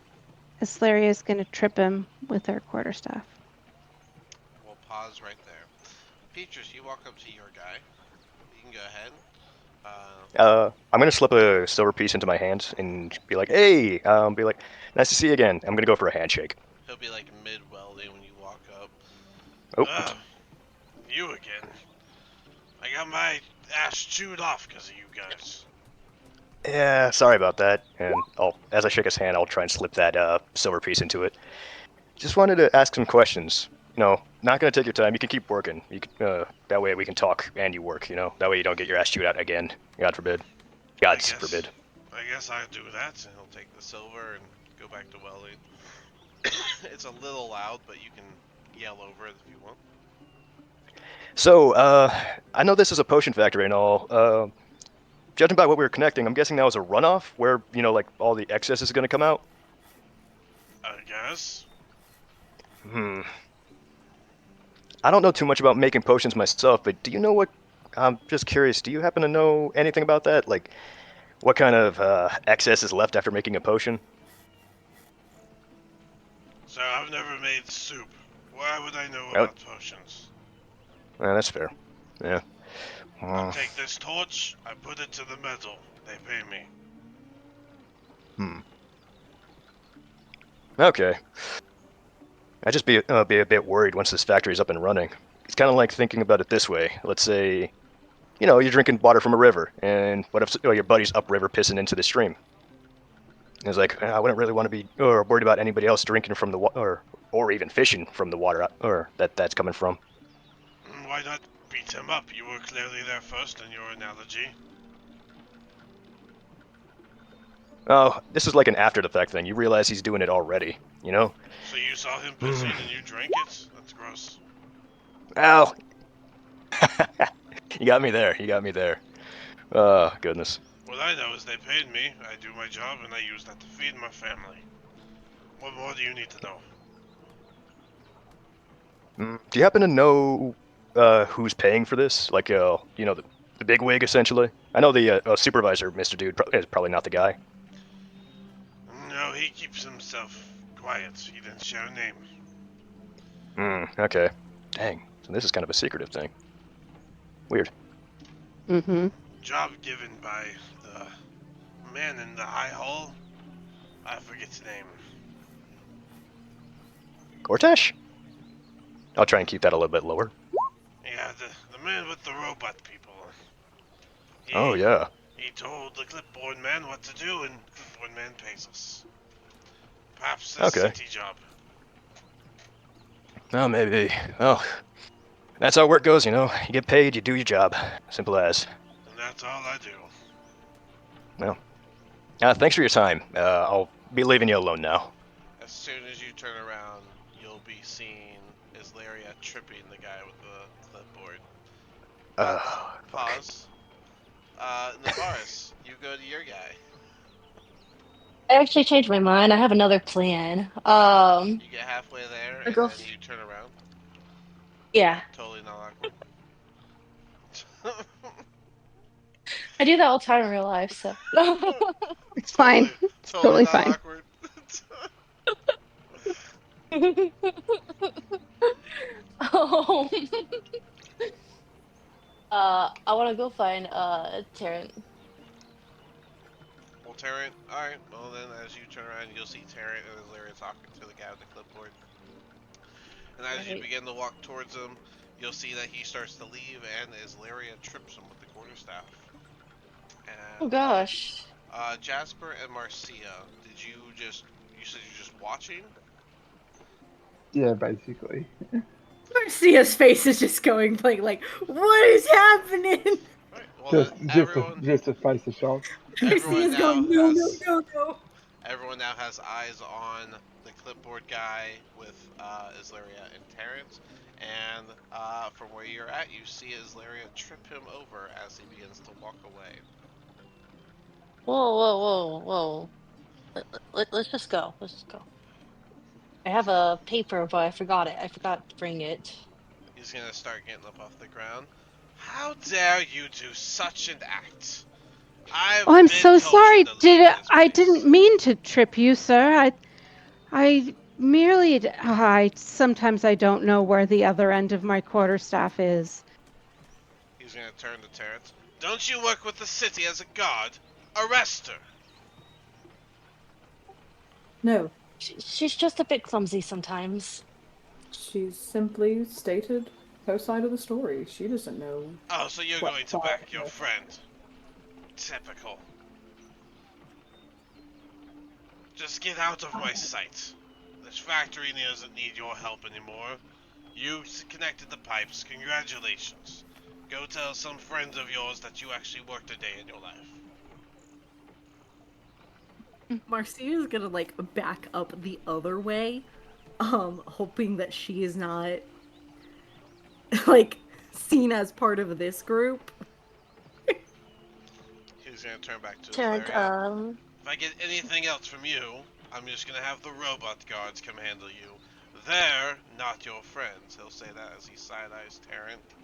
Aslaria is going to trip him with her quarterstaff. We'll pause right there. Peaches, you walk up to your guy. You can go ahead. Uh, I'm gonna slip a silver piece into my hand and be like, "Hey," be like, "Nice to see you again." I'm gonna go for a handshake. he'll be like mid welding when you walk up. Oh, Ugh, you again. I got my ass chewed off because of you guys. yeah, sorry about that. And as I shake his hand, I'll try and slip that silver piece into it. Just wanted to ask some questions. Not gonna take your time. You can keep working. That way we can talk and you work. That way you don't get your ass chewed out again. God forbid. I God's guess. forbid. I guess I'll do that, and he'll take the silver and go back to welding. It's a little loud, but you can yell over it if you want. So, I know this is a potion factory and all. Judging by what we were connecting, I'm guessing that was a runoff where like all the excess is gonna come out. I guess. Hmm. I don't know too much about making potions myself, but do you know what? I'm just curious. Do you happen to know anything about that? Like, what kind of excess is left after making a potion? So I've never made soup. Why would I know Oh, about potions? that's fair. Yeah. I Uh, take this torch, I put it to the metal. They pay me. hmm. Okay. I just be a bit worried once this factory is up and running. It's kind of like thinking about it this way. Let's say, you're drinking water from a river, and what if your buddy's upriver pissing into the stream? It's like I wouldn't really want to be or worried about anybody else drinking from the water or even fishing from the water or that's coming from. Why not beat him up? You were clearly there first in your analogy. Oh, this is like an after the fact thing. You realize he's doing it already, you know? So you saw him pissing and you drank it? That's gross. Al, you got me there. You got me there. Oh, goodness. What I know is they paid me, I do my job, and I use that to feed my family. What more do you need to know? Do you happen to know who's paying for this? Like, the big wig, essentially? I know the supervisor, Mr. Dude, is probably not the guy. No, he keeps himself quiet. He didn't share a name. Okay. Dang. So this is kind of a secretive thing. Weird. Mm-hmm. Job given by the man in the high hall. I forget his name. Gortash? I'll try and keep that a little bit lower. Yeah, the man with the robot people. Oh, He yeah. he told the clipboard man what to do, and clipboard man pays us. Perhaps this Okay. city job. Well, maybe. Well, that's how work goes, you know. You get paid, you do your job. Simple as. And that's all I do. Well, thanks for your time. I'll be leaving you alone now. As soon as you turn around, you'll be seeing Islaria tripping the guy with the clipboard. But Fuck. pause. Navaris, you go to your guy. I actually changed my mind. I have another plan. Alright. You get halfway there I and go. then you turn around. Yeah, Totally not awkward. I do that all the time in real life. So. It's fine. totally It's totally totally not fine. awkward. um, I want to go find Tarrant. Well, Terrant, alright, well then as you turn around you'll see Terrant and Islaria talking to the guy with the clipboard. And as you Right. begin to walk towards him, you'll see that he starts to leave and Islaria trips him with the quarterstaff. Oh And gosh. Jasper and Marcia, you said you're just watching? Yeah, basically. Marcia's face is just going like, what is happening? Alright, well then Just, just a face of shock. everyone Marcia's now going, no, no, has no, no. everyone now has eyes on the clipboard guy with Islaria and Terrence. And from where you're at, you see Islaria trip him over as he begins to walk away. Whoa, whoa, whoa, whoa. Let's just go. Let's just go. I have a paper, but I forgot it. I forgot to bring it. He's gonna start getting up off the ground. How dare you do such an act? I've Oh, I'm been so told you sorry. to leave this I place. didn't mean to trip you, sir. I merely I sometimes I don't know where the other end of my quarterstaff is. He's gonna turn to Terrence. Don't you work with the city as a guard? Arrest her! No, She's just a bit clumsy sometimes. she's simply stated her side of the story. She doesn't know Oh, so you're what going to side. back your friend. Typical. Just get out of my sight. This factory doesn't need your help anymore. You connected the pipes. Congratulations. Go tell some friends of yours that you actually worked a day in your life. Marcia's gonna like back up the other way, hoping that she is not like seen as part of this group. He's gonna turn back to Terrence, Azlaria. If I get anything else from you, I'm just gonna have the robot guards come handle you. They're not your friends. He'll say that as he side-eyes Tarrant.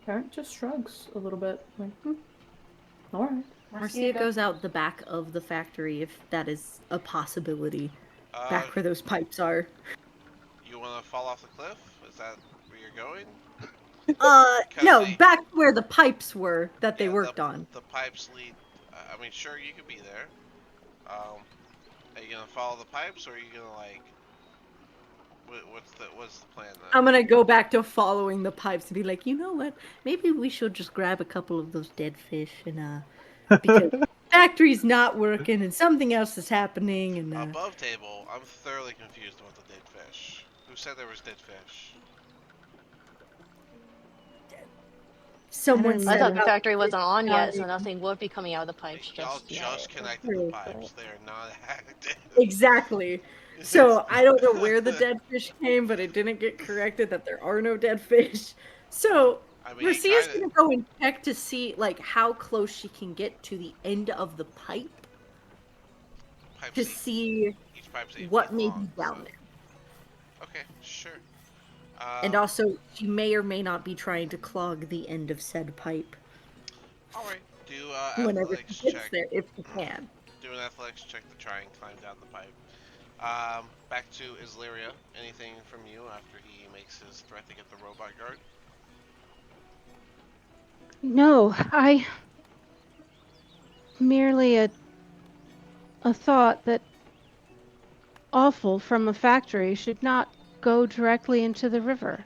Parent just shrugs a little bit, like, all right. Marcia goes out the back of the factory if that is a possibility. Uh, Back where those pipes are. you wanna fall off the cliff? Is that where you're going? Cause No, back where the pipes were that they yeah, worked on. the pipes lead. I mean, sure, you could be there. Are you gonna follow the pipes, or are you gonna like? What's the plan then? I'm gonna go back to following the pipes and be like, you know what? Maybe we should just grab a couple of those dead fish and because factory's not working and something else is happening and Above table, I'm thoroughly confused about the dead fish. Who said there was dead fish? someone don't I said thought know. the about factory wasn't on yet, so dying. nothing would be coming out of the pipes Y'all just just yet. connected the True. pipes. They are not active. Exactly. So I don't know where the dead fish came, but it didn't get corrected that there are no dead fish. So I mean, he Mercia's kind of gonna go and check to see like how close she can get to the end of the pipe pipes to eight. see Each pipe's 8 feet what may long. be So down there. okay, sure. And also, she may or may not be trying to clog the end of said pipe all right. Do whenever she athletics gets check. there, if she can. Do an athletics check to try and climb down the pipe. Back to Islyria. Anything from you after he makes his threat to get the robot guard? No, I merely a thought that offal from a factory should not go directly into the river.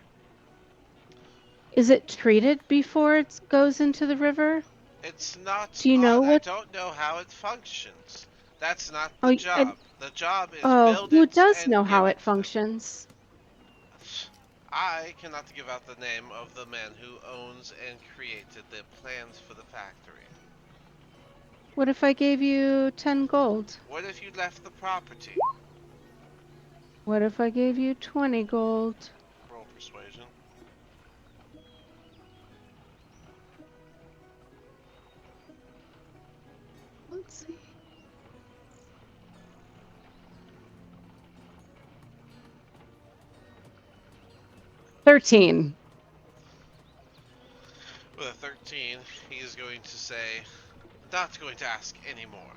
Is it treated before it goes into the river? It's not Do you know on. I what? don't know how it functions. That's not the Oh, job. The job is oh, build who it does and know give how it it to them. functions? I cannot give out the name of the man who owns and created the plans for the factory. What if I gave you 10 gold? What if you left the property? What if I gave you 20 gold? Roll persuasion. Let's see. 13. With a 13, he is going to say, not going to ask anymore.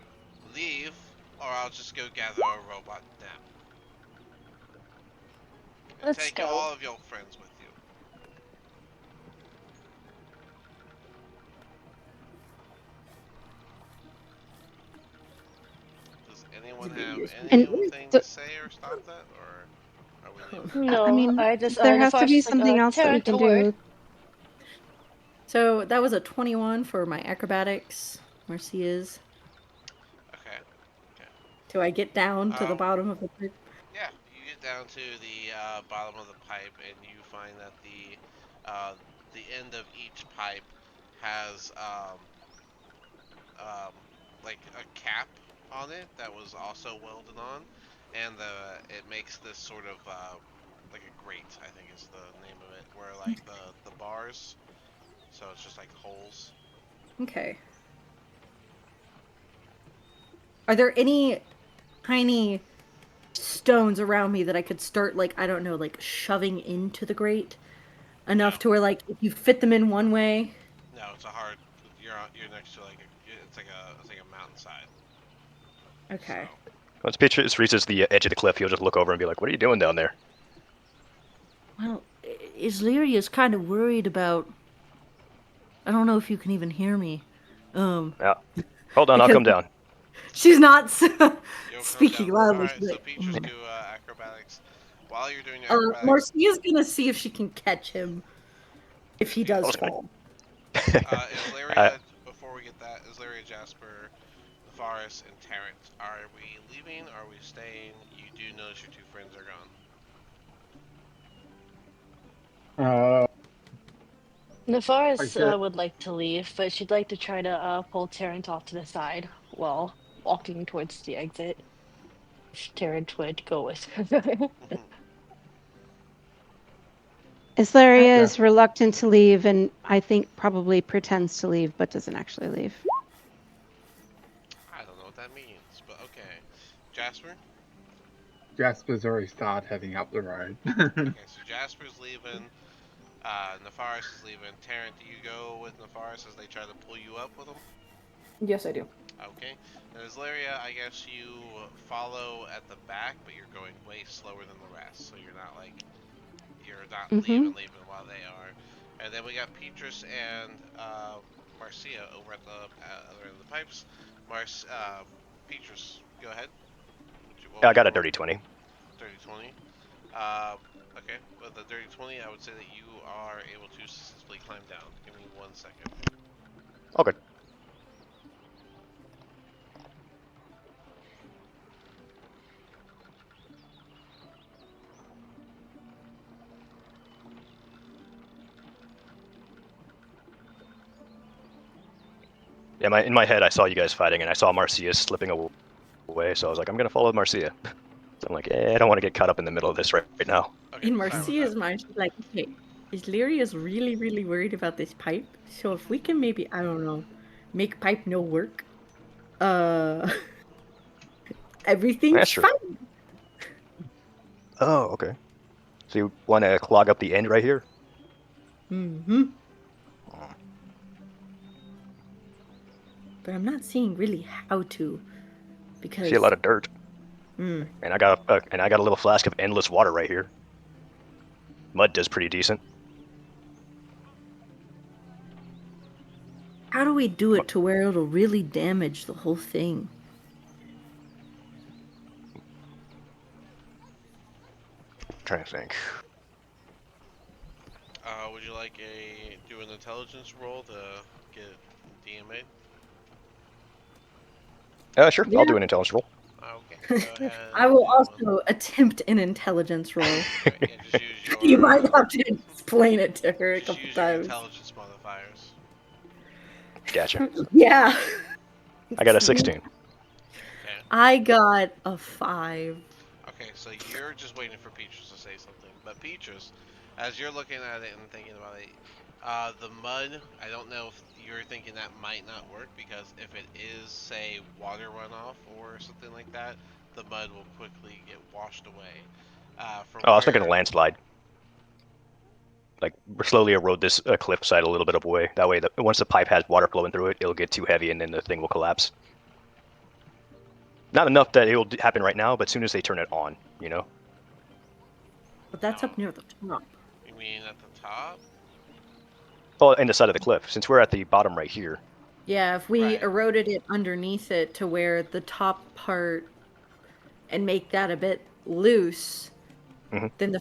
Leave, or I'll just go gather a robot now. And Let's take go. all of your friends with you. Does anyone have And anything so, to say or stop that, or are we leaving? I No, mean, I just there the has to be flash's like, something else that we Terrence, can a word. do. So that was a 21 for my acrobatics. Marcia's. Okay. Okay. Do I get down to the Um. bottom of the pipe? Yeah. You get down to the bottom of the pipe, and you find that the end of each pipe has um like a cap on it that was also welded on, and it makes this sort of like a grate, I think is the name of it, where like the bars, so it's just like holes. Okay. Are there any tiny stones around me that I could start, like, I don't know, like shoving into the grate enough No, to where, like, if you fit them in one way. no, it's a hard. You're next to like it's like a mountainside. So Okay. Once Peaches reaches the edge of the cliff, he'll just look over and be like, "What are you doing down there?" Well, Islyria's kind of worried about. I don't know if you can even hear me. Yeah. Hold on, I'll Because come down. she's not you'll come speaking down. All loudly. right. She's So like, Peaches do acrobatics. While you're doing your uh, acrobatics, Marcia's gonna see if she can catch him if he okay. does Oh, it's fine. fall. Is uh, Laria before we get that? Is Laria Jasper, Nefaris, and Tarrant? Are we leaving? Are we staying? You do notice your two friends are gone. Uh, I Nafaris get. would like to leave, but she'd like to try to pull Terrence off to the side while walking towards the exit. If Terrence would go with her. Islaria Yeah. is reluctant to leave and I think probably pretends to leave but doesn't actually leave. I don't know what that means, but okay. Jasper? Jasper's already started heading up the road. Okay, so Jasper's leaving. Nefaris is leaving. Tarrant, do you go with Nefaris as they try to pull you up with them? Yes, I do. Okay. And as Laria, I guess you follow at the back, but you're going way slower than the rest, so you're not Mm-hmm. leaving while they are. And then we got Petrus and Marcia over at the other end of the pipes. Petrus, go ahead. What I would you got a roll? dirty 20. 30-20. Uh, okay, with the dirty 20, I would say that you are able to successfully climb down. Give me 1 second. Okay. Yeah, in my head, I saw you guys fighting, and I saw Marcia slipping away, so I was like, I'm gonna follow Marcia. So I'm like, I don't want to get caught up in the middle of this right now. Okay, In sorry about that. Marcia's mind, she's like, okay, Islyria's really, really worried about this pipe. So if we can maybe, I don't know, make pipe no work, uh, That's everything's true. fine. Oh, okay. So you want to clog up the end right here? Mm-hmm. Oh. But I'm not seeing really how to, I see a because, lot of dirt, mm, and I got a little flask of endless water right here. Mud does pretty decent. how do we do it to where it'll really damage the whole thing? I'm trying to think. Would you like do an intelligence roll to get DMA? Sure, I'll Yeah. do an intelligence roll. Okay, go ahead I and will do one. also attempt an intelligence roll. Alright, yeah, just use your You might have to explain it to her a just couple use your times. intelligence modifiers. Gotcha. Yeah. I got a 16. Okay. I got a 5. Okay, so you're just waiting for Peaches to say something. But Peaches, as you're looking at it and thinking about it, the mud, I don't know if you're thinking that might not work because if it is, say, water runoff or something like that, the mud will quickly get washed away. From Oh, I was thinking a where, landslide. Like slowly erode this cliffside a little bit of away. That way, once the pipe has water flowing through it, it'll get too heavy, and then the thing will collapse. Not enough that it will happen right now, but as soon as they turn it on, you know. But that's no, up near the top. you mean at the top? Oh, in the side of the cliff. Since we're at the bottom right here. Yeah, if we Right. eroded it underneath it to where the top part and make that a bit loose, Mhm. then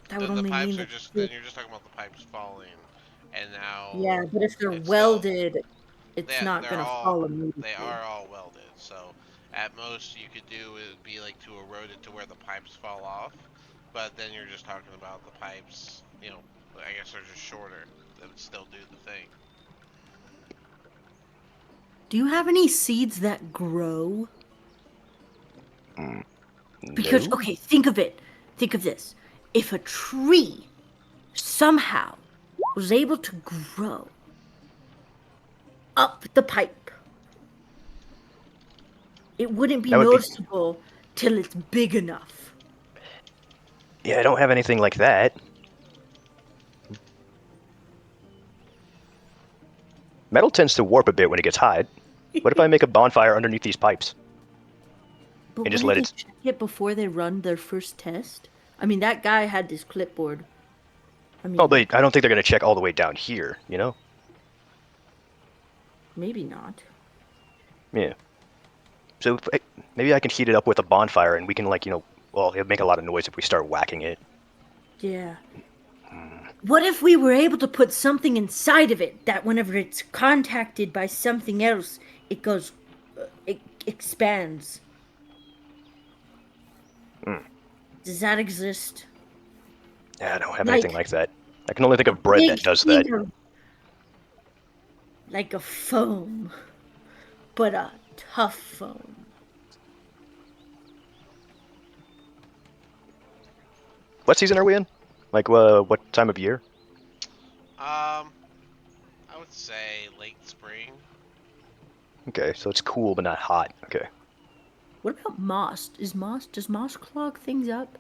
that would Then the only pipes mean are that. just, then you're just talking about the pipes falling. And now Yeah, but if they're it's still, welded, it's not they're gonna all fall they immediately. are all welded. So at most you could do would be like to erode it to where the pipes fall off, but then you're just talking about the pipes. I guess they're just shorter. That would still do the thing. Do you have any seeds that grow? Mm, Because, no. okay, think of it. Think of this. If a tree somehow was able to grow up the pipe, it wouldn't be That would be. noticeable till it's big enough. Yeah, I don't have anything like that. Metal tends to warp a bit when it gets hot. What if I make a bonfire underneath these pipes But and just wouldn't let they it? check it before they run their first test? I mean, that guy had this clipboard. I Oh, mean, but I don't think they're gonna check all the way down here. You know? maybe not. Yeah. So maybe I can heat it up with a bonfire, and we can well, it'd make a lot of noise if we start whacking it. Yeah. What if we were able to put something inside of it that whenever it's contacted by something else, it goes, it expands? Hmm. Does that exist? Yeah, I don't have anything Like like that. I can only think a of bread big that does that. thing of, like a foam, but a tough foam. What season are we in? Like, what time of year? I would say late spring. Okay, so it's cool but not hot. Okay. What about moss? Does moss clog things up?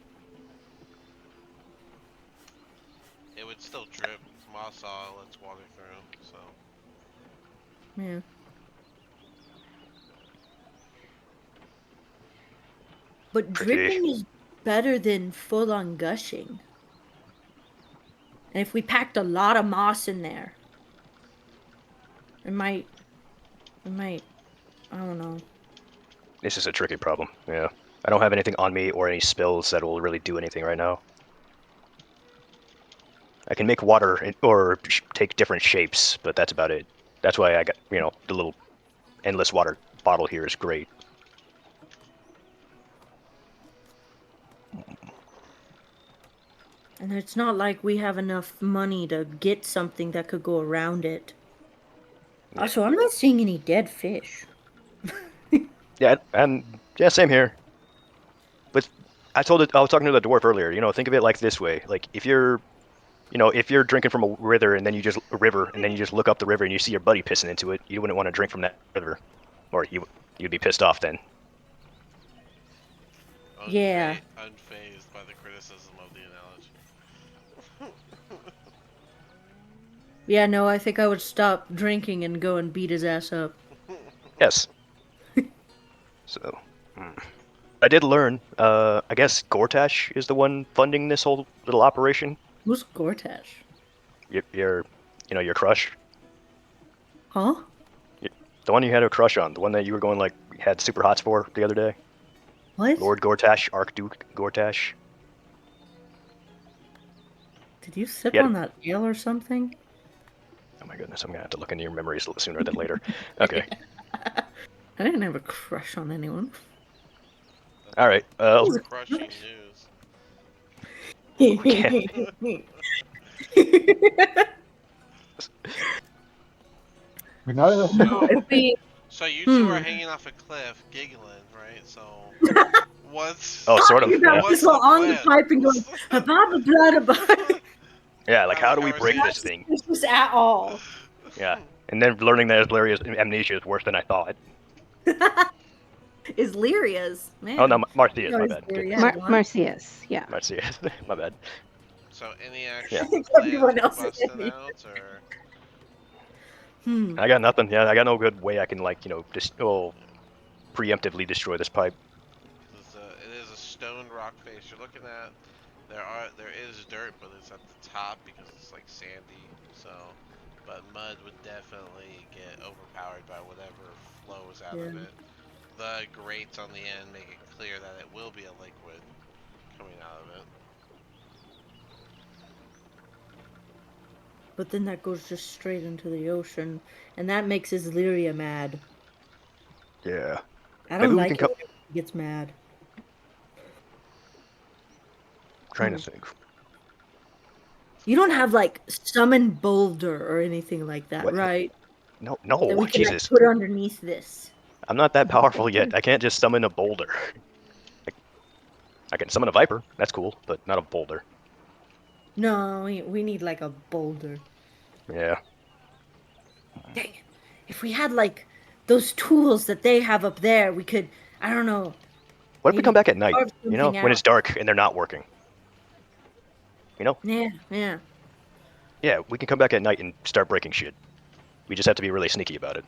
It would still drip. Moss all lets water through, so. Yeah. But Tricky. dripping is better than full on gushing. And if we packed a lot of moss in there, it might, it might, I don't know. This is a tricky problem. Yeah. I don't have anything on me or any spills that will really do anything right now. I can make water or take different shapes, but that's about it. That's why I got, the little endless water bottle here is great. And it's not like we have enough money to get something that could go around it. Yeah. Also, I'm not seeing any dead fish. Yeah, and yeah, same here. But I was talking to the dwarf earlier. Think of it like this way: like if you're drinking from a river and then you just look up the river and you see your buddy pissing into it, you wouldn't want to drink from that river, or you'd be pissed off then. Yeah. Unfazed by the criticism of the analogy. Yeah, no, I think I would stop drinking and go and beat his ass up. Yes. So, I did learn. I guess Gortash is the one funding this whole little operation. Who's Gortash? Your your crush, Huh? the one you had a crush on, the one that you were going like had super hots for the other day. What? Lord Gortash, Archduke Gortash. Did you sip Yeah. on that ale or something? Oh my goodness, I'm gonna have to look into your memories sooner than later. Okay. I didn't have a crush on anyone. All right. Who's a Crushing crush? We can't. We know that. No, if we So you two are hanging off a cliff, giggling, right? So what's Oh, sort of. talking about Yeah. what's this the all on the plan? pipe and going, blah, blah, blah, blah. Yeah. Like, I how like do we how we're break saying. this thing? Suspicious at all. Yeah. And then learning that Lyria's amnesia is worse than I thought. Is Lyria's, man. Oh no, Marcia's. No, My it's bad. Lyria Goodness. had one. Marcius, yeah. Marcia's. My bad. So any Yeah. actual plans Everyone for else is busting amnesia. out, or Hmm. I got nothing. Yeah, I got no good way I can just preemptively destroy this pipe. it is a stone rock face you're looking at. There is dirt, but it's at the top because it's like sandy. So, but mud would definitely get overpowered by whatever flows out of Yeah. it. The grates on the end make it clear that it will be a liquid coming out of it. But then that goes just straight into the ocean, and that makes his Lyria mad. Yeah. I Maybe don't we can like it come. when he gets mad. Trying to think. You don't have like summon boulder or anything like that, What? right? No, That no, we can like Jesus. put underneath this. I'm not that powerful yet. I can't just summon a boulder. I can summon a viper. That's cool, but not a boulder. No, we need like a boulder. Yeah. Dang it. If we had like those tools that they have up there, we could, I don't know, What if we come Maybe back at night? carve You know, something when it's out. dark and they're not working. You know? Yeah, yeah. Yeah, we can come back at night and start breaking shit. We just have to be really sneaky about it.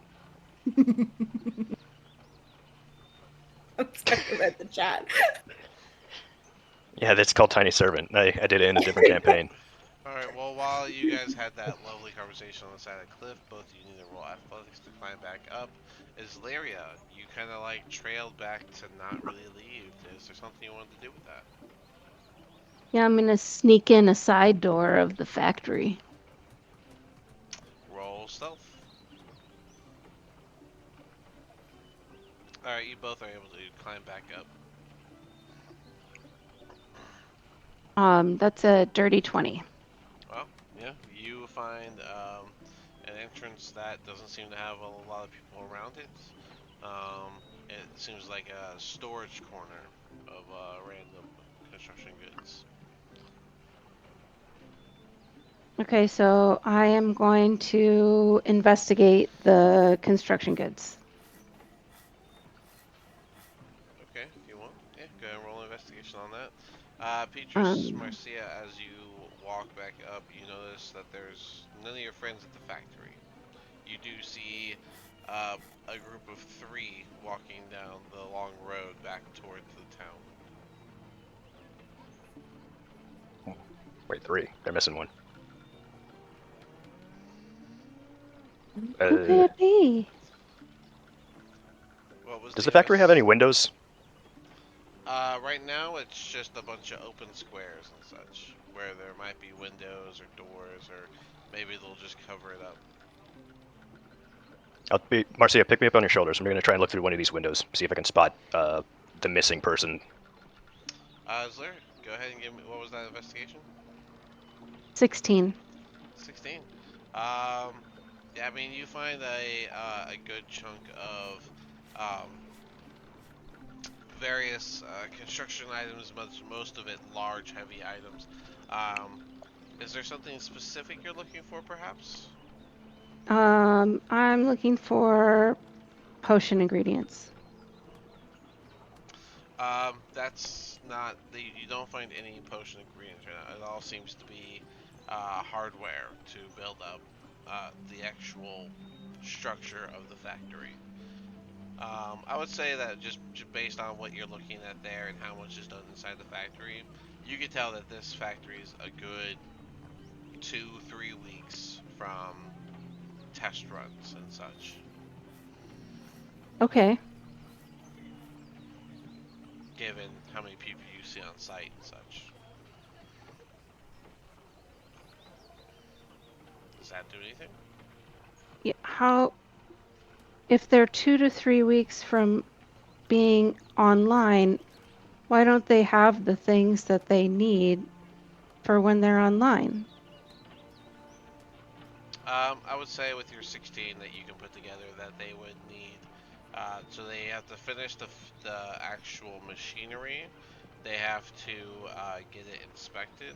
I'm sorry, I read the chat. Yeah, that's called Tiny Servant. I did it in a different campaign. Alright, well, while you guys had that lovely conversation on the side of the cliff, both of you need to roll athletics to climb back up. Is Laria, you kind of like trailed back to not really leave. Is there something you wanted to do with that? Yeah, I'm gonna sneak in a side door of the factory. Roll stealth. Alright, you both are able to climb back up. That's a dirty 20. Well, yeah, you find an entrance that doesn't seem to have a lot of people around it. It seems like a storage corner of random construction goods. Okay, so I am going to investigate the construction goods. Okay, if you want. Yeah, go ahead and roll an investigation on that. Petrus, Um, Marcia, as you walk back up, you notice that there's none of your friends at the factory. You do see uh, a group of three walking down the long road back towards the town. Wait, 3. They're missing one. who could it be? What was Does the the factory have any invest? windows? Right now, it's just a bunch of open squares and such, where there might be windows or doors, or maybe they'll just cover it up. Marcia, pick me up on your shoulders. I'm going to try and look through one of these windows, see if I can spot the missing person. Zler, go ahead and give me. What was that investigation? 16. 16. Yeah, I mean, you find a good chunk of various construction items, most of it large, heavy items. Um, is there something specific you're looking for, perhaps? I'm looking for potion ingredients. That's not you don't find any potion ingredients right now. It all seems to be hardware to build up the actual structure of the factory. I would say that just based on what you're looking at there and how much is done inside the factory, you can tell that this factory is a good 2-3 weeks from test runs and such. Okay. Given how many people you see on site and such, does that do anything? Yeah, how, if they're 2 to 3 weeks from being online, why don't they have the things that they need for when they're online? I would say with your 16 that you can put together that they would need. So they have to finish the actual machinery. They have to get it inspected.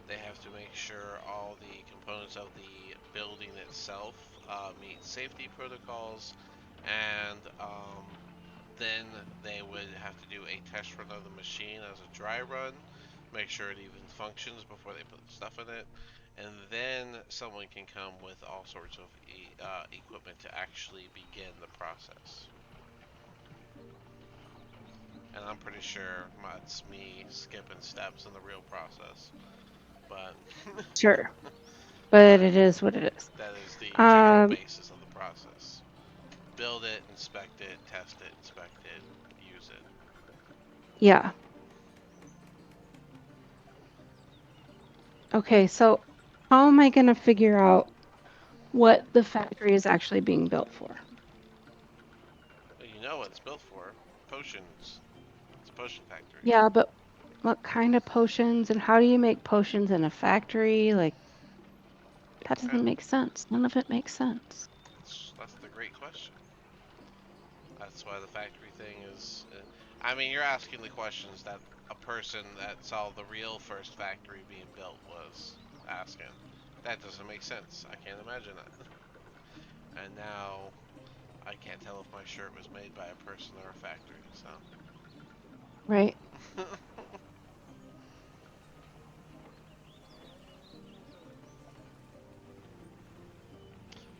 They have to make sure all the components of the building itself meet safety protocols, and then they would have to do a test run of the machine as a dry run, make sure it even functions before they put stuff in it, and then someone can come with all sorts of equipment to actually begin the process. And I'm pretty sure it's me skipping steps in the real process, but Sure. But but it is what it is. that is the general Um, basis of the process. Build it, inspect it, test it, inspect it, use it. yeah. Okay, so how am I going to figure out what the factory is actually being built for? Well, you know what it's built for. Potions. It's a potion factory. Yeah, but what kind of potions and how do you make potions in a factory? Like, that doesn't make sense. None of it makes sense. That's the great question. That's why the factory thing is. I mean, you're asking the questions that a person that saw the real first factory being built was asking. That doesn't make sense. I can't imagine that. And now I can't tell if my shirt was made by a person or a factory. So Right.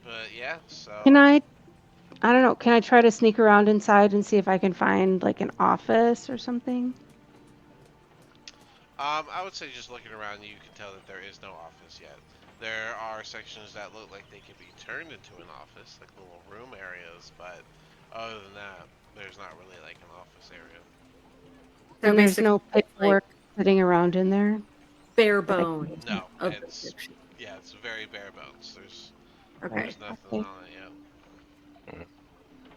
But yeah, Can so I don't know, can I try to sneak around inside and see if I can find like an office or something? I would say just looking around, you can tell that there is no office yet. There are sections that look like they could be turned into an office, like little room areas, but other than that, there's not really like an office area. So And there's basically, no it's like paperwork sitting around in there bare that I bones can. No, of the it's picture. yeah, it's very bare bones. Okay. There's Right. nothing Okay. on it yet.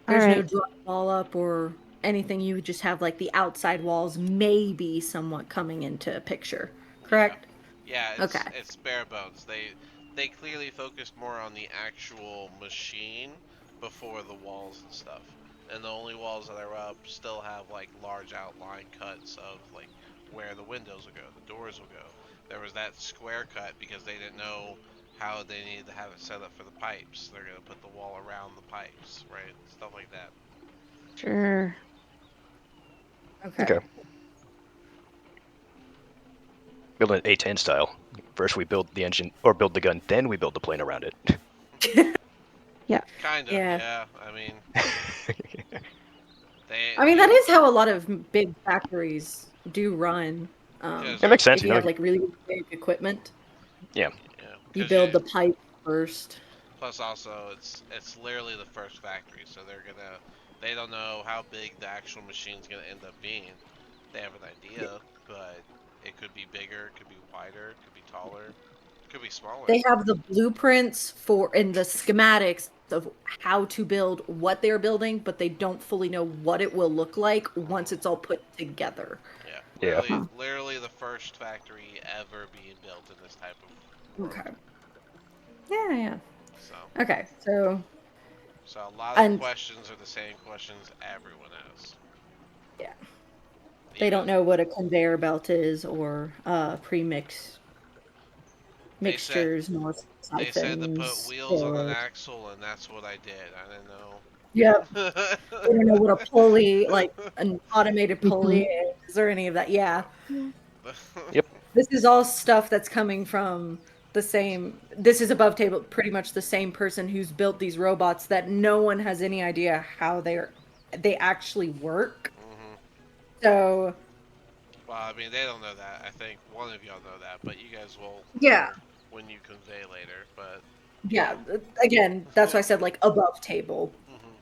All There's no right. drywall up or anything. You would just have like the outside walls, maybe somewhat coming into picture. Yeah, Correct? yeah, Okay. it's bare bones. They clearly focused more on the actual machine before the walls and stuff. And the only walls that are up still have like large outline cuts of like where the windows will go, the doors will go. There was that square cut because they didn't know how they needed to have it set up for the pipes. They're gonna put the wall around the pipes, right? Stuff like that. Sure. Okay. Okay. Build an A10 style. First we build the engine or build the gun, then we build the plane around it. Yeah. Kinda, Yeah. yeah. I mean, they I mean, they that is how a lot of big factories do run. because It makes sense, If you you know. have like really big equipment, Yeah. yeah, you because build the pipe first. plus also it's literally the first factory, so they don't know how big the actual machine's gonna end up being. They have an idea, but it could be bigger, it could be wider, it could be taller, it could be smaller. They have the blueprints for and the schematics of how to build what they're building, but they don't fully know what it will look like once Hmm. it's all put together. Yeah, Yeah. Huh. literally the first factory ever being built in this type of world. Okay. Yeah, yeah. So, Okay. So, so a lot of the and questions are the same questions everyone has. yeah, they don't Even know what a conveyor belt is or pre-mix they said mixtures nor they said to put siphons wheels on an or axle, and that's what I did. I didn't know. yeah, they don't know what a pulley, like an automated pulley Hmm. is or any of that. Yeah. Yeah. Yep. This is all stuff that's coming from the same this is above table pretty much the same person who's built these robots that no one has any idea how they actually work. Hmm. So, Well, I mean, they don't know that. I think one of y'all know that, but you guys will yeah. know when you convey later. But Yeah, yeah. again, that's why I said like above table. Hmm.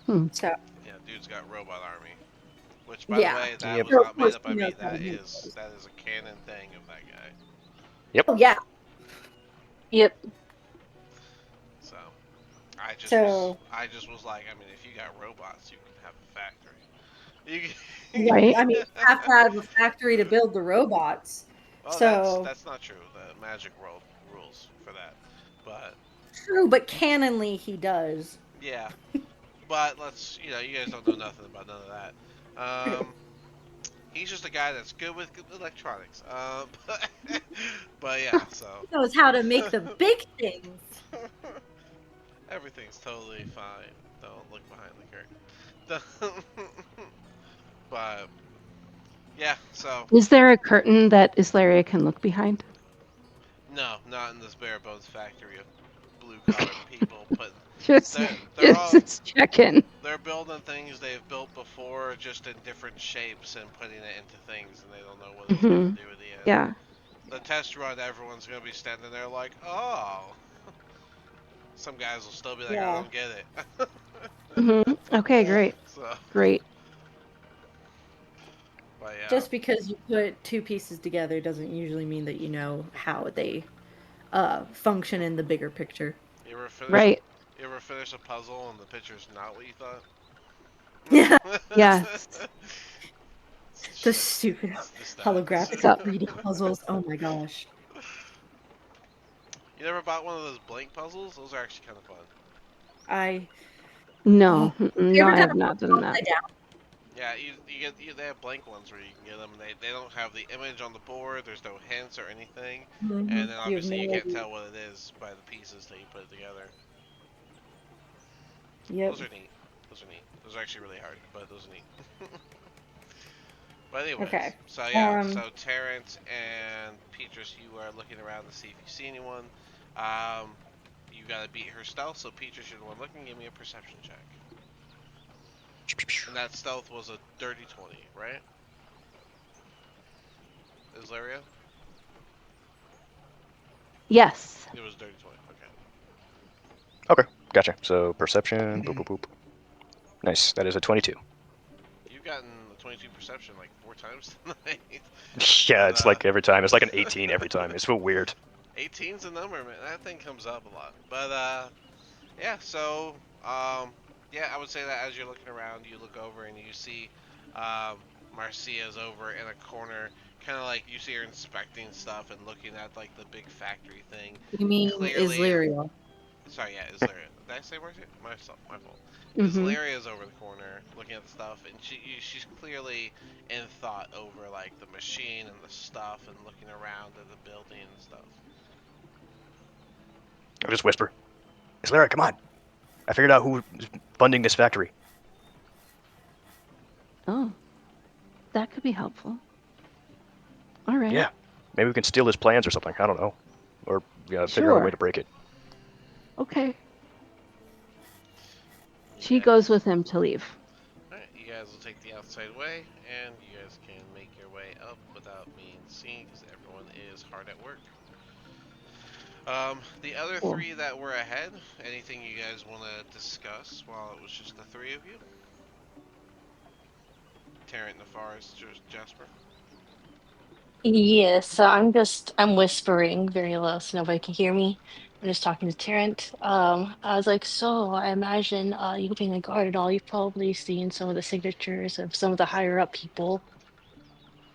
Hmm. So, Yeah, dude's got robot army. Which, by the yeah. way, that Yep. was So of not made course up he by knows me. how to That make is those. that is a canon thing of that guy. Yep. Oh yeah. Yep. So So I just was like, I mean, if you got robots, you can have a factory. You yeah, Right. I mean, you have to have a factory to build the robots. well, So that's not true. The Magic World rules for that. But true, but canonly he does. yeah, but let's you guys don't know nothing about none of that. He's just a guy that's good with electronics. But yeah, so He knows how to make the big things. everything's totally fine. Don't look behind the curtain. But yeah, so Is there a curtain that Islaria can look behind? no, not in this bare bones factory of blue collar people. But Just, they're all just checking. they're building things they've built before, just in different shapes and putting it into things, and they don't know what it's gonna Hmm. do at the end. Yeah. The test run, everyone's gonna be standing there like, oh. Some guys will still be like, I Yeah. don't get it. Hmm. Okay, Yeah. great. So, Great. but yeah, Just because you put two pieces together doesn't usually mean that you know how they function in the bigger picture. you ever finish a Right. you ever finish a puzzle and the picture's not what you thought? Yeah. Yes. The Shit, stupid it's just that. holographic So, 3D puzzles. Oh my gosh. You never bought one of those blank puzzles? Those are actually kind of fun. I no. oh, Mm-mm, you no, ever I done have a not puzzle done that. upside down? Yeah, they have blank ones where you can get them. And they don't have the image on the board. There's no hints or anything, and then You have obviously you no can't idea. tell what it is by the pieces till you put it together. Yep. Those are neat. Those are neat. Those are actually really hard, but those are neat. But anyways, Okay. so yeah, Um. so Terrence and Petrus, you are looking around to see if you see anyone. Um, you gotta beat her stealth, so Petrus, you're the one looking. Give me a perception check. And that stealth was a dirty 20, right? Islaria? Yes. It was dirty 20. Okay. Okay, gotcha. So perception, boop boop boop. Nice. That is a 22. You've gotten a 22 perception like 4 times tonight. Yeah, But it's like every time. It's like an 18 every time. It's so weird. 18's a number, man. That thing comes up a lot. But yeah. So yeah, I would say that as you're looking around, you look over and you see Marcia's over in a corner, kind of like you see her inspecting stuff and looking at like the big factory thing. You mean Clearly, Islyria? sorry, yeah, Islaria. Did I say Marcia? My fault. Mhm. Islaria's over the corner looking at the stuff, and she's clearly in thought over like the machine and the stuff, and looking around at the building and stuff. I'll just whisper, "It's Larry, come on. I figured out who's funding this factory." Oh, that could be helpful. All right. Yeah. Maybe we can steal his plans or something. I don't know. Or figure out a way Sure. to break it. Okay. You She guys, goes with him to leave. all right, you guys will take the outside way, and you guys can make your way up without being seen, because everyone is hard at work. The other Cool. three that were ahead, anything you guys want to discuss while it was just the three of you? Terrent, Nafaris, Jasper. Yes, so I'm whispering very low so nobody can hear me. I'm just talking to Terrent. I was like, so I imagine you being a guard and all, you've probably seen some of the signatures of some of the higher up people.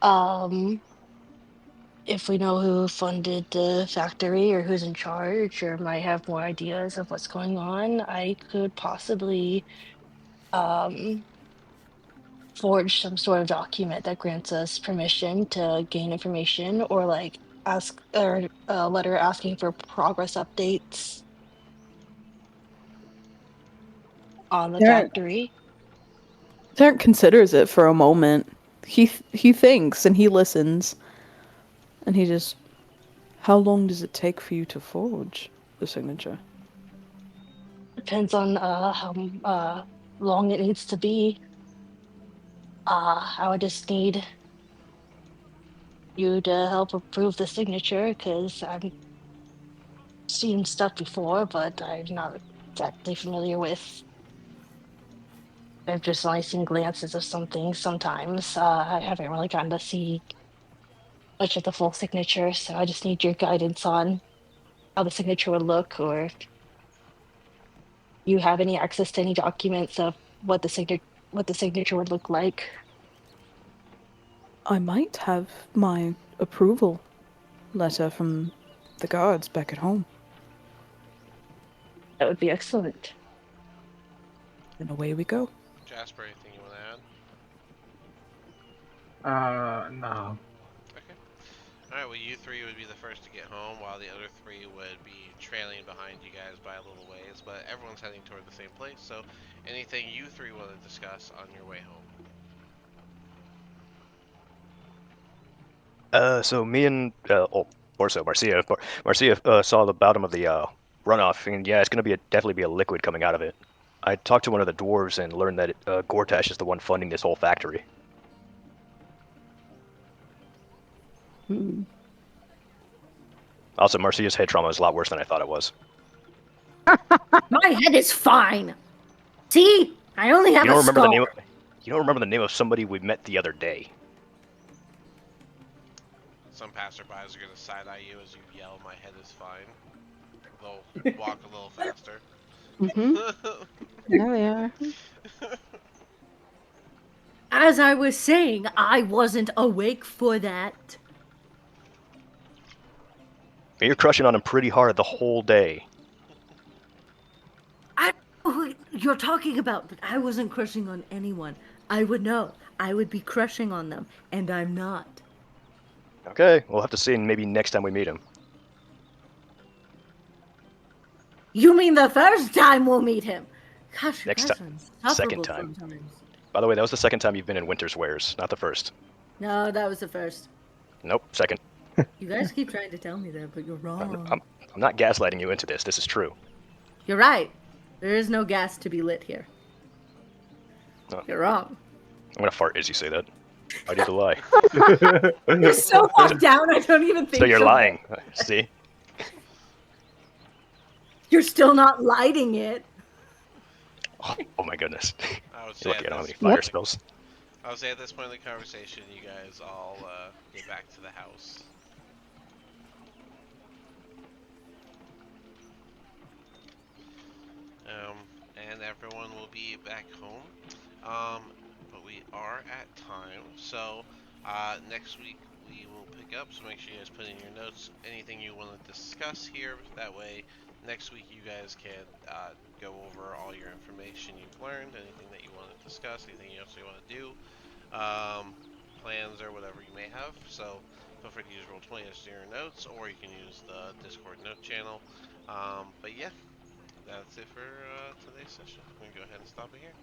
Um, if we know who funded the factory or who's in charge or might have more ideas of what's going on, I could possibly um forge some sort of document that grants us permission to gain information or like ask or a letter asking for progress updates on the Tarrant, factory. Tarrant considers it for a moment. He thinks and he listens, and he just. How long does it take for you to forge the signature? Depends on how long it needs to be. I would just need you to help approve the signature because I've seen stuff before, but I'm not exactly familiar with. I've just only seen glances of something sometimes. I haven't really gotten to see much of the full signature, so I just need your guidance on how the signature would look, or if you have any access to any documents of what the signature would look like. I might have my approval letter from the guards back at home. That would be excellent. And away we go. Jasper, anything you want to add? No. Okay. Alright, well, you three would be the first to get home, while the other three would be trailing behind you guys by a little ways, but everyone's heading toward the same place, so anything you three want to discuss on your way home? So me and or so Marcia saw the bottom of the runoff, and yeah, it's gonna be definitely be a liquid coming out of it. I talked to one of the dwarves and learned that Gortash is the one funding this whole factory. Hmm. Also, Marcia's head trauma is a lot worse than I thought it was. My head is fine. See? I only have You don't a remember the name? scar. You don't remember the name of somebody we met the other day? Some passerbys are going to side-eye you as you yell, "My head is fine." They'll walk a little faster. Mhm. There they are. As I was saying, I wasn't awake for that. You're crushing on him pretty hard the whole day. I don't know who you're talking about, but I wasn't crushing on anyone. I would know. I would be crushing on them, and I'm not. Okay, we'll have to see maybe next time we meet him. You mean the first time we'll meet him? Gosh, you Next guys time. are Second insufferable time. sometimes. By the way, that was the second time you've been in Winter's Wares, not the first. No, that was the first. Nope, second. You guys keep trying to tell me that, but you're I'm, wrong. I'm, I'm not gaslighting you into this. This is true. You're right. There is no gas to be lit here. No, You're wrong. I'm gonna fart as you say that. I need to lie. You're so locked down, I don't even So think you're you're lying. See? You're still not lighting it. Oh my goodness. I would You're say lucky at I don't have this any fire Yep. spells. I would say at this point in the conversation, you guys all get back to the house. Um, and everyone will be back home. But we are at time, so next week we will pick up. So make sure you guys put in your notes anything you want to discuss here. That way, next week you guys can go over all your information you've learned, anything that you want to discuss, anything else you want to do, plans or whatever you may have. So feel free to use Roll20 as your notes, or you can use the Discord note channel. But yeah, that's it for today's session. I'm gonna go ahead and stop it here.